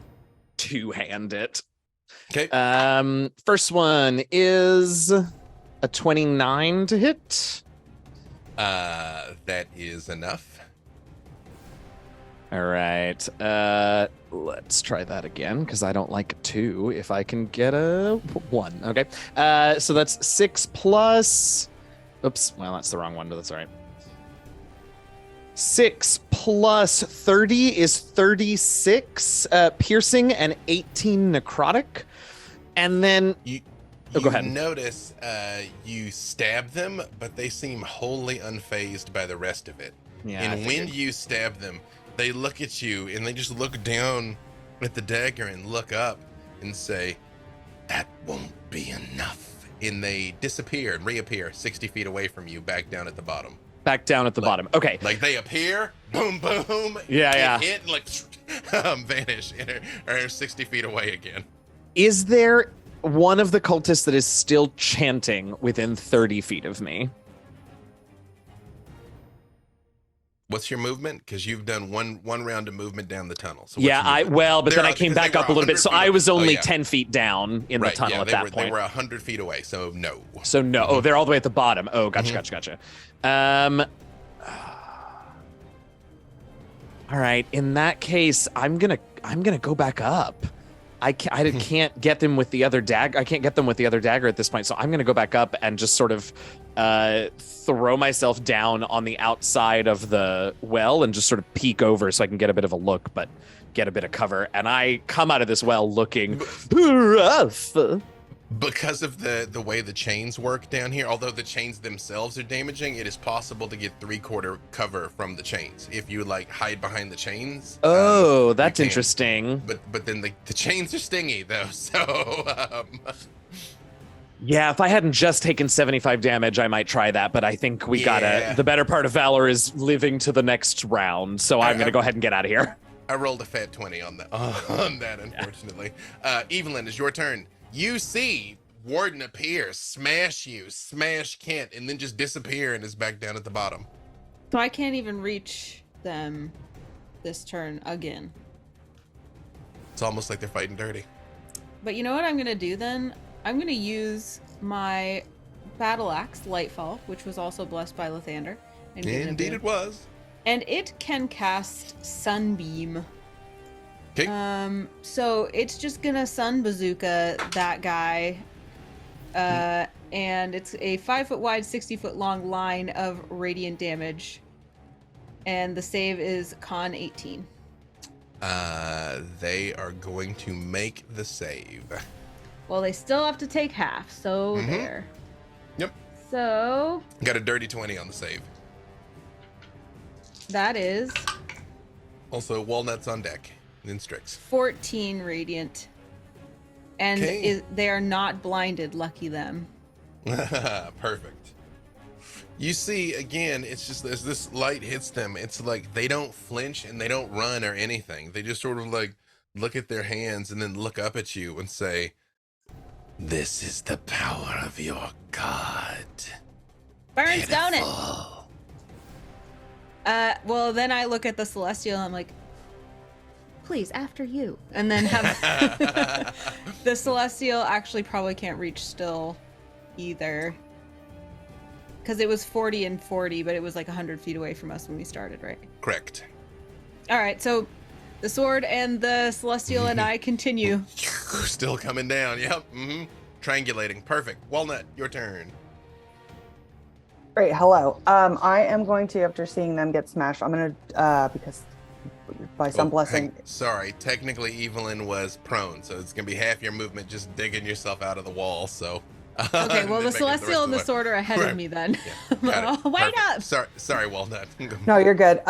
two-hand it. Okay. First one is a 29 to hit. That is enough. All right. Let's try that again because I don't like a 2 if I can get a 1. Okay. So that's 6 plus. Oops. Well, that's the wrong one, but that's all right. 6 plus 30 is 36 piercing and 18 necrotic. And then go ahead. Notice you stab them, but they seem wholly unfazed by the rest of it. Yeah, And when you stab them, they look at you and they just look down at the dagger and look up and say, "That won't be enough." And they disappear and reappear 60 feet away from you, back down at the bottom. Back down at the bottom. Okay. Like they appear, boom, boom. Yeah. Hit and like vanish and are 60 feet away again. Is there one of the cultists that is still chanting within 30 feet of me? What's your movement? Because you've done one round of movement down the tunnel. So Yeah, but then I came back up a little bit, so I was only 10 10 feet down in the tunnel at that point. They were 100 feet away, so no. So no. Oh, they're all the way at the bottom. Oh, gotcha. All right. In that case, I'm gonna go back up. I can't get them with the other dagger. I can't get them with the other dagger at this point. So I'm gonna go back up and just sort of throw myself down on the outside of the well and just sort of peek over so I can get a bit of a look, but get a bit of cover. And I come out of this well looking rough. Because of the way the chains work down here, although the chains themselves are damaging, it is possible to get 3/4 cover from the chains if you like hide behind the chains. Oh, that's interesting. But then the chains are stingy though, so yeah, if I hadn't just taken 75 damage, I might try that, but I think we gotta. The better part of Valor is living to the next round, so I'm gonna go ahead and get out of here. I rolled a fat 20 on that, unfortunately. Evelyn, it's your turn. You see Warden appear, smash Kent, and then just disappear and is back down at the bottom. So I can't even reach them this turn again. It's almost like they're fighting dirty. But you know what I'm gonna do then? I'm gonna use my battle axe, Lightfall, which was also blessed by Lathander. And given a Indeed, boon. it was. And it can cast Sunbeam. Okay. So it's just gonna Sun Bazooka that guy. And it's a 5-foot wide, 60-foot long line of radiant damage. And the save is Con 18. They are going to make the save. Well, they still have to take half, so there. Yep. So Got a dirty 20 on the save. that is Also, Walnut's on deck. And Strix. 14 radiant. And Okay. they are not blinded, lucky them. Perfect. You see, again, it's just as this light hits them, it's like they don't flinch and they don't run or anything. They just sort of like look at their hands and then look up at you and say, "This is the power of your god." Burn stone it. Pitiful." Well, then I look at the Celestial and I'm like, please, after you. And then have the Celestial actually probably can't reach still either. Because it was 40 and 40, but it was like 100 feet away from us when we started, right? Correct. All right, so the sword and the Celestial and I continue. Still coming down. Yep. Triangulating. Perfect. Walnut, your turn. Great. Hello. I am going to, after seeing them get smashed, I'm going to, because by some blessing. Sorry. Technically, Evelyn was prone, so it's going to be half your movement just digging yourself out of the wall, so. Okay, well, the Celestial and the way. sword are ahead of me then. Yeah, got it. Wait Perfect. up! Sorry, Walnut. No, you're good.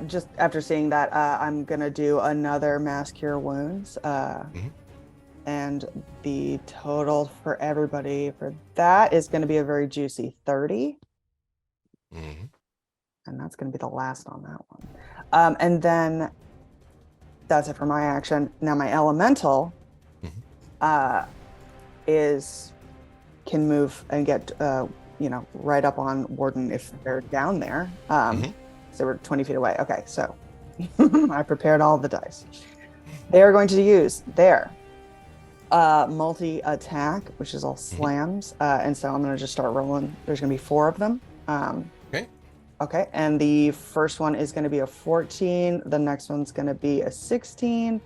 Just after seeing that, I'm going to do another Mass Cure Wounds. And the total for everybody for that is going to be a very juicy 30. And that's going to be the last on that one. And then that's it for my action. Now my elemental can move and get right up on Warden if they're down there. So we're 20 feet away. Okay, so I prepared all the dice. They are going to use their multi-attack, which is all slams. And so I'm going to just start rolling. There's going to be 4 of them. Okay, and the first one is going to be a 14. The next one's going to be a 16.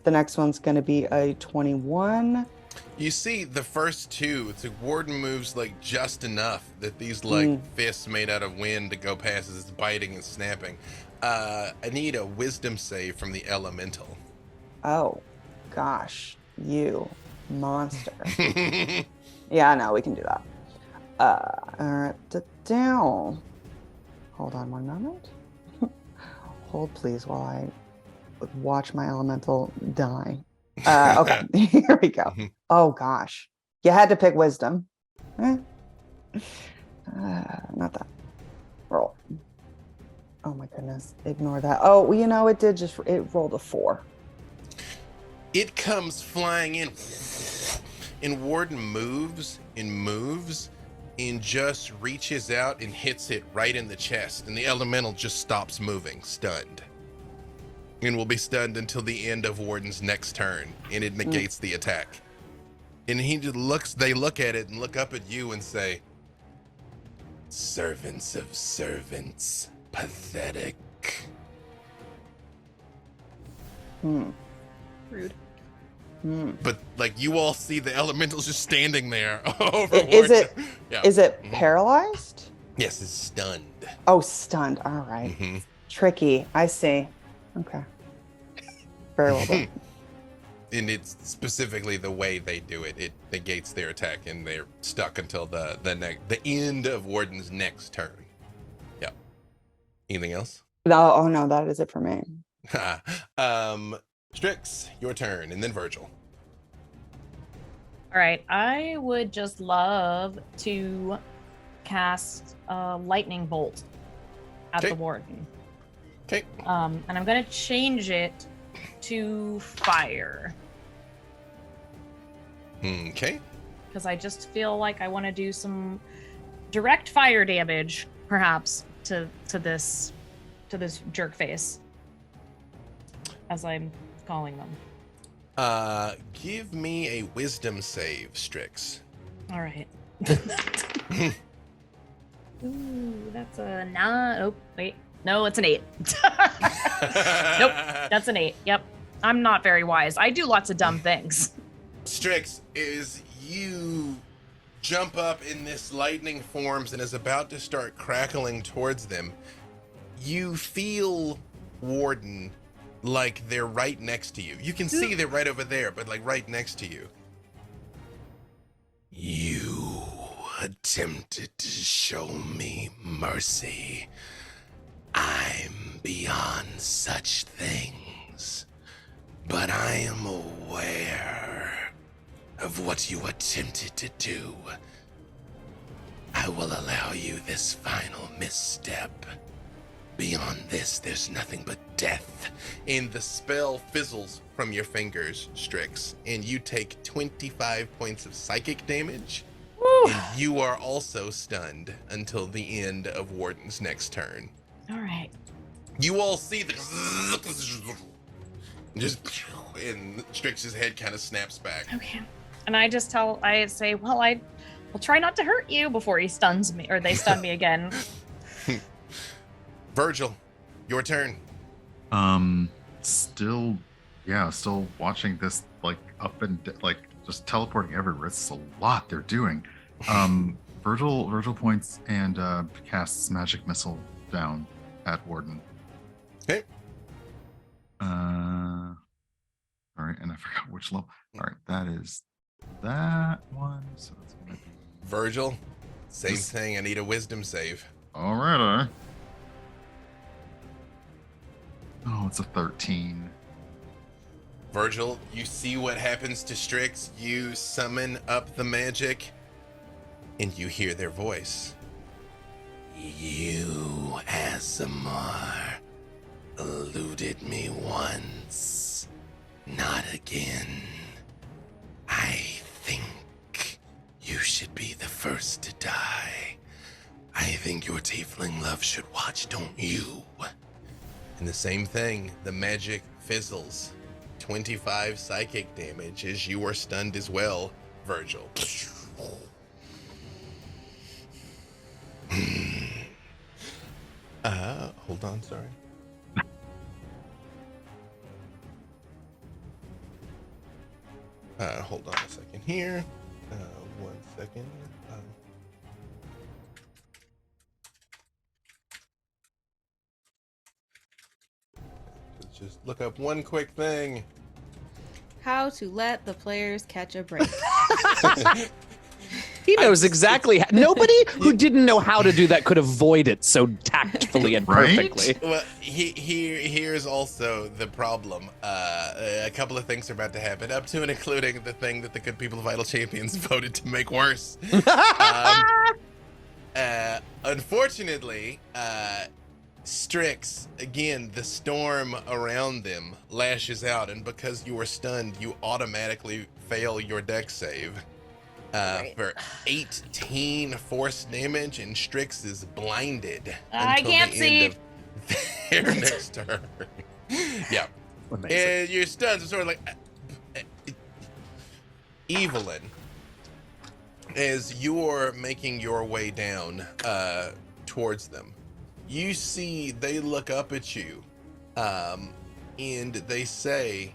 The next one's going to be a 21. You see, the first 2, it's like Warden moves like just enough that these like fists made out of wind to go past as it's biting and snapping. I need a wisdom save from the elemental. Oh, gosh, you monster. Yeah, no, we can do that. Down. Hold on one moment. Hold, please, while I watch my elemental die. Okay, here we go. Oh, gosh. You had to pick wisdom. Not that. Roll. Oh, my goodness. Ignore that. Oh, it rolled a 4. It comes flying in, and Warden moves and just reaches out and hits it right in the chest, and the elemental just stops moving, stunned. And will be stunned until the end of Warden's next turn, and it negates the attack. And they look at it and look up at you and say, "Servants of servants, pathetic." Rude. But like you all see the elementals just standing there over Is it Warden. Yeah. is it paralyzed? Yes, it's stunned. Oh, stunned. All right. Tricky. I see. Okay. Very well done. And it's specifically the way they do it. It negates their attack, and they're stuck until the end of Warden's next turn. Yep. Anything else? No, oh no, that is it for me. Strix, your turn, and then Virgil. All right, I would just love to cast a lightning bolt at the warden. Okay. And I'm gonna change it to fire. Okay. Because I just feel like I want to do some direct fire damage, perhaps, to this jerk face, as I'm calling them. Give me a wisdom save, Strix. All right. Ooh, that's a 9. Oh, wait. No, it's an 8. Nope, that's an 8. Yep. I'm not very wise. I do lots of dumb things. Strix, is you jump up in this lightning forms and is about to start crackling towards them. You feel Warden like they're right next to you. You can see they're right over there, but like right next to you. You attempted to show me mercy. I'm beyond such things, but I am aware of what you attempted to do. I will allow you this final misstep. Beyond this, there's nothing but death. And the spell fizzles from your fingers, Strix, and you take 25 points of psychic damage. And you are also stunned until the end of Warden's next turn. All right. You all see the just, and Strix's head kind of snaps back. Okay. And I say, well, I'll try not to hurt you before he stuns me, or they stun me again. Virgil, your turn. Still watching this, like, up and like just teleporting everywhere. It's a lot they're doing. Virgil points and casts magic missile down at Warden. Okay. All right, and I forgot which level. All right, that is that one. So it's gonna be Virgil, same thing. I need a wisdom save. all right. Oh, it's a 13. Virgil, you see what happens to Strix. You summon up the magic, and you hear their voice. You, Asimar, eluded me once, not again. I think you should be the first to die. I think your tiefling love should watch, don't you? And the same thing, the magic fizzles. 25 psychic damage as you are stunned as well, Virgil. Hold on, sorry. Hold on a second here. 1 second. Let's just look up one quick thing. How to let the players catch a break. He knows exactly. Nobody who didn't know how to do that could avoid it so tactfully and perfectly. Well, here's also the problem. A couple of things are about to happen, up to and including the thing that the good people of Idle Champions voted to make worse. Unfortunately, Strix, again, the storm around them lashes out, and because you are stunned, you automatically fail your dex save. For 18 force damage, and Strix is blinded until can't the see. end of their next turn. Yeah. Amazing. And you're stunned, so sort of like Evelyn, as you're making your way down towards them, you see they look up at you, and they say,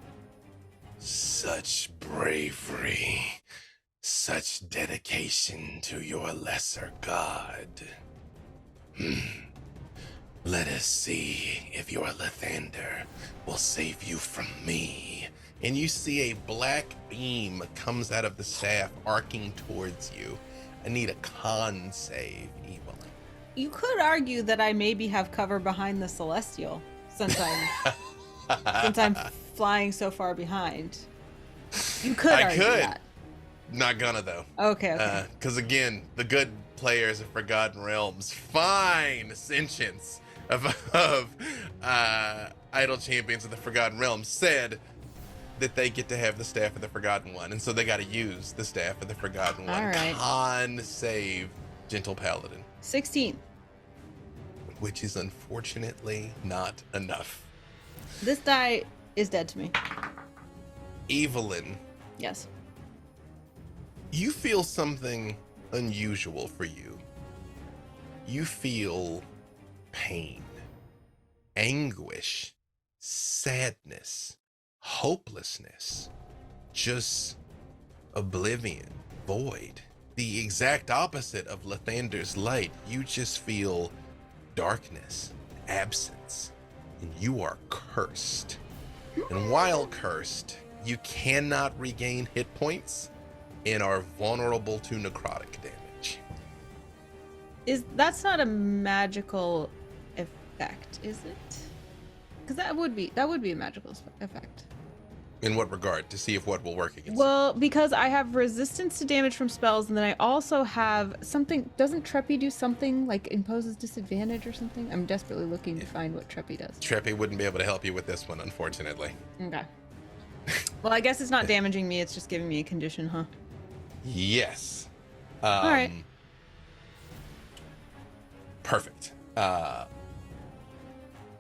"Such bravery. Such dedication to your lesser god. Let us see if your Lathander will save you from me." And you see a black beam comes out of the staff, arcing towards you. I need a con save, Evelyn. You could argue that I maybe have cover behind the Celestial, since I'm flying so far behind. You could argue that. Not gonna though. Okay. Because again, the good players of Forgotten Realms, fine sentience of Idle Champions of the Forgotten Realms, said that they get to have the Staff of the Forgotten One, and so they got to use the Staff of the Forgotten One. All right. Con save, Gentle Paladin. 16. Which is unfortunately not enough. This die is dead to me. Evelyn, Yes. you feel something unusual for you. You feel pain, anguish, sadness, hopelessness, just oblivion, void. The exact opposite of Lathander's light. You just feel darkness, absence, and you are cursed. And while cursed, you cannot regain hit points and are vulnerable to necrotic damage. That's not a magical effect, is it? Because that would be a magical effect. In what regard? To see if what will work against Well, because I have resistance to damage from spells, and then I also have something. Doesn't Treppy do something like imposes disadvantage or something? I'm desperately looking to find what Treppy does. Treppy wouldn't be able to help you with this one, unfortunately. Okay. Well, I guess it's not damaging me. It's just giving me a condition, huh? Yes. All right. Perfect.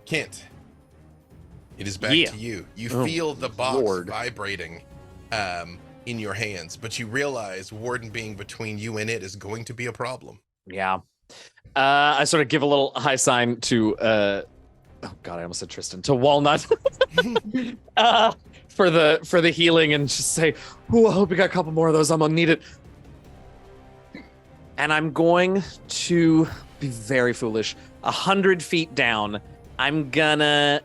Kent, it is back to you. You feel the box vibrating in your hands, but you realize Warden being between you and it is going to be a problem. Yeah. I sort of give a little high sign to oh god, I almost said Trystan, to Walnut for the healing, and just say, "Ooh, I hope you got a couple more of those. I'm gonna need it." And I'm going to be very foolish. 100 feet down, I'm gonna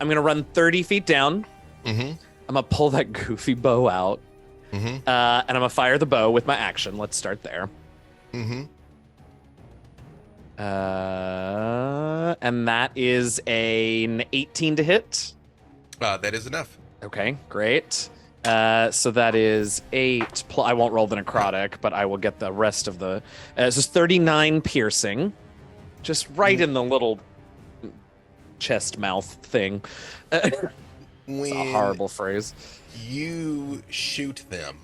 run 30 feet down. Mm-hmm. I'm gonna pull that goofy bow out, Mm-hmm. and I'm gonna fire the bow with my action. Let's start there. Mm-hmm. And that is an 18 to hit. That is enough. Okay, great. So that is 8. I won't roll the necrotic, but I will get the rest of the. This is 39 piercing, just right in the little chest mouth thing. It's a horrible phrase. You shoot them.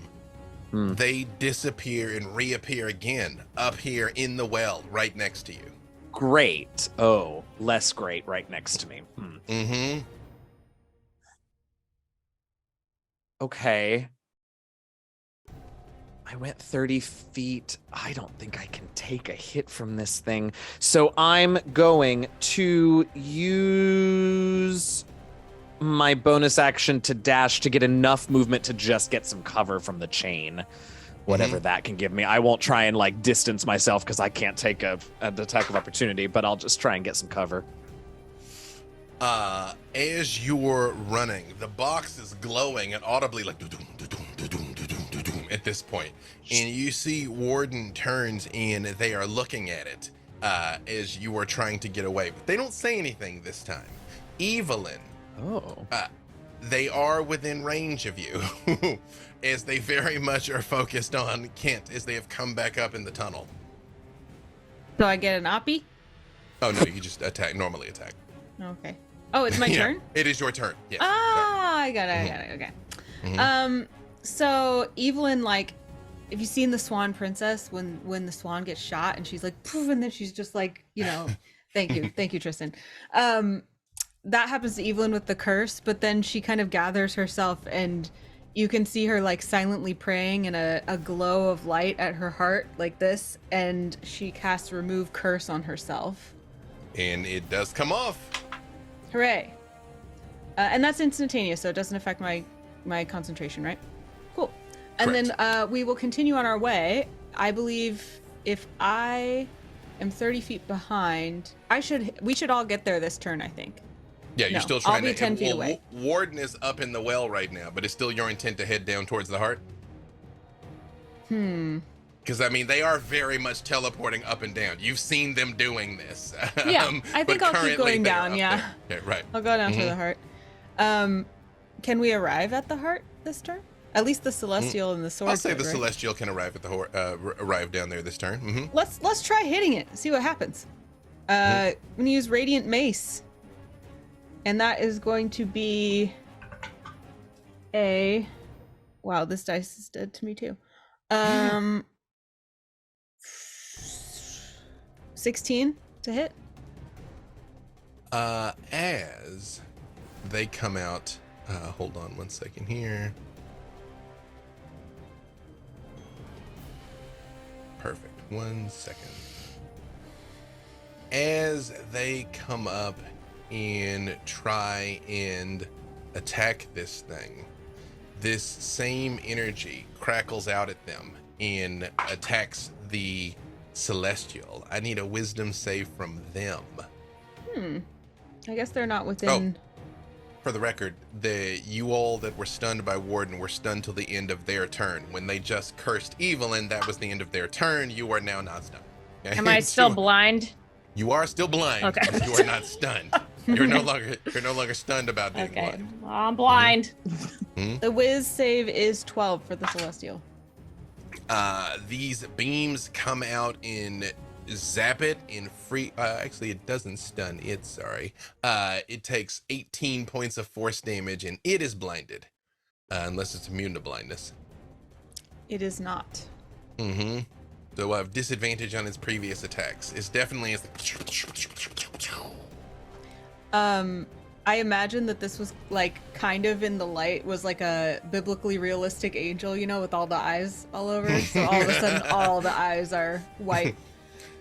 They disappear and reappear again up here in the well right next to you. Great. Oh, less great right next to me. Mm-hmm. Okay. I went 30 feet. I don't think I can take a hit from this thing. So I'm going to use my bonus action to dash to get enough movement to just get some cover from the chain. Whatever that can give me. I won't try and like distance myself because I can't take an attack of opportunity, but I'll just try and get some cover. As you're running, the box is glowing and audibly like at this point. And you see Warden turns and they are looking at it as you are trying to get away. But they don't say anything this time. Evelyn. Oh. They are within range of you as they very much are focused on Kent as they have come back up in the tunnel. So I get an oppie? Oh no, you just normally attack. Okay. Oh, it's my turn? It is your turn. Yes. I got it. Okay. So Evelyn, like, have you seen the Swan Princess when the swan gets shot and she's like, poof, and then she's just like, thank you, Trystan. That happens to Evelyn with the curse, but then she kind of gathers herself and you can see her like silently praying in a glow of light at her heart like this, and she casts remove curse on herself. And it does come off. Hooray. And that's instantaneous, so it doesn't affect my concentration, right? Cool. And Correct. then we will continue on our way. I believe if I am 30 feet behind, we should all get there this turn, I think. Yeah, you're No, still trying I'll be to 10 feet away. Warden is up in the well right now, but it's still your intent to head down towards the heart? Because, I mean, they are very much teleporting up and down. You've seen them doing this. Yeah, I think but I'll keep currently going they're down, up yeah. there. Okay, right. I'll go down to the heart. Can we arrive at the heart this turn? At least the Celestial and the sword. I'll say the right? Celestial can arrive at the arrive down there this turn. Mm-hmm. Let's try hitting it. See what happens. I'm gonna use Radiant Mace, and that is going to be a. Wow, this dice is dead to me too. 16 to hit. As they come out Hold on 1 second here. Perfect. 1 second. As they come up and try and attack this thing, this same energy crackles out at them and attacks the Celestial. I need a wisdom save from them. I guess they're not within. For the record, you all that were stunned by Warden were stunned till the end of their turn. When they just cursed Evelyn, that was the end of their turn. You are now not stunned. Okay? Am I still blind? You are still blind. Okay. But you are not stunned. You're no longer stunned about being Okay. blind. I'm blind. The whiz save is 12 for the Celestial. These beams come out and zap it in free. Actually, it doesn't stun it. Sorry. It takes 18 points of force damage, and it is blinded, unless it's immune to blindness. It is not. Mm-hmm. So we'll have disadvantage on its previous attacks. It's definitely. I imagine that this was like kind of in the light was like a biblically realistic angel, you know, with all the eyes all over it. So all of a sudden, all the eyes are white.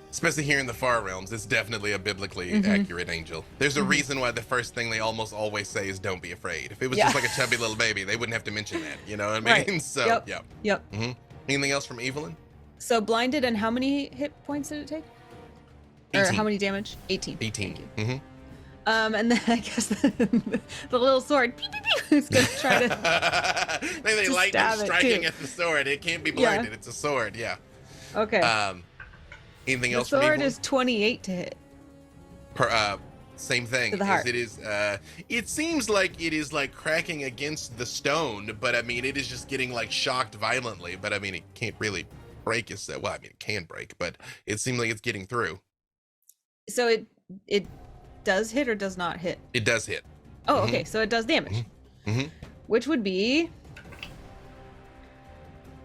Especially here in the far realms, it's definitely a biblically accurate angel. There's a reason why the first thing they almost always say is "Don't be afraid." If it was just like a chubby little baby, they wouldn't have to mention that. You know what I mean? Right. So Yep. Anything else from Evelyn? So blinded, and how many hit points did it take? 18. Or how many damage? 18. 18. Thank you. And then I guess the little sword pew, pew, pew, is gonna try to. They to lightning stab it, striking too. at the sword. It can't be blinded. It's a sword. Yeah. Okay. Anything The else from sword Evelyn? is 28 to hit. Same thing. To the heart. It is. It seems like it is like cracking against the stone, but I mean, it is just getting like shocked violently. But I mean, it can't really break. Well, I mean, it can break, but it seems like it's getting through. So it does hit or does not hit? It does hit. Oh, okay. So it does damage, which would be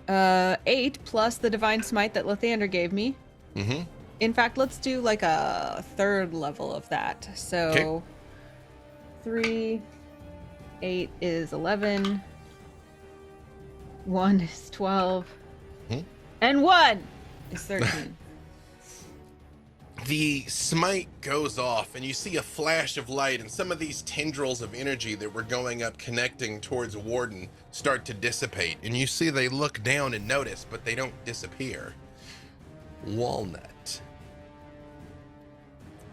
8 plus the divine smite that Lathander gave me. In fact, let's do like a third level of that. So 3, 8 is 11, 1 is 12, and 1 is 13. The smite goes off, and you see a flash of light, and some of these tendrils of energy that were going up connecting towards Warden start to dissipate. And you see they look down and notice, but they don't disappear. Walnut.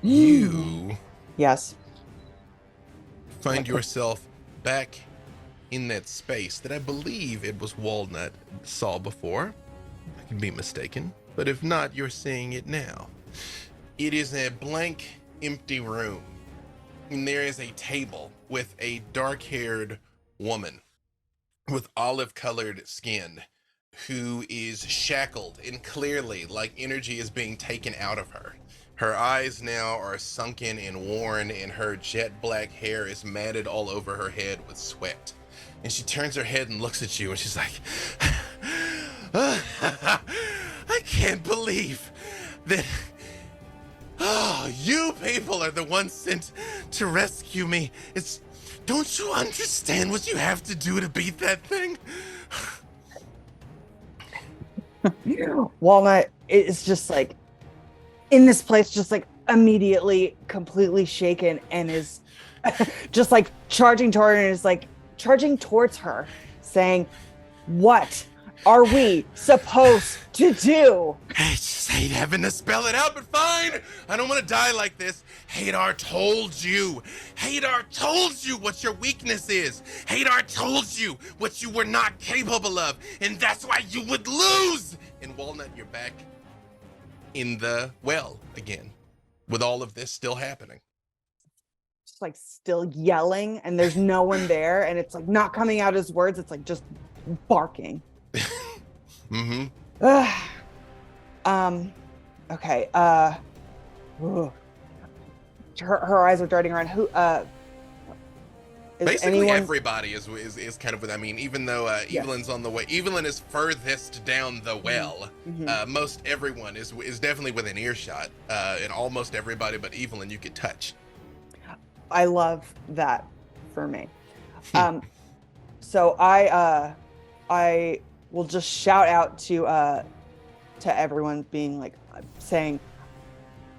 You Yes. find yourself back in that space that I believe it was Walnut saw before. I can be mistaken, but if not, you're seeing it now. It is a blank, empty room, and there is a table with a dark-haired woman with olive-colored skin who is shackled, and clearly, like energy is being taken out of her. Her eyes now are sunken and worn, and her jet black hair is matted all over her head with sweat. And she turns her head and looks at you, and she's like, I can't believe that you people are the ones sent to rescue me. Don't you understand what you have to do to beat that thing? Walnut is just like in this place, just like immediately completely shaken, and is just like charging toward her, and is like charging towards her, saying, "What are we supposed to do?" I just hate having to spell it out, but fine. I don't want to die like this. Hadar told you. Hadar told you what your weakness is. Hadar told you what you were not capable of, and that's why you would lose. And Walnut, you're back in the well again, with all of this still happening. Just like still yelling, and there's no one there, and it's like not coming out as words. It's like just barking. Okay. Her eyes are darting around. Who? Is Basically, anyone... everybody is kind of. I mean, even though Evelyn's on the way, Evelyn is furthest down the well. Most everyone is definitely within earshot, and almost everybody but Evelyn you could touch. I love that for me. So I will just shout out to everyone, being like, saying,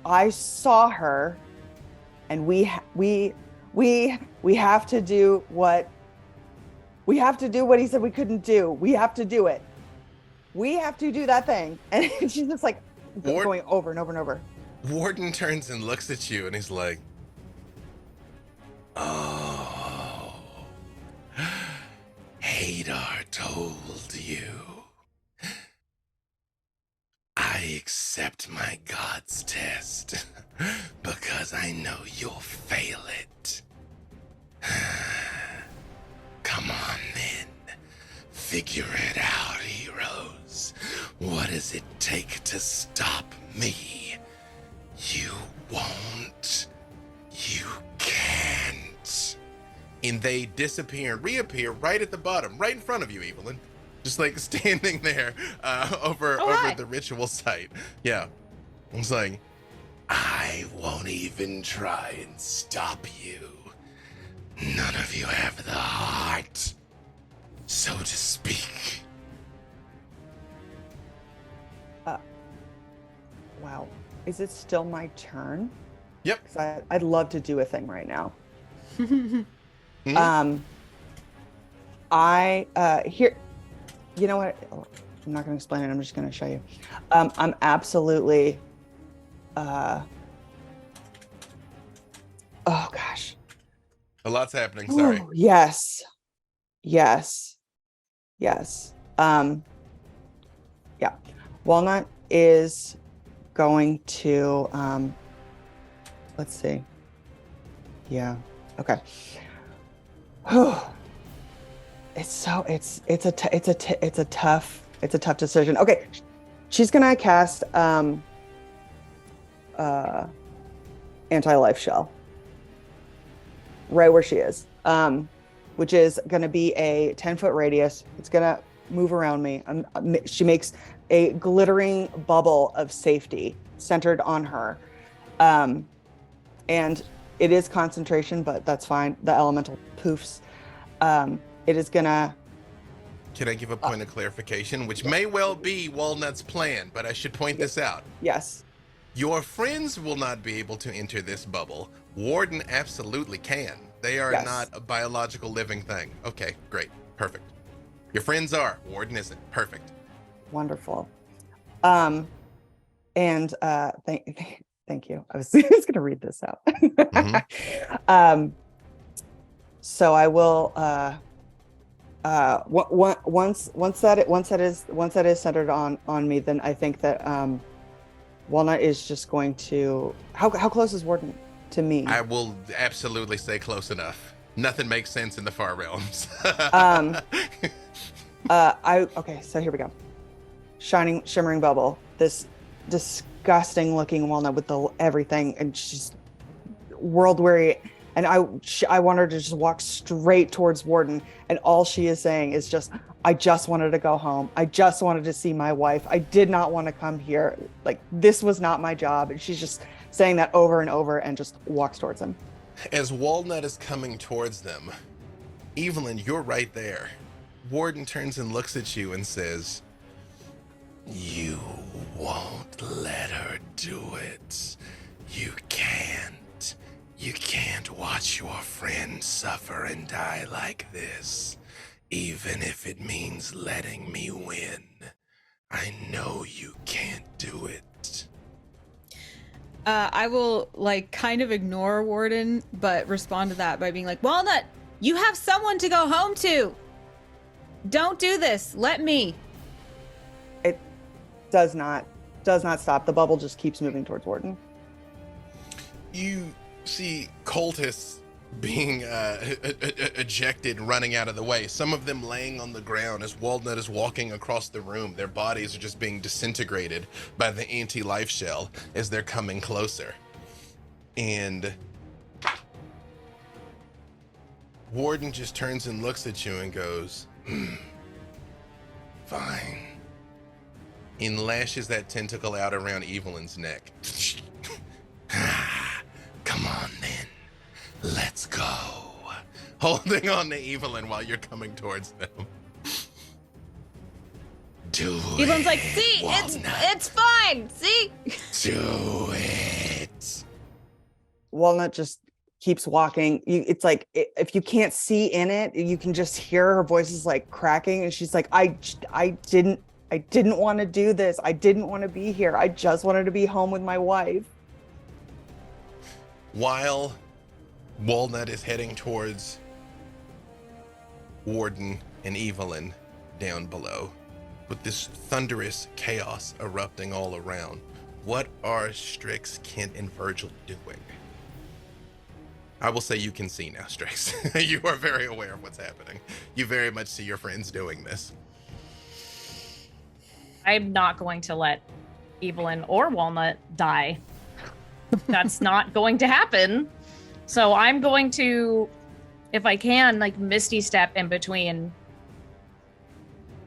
I saw her, and we have to do what he said we couldn't do. We have to do it. We have to do that thing. And she's just like going over and over and over. Warden turns and looks at you, and he's like, oh, Hadar told you. I accept my God's test because I know you'll fail it. Come on then, figure it out, heroes. What does it take to stop me? You won't. You can't. And they disappear and reappear right at the bottom, right in front of you, Evelyn. Just like standing there over the ritual site. Yeah. It's like, I won't even try and stop you. None of you have the heart, so to speak. Wow. Is it still my turn? Yep. 'Cause I'd love to do a thing right now. Here, you know what? I'm not going to explain it. I'm just going to show you. I'm absolutely, oh gosh. A lot's happening. Sorry. Ooh, yes. Yeah. Walnut is going to, let's see. Yeah. Okay. It's a tough decision. Okay. She's going to cast, anti-life shell right where she is, which is going to be a 10-foot radius. It's going to move around me. She makes a glittering bubble of safety centered on her. And it is concentration, but that's fine. The elemental poofs. It is going to... Can I give a point of clarification, which may well be Walnut's plan, but I should point this out. Yes. Your friends will not be able to enter this bubble. Warden absolutely can. They are not a biological living thing. Okay, great. Perfect. Your friends are. Warden isn't. Perfect. Wonderful. Thank you. I was going to read this out. Mm-hmm. So I will once that is centered on me, then I think that Walnut is just going to how close is Warden to me? I will absolutely say close enough. Nothing makes sense in the far realms. Okay, so here we go. Shimmering bubble. This disgusting looking Walnut with the everything, and she's world weary. And I want her to just walk straight towards Warden, and all she is saying is just, I just wanted to go home. I just wanted to see my wife. I did not want to come here. Like, this was not my job. And she's just saying that over and over and just walks towards him. As Walnut is coming towards them, Evelyn, you're right there. Warden turns and looks at you and says, you won't let her do it. You can't. You can't watch your friend suffer and die like this, even if it means letting me win. I know you can't do it. I will kind of ignore Warden, but respond to that by being like, Walnut, you have someone to go home to. Don't do this. Let me. It does not stop. The bubble just keeps moving towards Warden. You see cultists being ejected, running out of the way. Some of them laying on the ground as Walnut is walking across the room. Their bodies are just being disintegrated by the anti-life shell as they're coming closer. And Warden just turns and looks at you and goes, fine. And lashes that tentacle out around Evelyn's neck. Come on then, let's go. holding on to Evelyn while you're coming towards them. Do Evelyn's it, like, see, Walnut. it's fine. See? Do it. Walnut just keeps walking. It's like if you can't see in it, you can just hear her voice is like cracking, and she's like, I didn't want to do this. I didn't want to be here. I just wanted to be home with my wife. While Walnut is heading towards Warden and Evelyn down below, with this thunderous chaos erupting all around, what are Strix, Kent, and Virgil doing? I will say you can see now, Strix. You are very aware of what's happening. You very much see your friends doing this. I'm not going to let Evelyn or Walnut die. That's not going to happen. So I'm going to, if I can, like Misty Step in between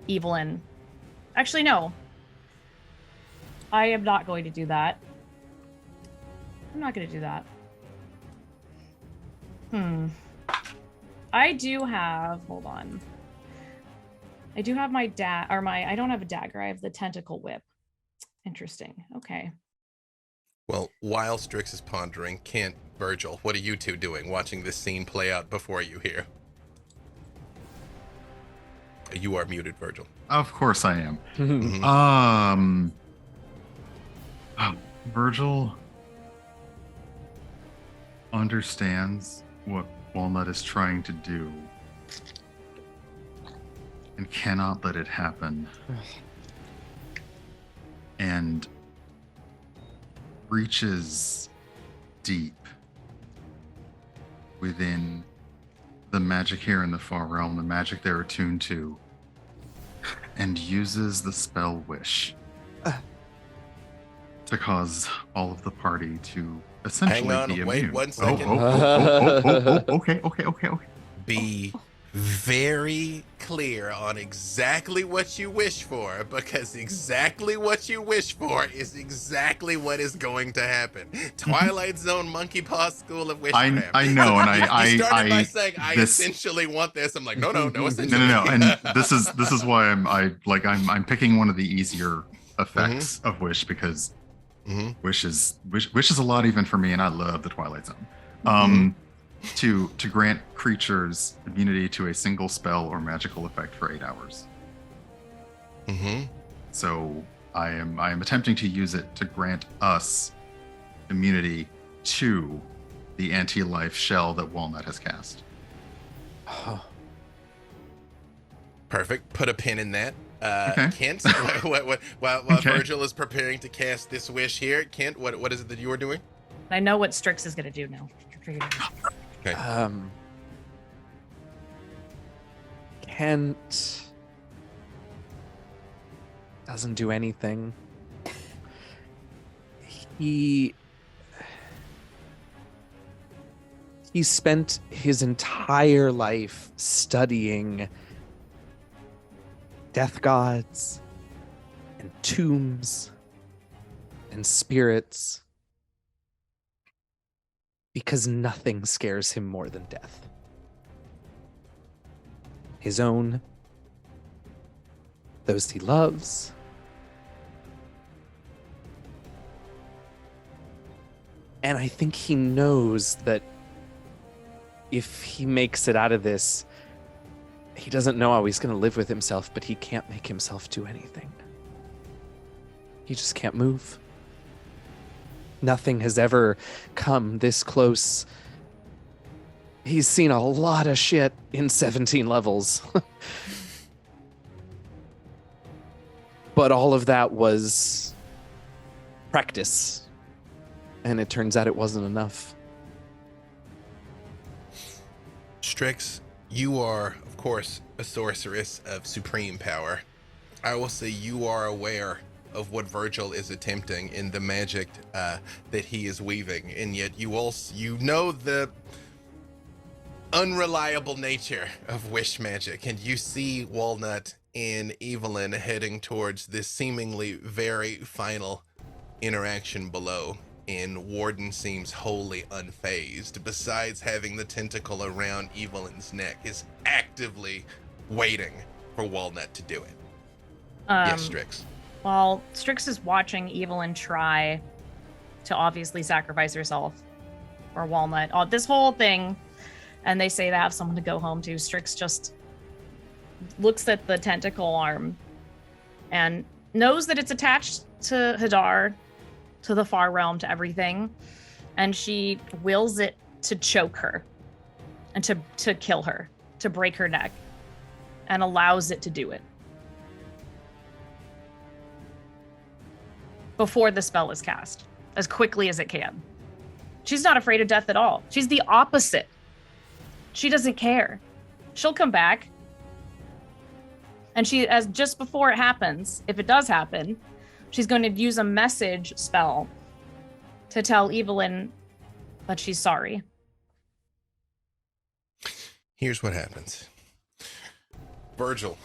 Evelyn. Actually, no. I am not going to do that. I'm not going to do that. I do have, hold on. I do have my I don't have a dagger. I have the tentacle whip. Interesting. Okay. Well, while Strix is pondering, Kent, Virgil, what are you two doing watching this scene play out before you here? You are muted, Virgil. Of course I am. Mhm. Virgil understands what Walnut is trying to do and cannot let it happen. And reaches deep within the magic here in the far realm, the magic they're attuned to, and uses the spell Wish to cause all of the party to essentially Hang on, be wait immune. 1 second. Okay. Be very clear on exactly what you wish for, because exactly what you wish for is exactly what is going to happen. Twilight Zone Monkey Paw School of Witchcraft. I know, and You started by saying I essentially want this. I'm like, no, essentially. No. And this is why I'm picking one of the easier effects of Wish, because Wish is a lot even for me, and I love the Twilight Zone. To grant creatures immunity to a single spell or magical effect for 8 hours. So I am attempting to use it to grant us immunity to the anti-life shell that Walnut has cast. Perfect. Put a pin in that. Okay. Kent, while Virgil is preparing to cast this wish here, Kent, what is it that you are doing? I know what Strix is going to do now. Okay. Kent doesn't do anything. He spent his entire life studying death gods and tombs and spirits, because nothing scares him more than death. His own, those he loves, and I think he knows that if he makes it out of this, he doesn't know how he's going to live with himself, but he can't make himself do anything. He just can't move. Nothing has ever come this close. He's seen a lot of shit in 17 levels. But all of that was practice. And it turns out it wasn't enough. Strix, you are, of course, a sorceress of supreme power. I will say you are aware of what Virgil is attempting in the magic that he is weaving, and yet you know the unreliable nature of wish magic, and you see Walnut and Evelyn heading towards this seemingly very final interaction below, and Warden seems wholly unfazed. Besides having the tentacle around Evelyn's neck, is actively waiting for Walnut to do it. Yes, Strix. While Strix is watching Evelyn try to obviously sacrifice herself for Walnut, this whole thing, and they say they have someone to go home to, Strix just looks at the tentacle arm and knows that it's attached to Hadar, to the far realm, to everything, and she wills it to choke her and to kill her, to break her neck, and allows it to do it before the spell is cast, as quickly as it can. She's not afraid of death at all. She's the opposite. She doesn't care. She'll come back. And she, as just before it happens, if it does happen, she's going to use a message spell to tell Evelyn that she's sorry. Here's what happens. Virgil,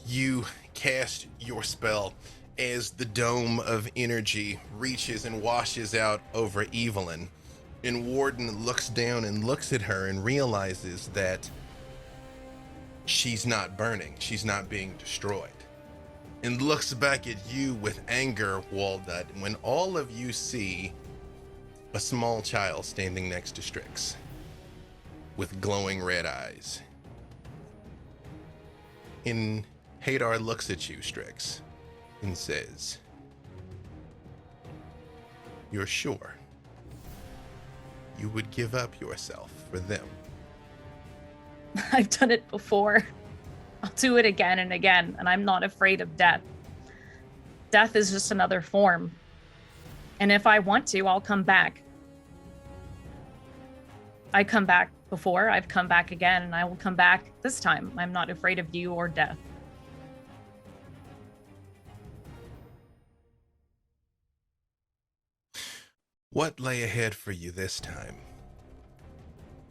you cast your spell as the dome of energy reaches and washes out over Evelyn. And Warden looks down and looks at her and realizes that she's not burning, she's not being destroyed. And looks back at you with anger, Walnut, when all of you see a small child standing next to Strix with glowing red eyes. And Hadar looks at you, Strix, and says, "You're sure you would give up yourself for them?" I've done it before. I'll do it again and again, and I'm not afraid of death. Death is just another form. And if I want to, I'll come back. I come back before, I've come back again, and I will come back this time. I'm not afraid of you or death. What lay ahead for you this time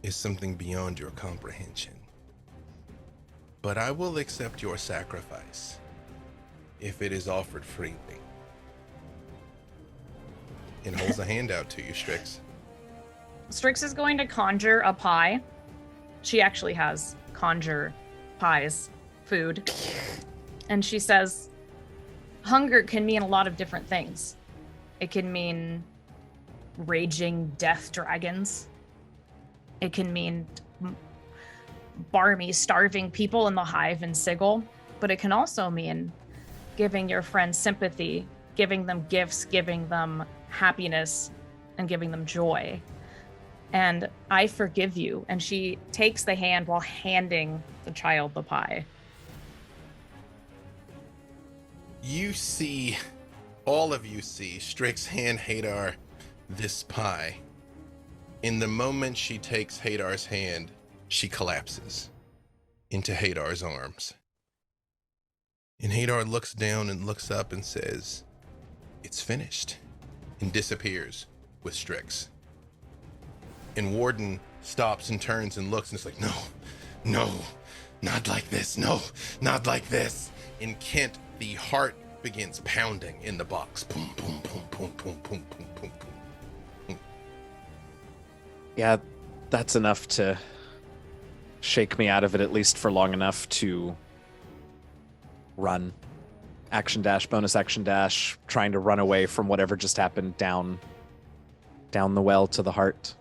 is something beyond your comprehension. But I will accept your sacrifice if it is offered freely. And holds a hand out to you, Strix. Strix is going to conjure a pie. She actually has conjure pies, food. And she says, hunger can mean a lot of different things. It can mean raging death dragons. It can mean barmy, starving people in the hive and sigil. But it can also mean giving your friends sympathy, giving them gifts, giving them happiness, and giving them joy. And I forgive you. And she takes the hand while handing the child the pie. You see, all of you see Strix hand Hadar this pie. In the moment she takes Hadar's hand, she collapses into Hadar's arms. And Hadar looks down and looks up and says, "It's finished," and disappears with Strix. And Warden stops and turns and looks and is like, no, not like this, no, not like this. And Kent, the heart begins pounding in the box. Boom, boom, boom, boom, boom, boom, boom, boom, boom. Yeah, that's enough to shake me out of it, at least for long enough to run. Action dash, bonus action dash, trying to run away from whatever just happened down the well to the heart.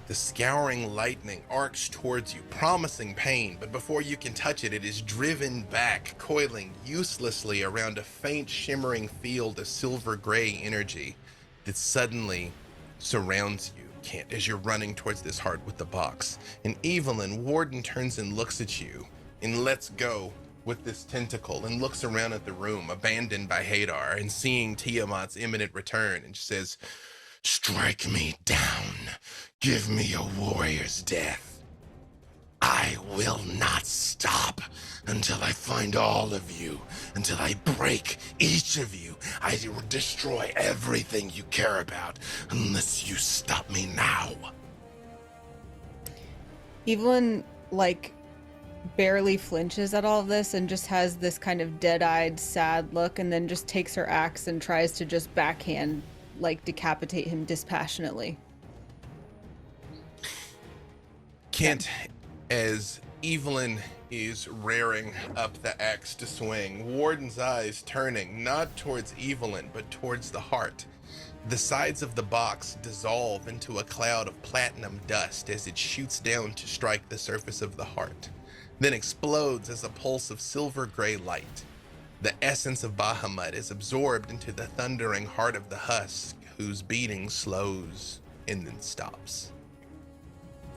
The scouring lightning arcs towards you, promising pain, but before you can touch it, it is driven back, coiling uselessly around a faint shimmering field of silver gray energy that suddenly surrounds you, Kent, as you're running towards this heart with the box. And Evelyn, Warden turns and looks at you and lets go with this tentacle and looks around at the room, abandoned by Hadar, and seeing Tiamat's imminent return, and she says, "Strike me down. Give me a warrior's death. I will not stop until I find all of you, until I break each of you. I will destroy everything you care about unless you stop me now." Evelyn, barely flinches at all of this and just has this kind of dead-eyed, sad look, and then just takes her axe and tries to just backhand, like, decapitate him dispassionately. Kent, as Evelyn is rearing up the axe to swing, Warden's eyes turning not towards Evelyn, but towards the heart. The sides of the box dissolve into a cloud of platinum dust as it shoots down to strike the surface of the heart, then explodes as a pulse of silver gray light. The essence of Bahamut is absorbed into the thundering heart of the husk, whose beating slows and then stops.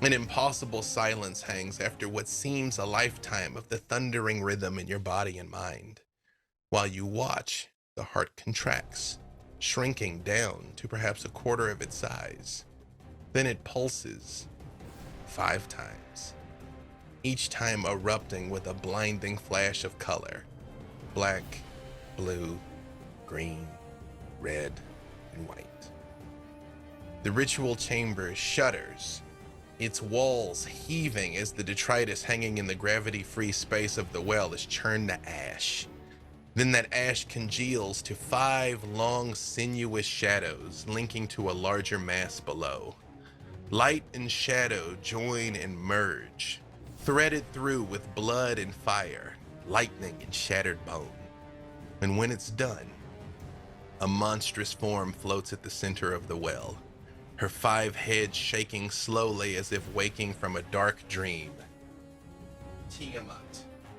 An impossible silence hangs after what seems a lifetime of the thundering rhythm in your body and mind. While you watch, the heart contracts, shrinking down to perhaps a quarter of its size. Then it pulses 5 times, each time erupting with a blinding flash of color: black, blue, green, red, and white. The ritual chamber shudders, its walls heaving as the detritus hanging in the gravity-free space of the well is churned to ash. Then that ash congeals to 5 long, sinuous shadows linking to a larger mass below. Light and shadow join and merge, threaded through with blood and fire, lightning and shattered bone. And when it's done, a monstrous form floats at the center of the well, her 5 heads shaking slowly as if waking from a dark dream. Tiamat,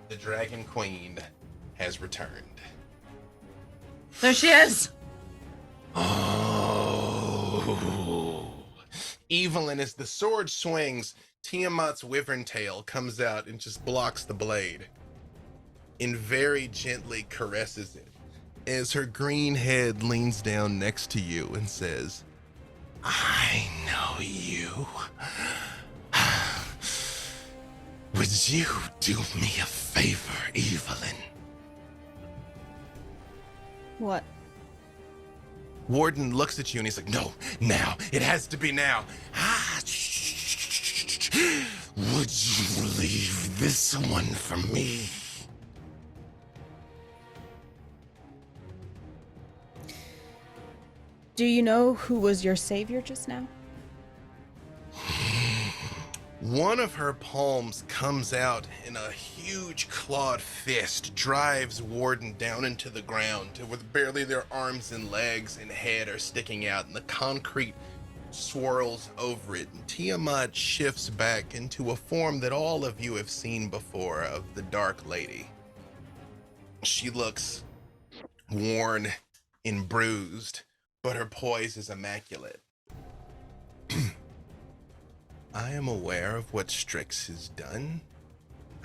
the Dragon Queen, has returned. There she is. Oh. Evelyn, as the sword swings, Tiamat's wyvern tail comes out and just blocks the blade and very gently caresses it as her green head leans down next to you and says, "I know you. Would you do me a favor, Evelyn?" What? Warden looks at you and he's like, "No, now. It has to be now. Would you leave this one for me?" Do you know who was your savior just now? One of her palms comes out and a huge clawed fist drives Warden down into the ground with barely their arms and legs and head are sticking out, and the concrete swirls over it, and Tiamat shifts back into a form that all of you have seen before of the Dark Lady. She looks worn and bruised, but her poise is immaculate. I am aware of what Strix has done.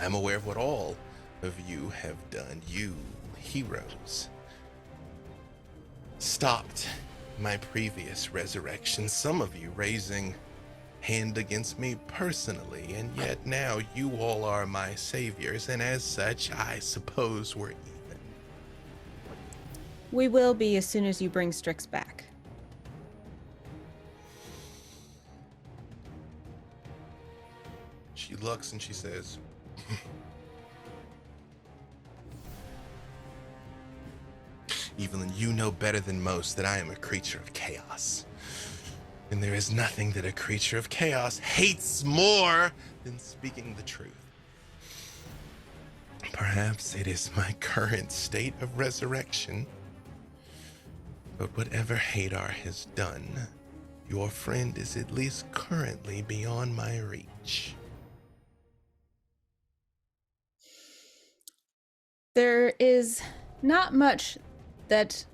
I'm aware of what all of you have done, you heroes. Stopped my previous resurrection, some of you raising hand against me personally, and yet now you all are my saviors, and as such, I suppose we're even. We will be as soon as you bring Strix back. She looks and she says, "Evelyn, you know better than most that I am a creature of chaos. And there is nothing that a creature of chaos hates more than speaking the truth. Perhaps it is my current state of resurrection. But whatever Hadar has done, your friend is at least currently beyond my reach." There is not much that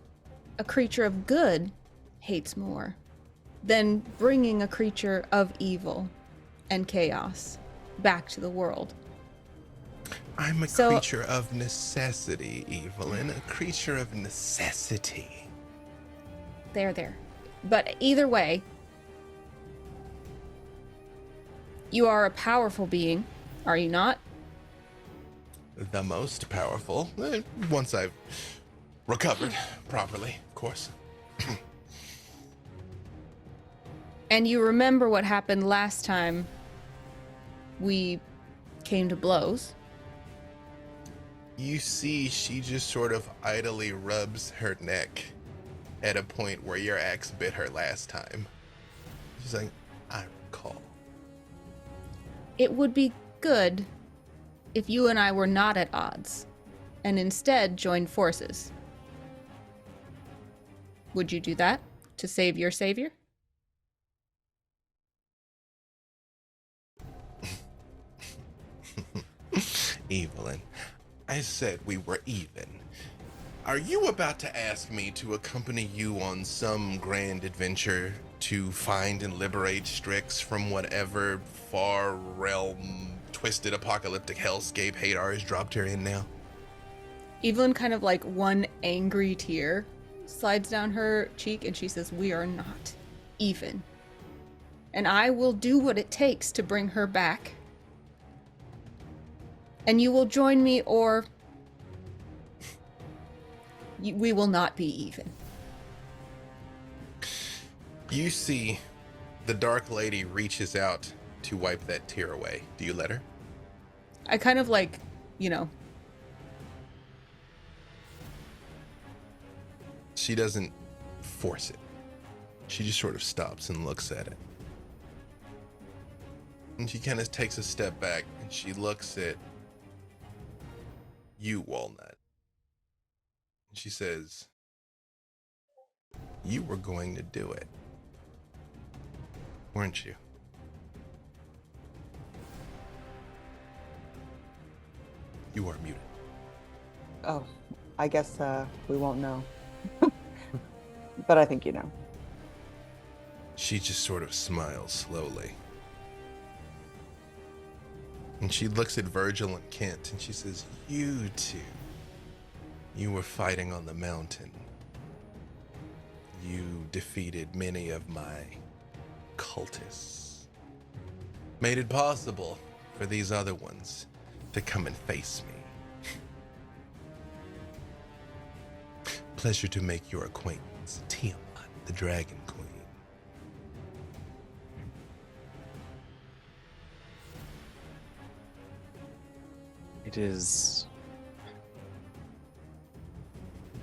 a creature of good hates more than bringing a creature of evil and chaos back to the world. I'm a creature of necessity, Evelyn. A creature of necessity. There. But either way, you are a powerful being, are you not? The most powerful. Once I've recovered properly, of course. And you remember what happened last time we came to blows, You see she just sort of idly rubs her neck at a point where your axe bit her last time. She's like, I recall. It would be good if you and I were not at odds and instead joined forces. Would you do that to save your savior? Evelyn, I said we were even. Are you about to ask me to accompany you on some grand adventure to find and liberate Strix from whatever far realm, twisted apocalyptic hellscape Hadar has dropped her in now? Evelyn kind of like one angry tear slides down her cheek and she says, we are not even. And I will do what it takes to bring her back. And you will join me, or we will not be even. You see the Dark Lady reaches out to wipe that tear away. Do you let her? I kind of like, you know. She doesn't force it. She just sort of stops and looks at it. And she kind of takes a step back and she looks at you, Walnut. And she says, you were going to do it, weren't you? You are muted. Oh, I guess we won't know. But I think you know. She just sort of smiles slowly. And she looks at Virgil and Kent and she says, you two, you were fighting on the mountain. You defeated many of my cultists. Made it possible for these other ones to come and face me. Pleasure to make your acquaintance, Tiamat, the Dragon Queen. It is.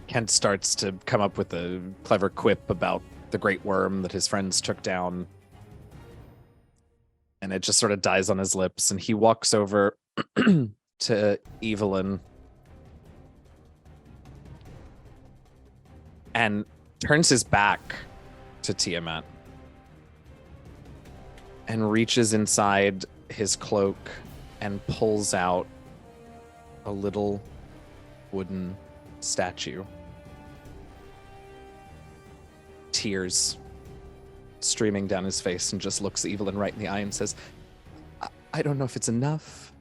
Kent starts to come up with a clever quip about the great worm that his friends took down. And it just sort of dies on his lips. And he walks over to Evelyn and turns his back to Tiamat and reaches inside his cloak and pulls out a little wooden statue. Tears streaming down his face, and just looks Evelyn right in the eye and says, I don't know if it's enough.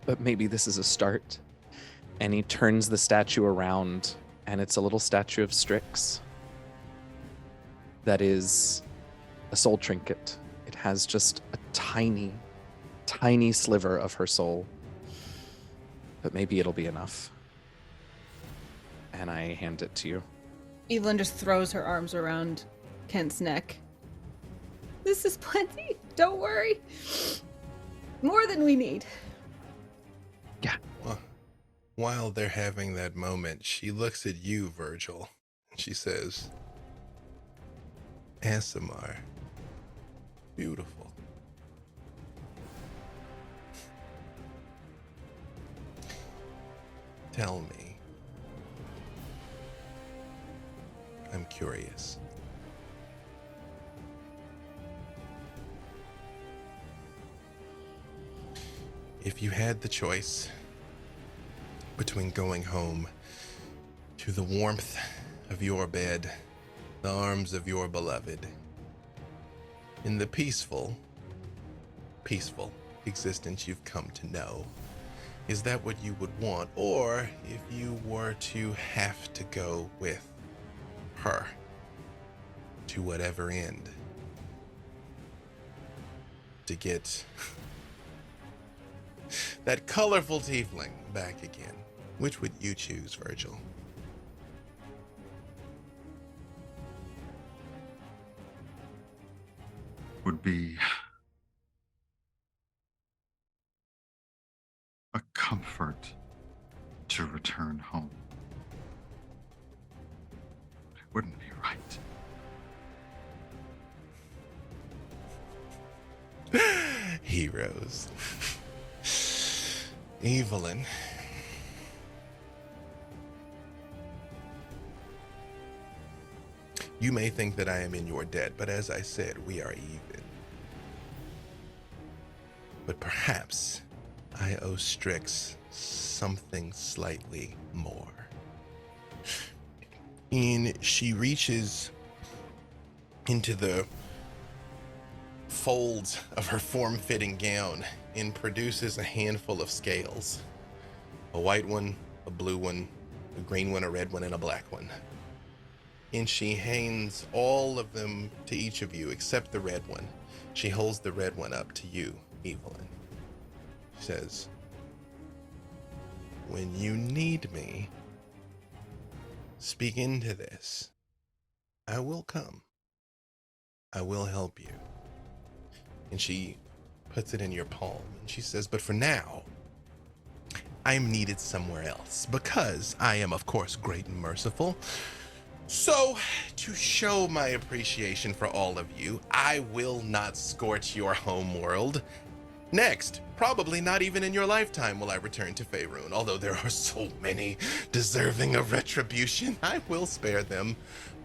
But maybe this is a start. And he turns the statue around, and it's a little statue of Strix that is a soul trinket. It has just a tiny, tiny sliver of her soul. But maybe it'll be enough. And I hand it to you. Evelyn just throws her arms around Kent's neck. This is plenty. Don't worry. More than we need. Yeah. Well, while they're having that moment, she looks at you, Virgil, and she says, Asimar, beautiful. Tell me. I'm curious. If you had the choice between going home to the warmth of your bed, the arms of your beloved, in the peaceful existence you've come to know, is that what you would want? Or if you were to have to go with her to whatever end to get that colorful tiefling back again, which would you choose, Virgil? Would be comfort to return home. It wouldn't be right. Heroes. Evelyn. You may think that I am in your debt, but as I said, we are even. But perhaps I owe Strix something slightly more. And she reaches into the folds of her form-fitting gown and produces a handful of scales. A white one, a blue one, a green one, a red one, and a black one. And she hands all of them to each of you except the red one. She holds the red one up to you, Evelyn. She says, when you need me, speak into this. I will come. I will help you. And she puts it in your palm and she says, but for now, I'm needed somewhere else because I am, of course, great and merciful. So, to show my appreciation for all of you, I will not scorch your home world. Next, probably not even in your lifetime will I return to Faerun, although there are so many deserving of retribution, I will spare them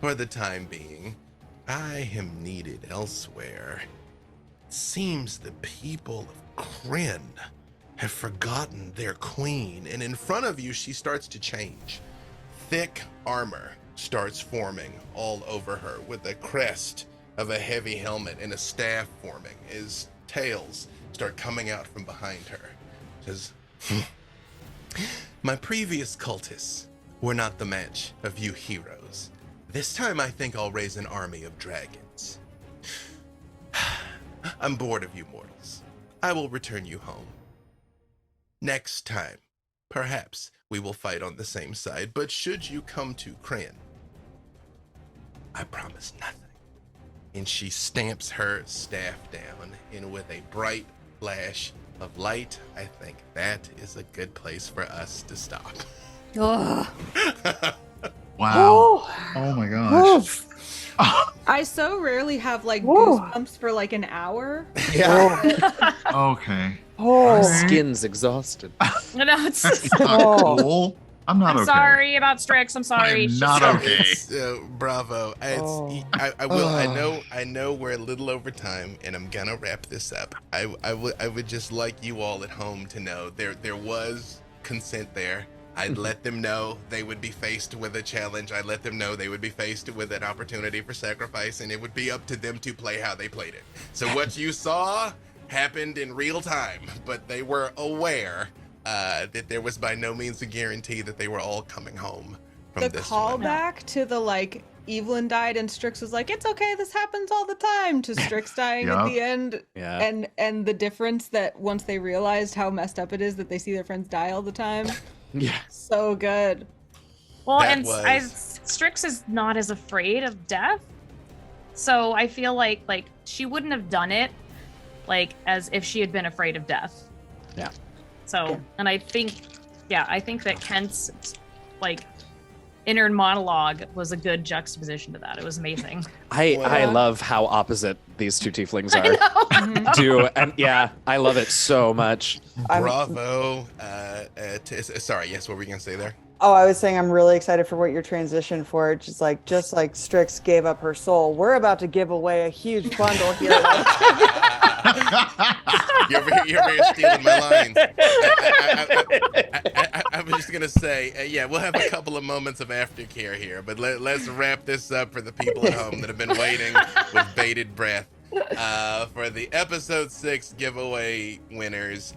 for the time being. I am needed elsewhere. It seems the people of Kryn have forgotten their queen, and in front of you she starts to change. Thick armor starts forming all over her with a crest of a heavy helmet and a staff forming as tails start coming out from behind her. Says, my previous cultists were not the match of you heroes. This time I think I'll raise an army of dragons. I'm bored of you mortals. I will return you home. Next time, perhaps we will fight on the same side, but should you come to Kryn, I promise nothing. And she stamps her staff down, and with a bright flash of light, I think that is a good place for us to stop. Ugh. Wow. Oh my gosh. I so rarely have like goosebumps for like an hour. Yeah. Okay. Our skin's exhausted. No, it's That's not cool. I'm not I'm okay. sorry about Strix. I'm sorry. I'm not okay. Bravo. I will. I know we're a little over time, and I'm gonna wrap this up. I would just like you all at home to know there was consent there. I'd let them know they would be faced with a challenge. I'd let them know they would be faced with an opportunity for sacrifice, and it would be up to them to play how they played it. So what you saw happened in real time, but they were aware that there was by no means a guarantee that they were all coming home from The this. callback to the like Evelyn died and Strix was like, it's okay, this happens all the time, to Strix dying at the end. Yeah. And the difference that once they realized how messed up it is that they see their friends die all the time. Yeah. So good. Well, That and was- Strix is not as afraid of death, so I feel like she wouldn't have done it like as if she had been afraid of death. Yeah. So, and I think that Kent's like inner monologue was a good juxtaposition to that. It was amazing. I love how opposite these two tieflings are. And yeah, I love it so much. Bravo. Sorry, yes, what were you gonna say there? Oh, I was saying I'm really excited for what your transition for. Just like Strix gave up her soul, we're about to give away a huge bundle here. You're over here stealing my lines. I was just gonna say, yeah, we'll have a couple of moments of aftercare here, but let's wrap this up for the people at home that have been waiting with bated breath. For the episode 6 giveaway winners,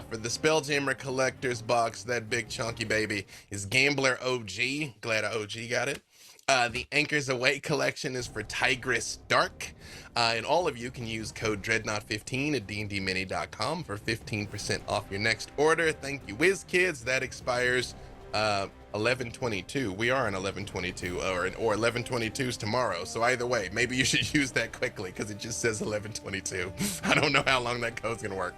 for the Spelljammer Collector's Box, that big chunky baby is Gambler OG. Glad OG got it. The Anchors Away collection is for Tigress Dark. And all of you can use code Dreadnought15 at dndmini.com for 15% off your next order. Thank you, WizKids. That expires 11/22. We are on 11/22, or 11/22's tomorrow. So either way, maybe you should use that quickly because it just says 11/22. I don't know how long that code's gonna work.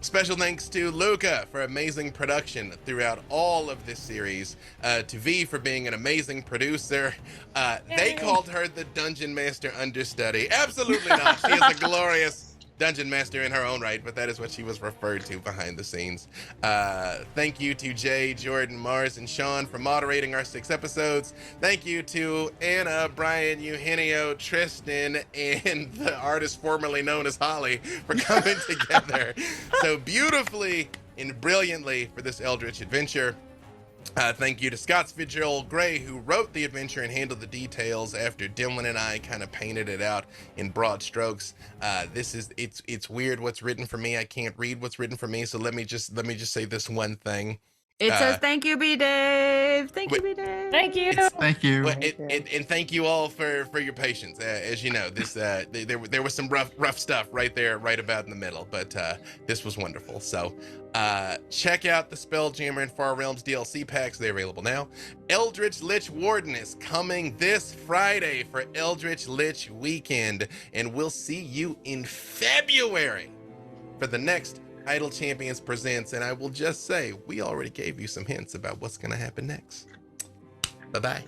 Special thanks to Luca for amazing production throughout all of this series, to V for being an amazing producer. They called her the Dungeon Master understudy. Absolutely not. She is a glorious Dungeon Master in her own right, but that is what she was referred to behind the scenes. Thank you to Jay, Jordan, Mars, and Sean for moderating our 6 episodes. Thank you to Anna, Brian, Eugenio, Trystan, and the artist formerly known as Holly for coming together so beautifully and brilliantly for this Eldritch adventure. Thank you to Scott's Virgil Gray, who wrote the adventure and handled the details after Dylan and I kind of painted it out in broad strokes. It's weird what's written for me. I can't read what's written for me, so let me just say this one thing. It says thank you, B Dave. Thank you, B Dave. Thank you. Thank you. And thank you all for your patience. As you know, this there was some rough stuff right there, right about in the middle, but this was wonderful. So check out the Spelljammer and Far Realms DLC packs. They're available now. Eldritch Lich Warden is coming this Friday for Eldritch Lich Weekend, and we'll see you in February for the next Idle Champions Presents, and I will just say, we already gave you some hints about what's going to happen next. Bye-bye.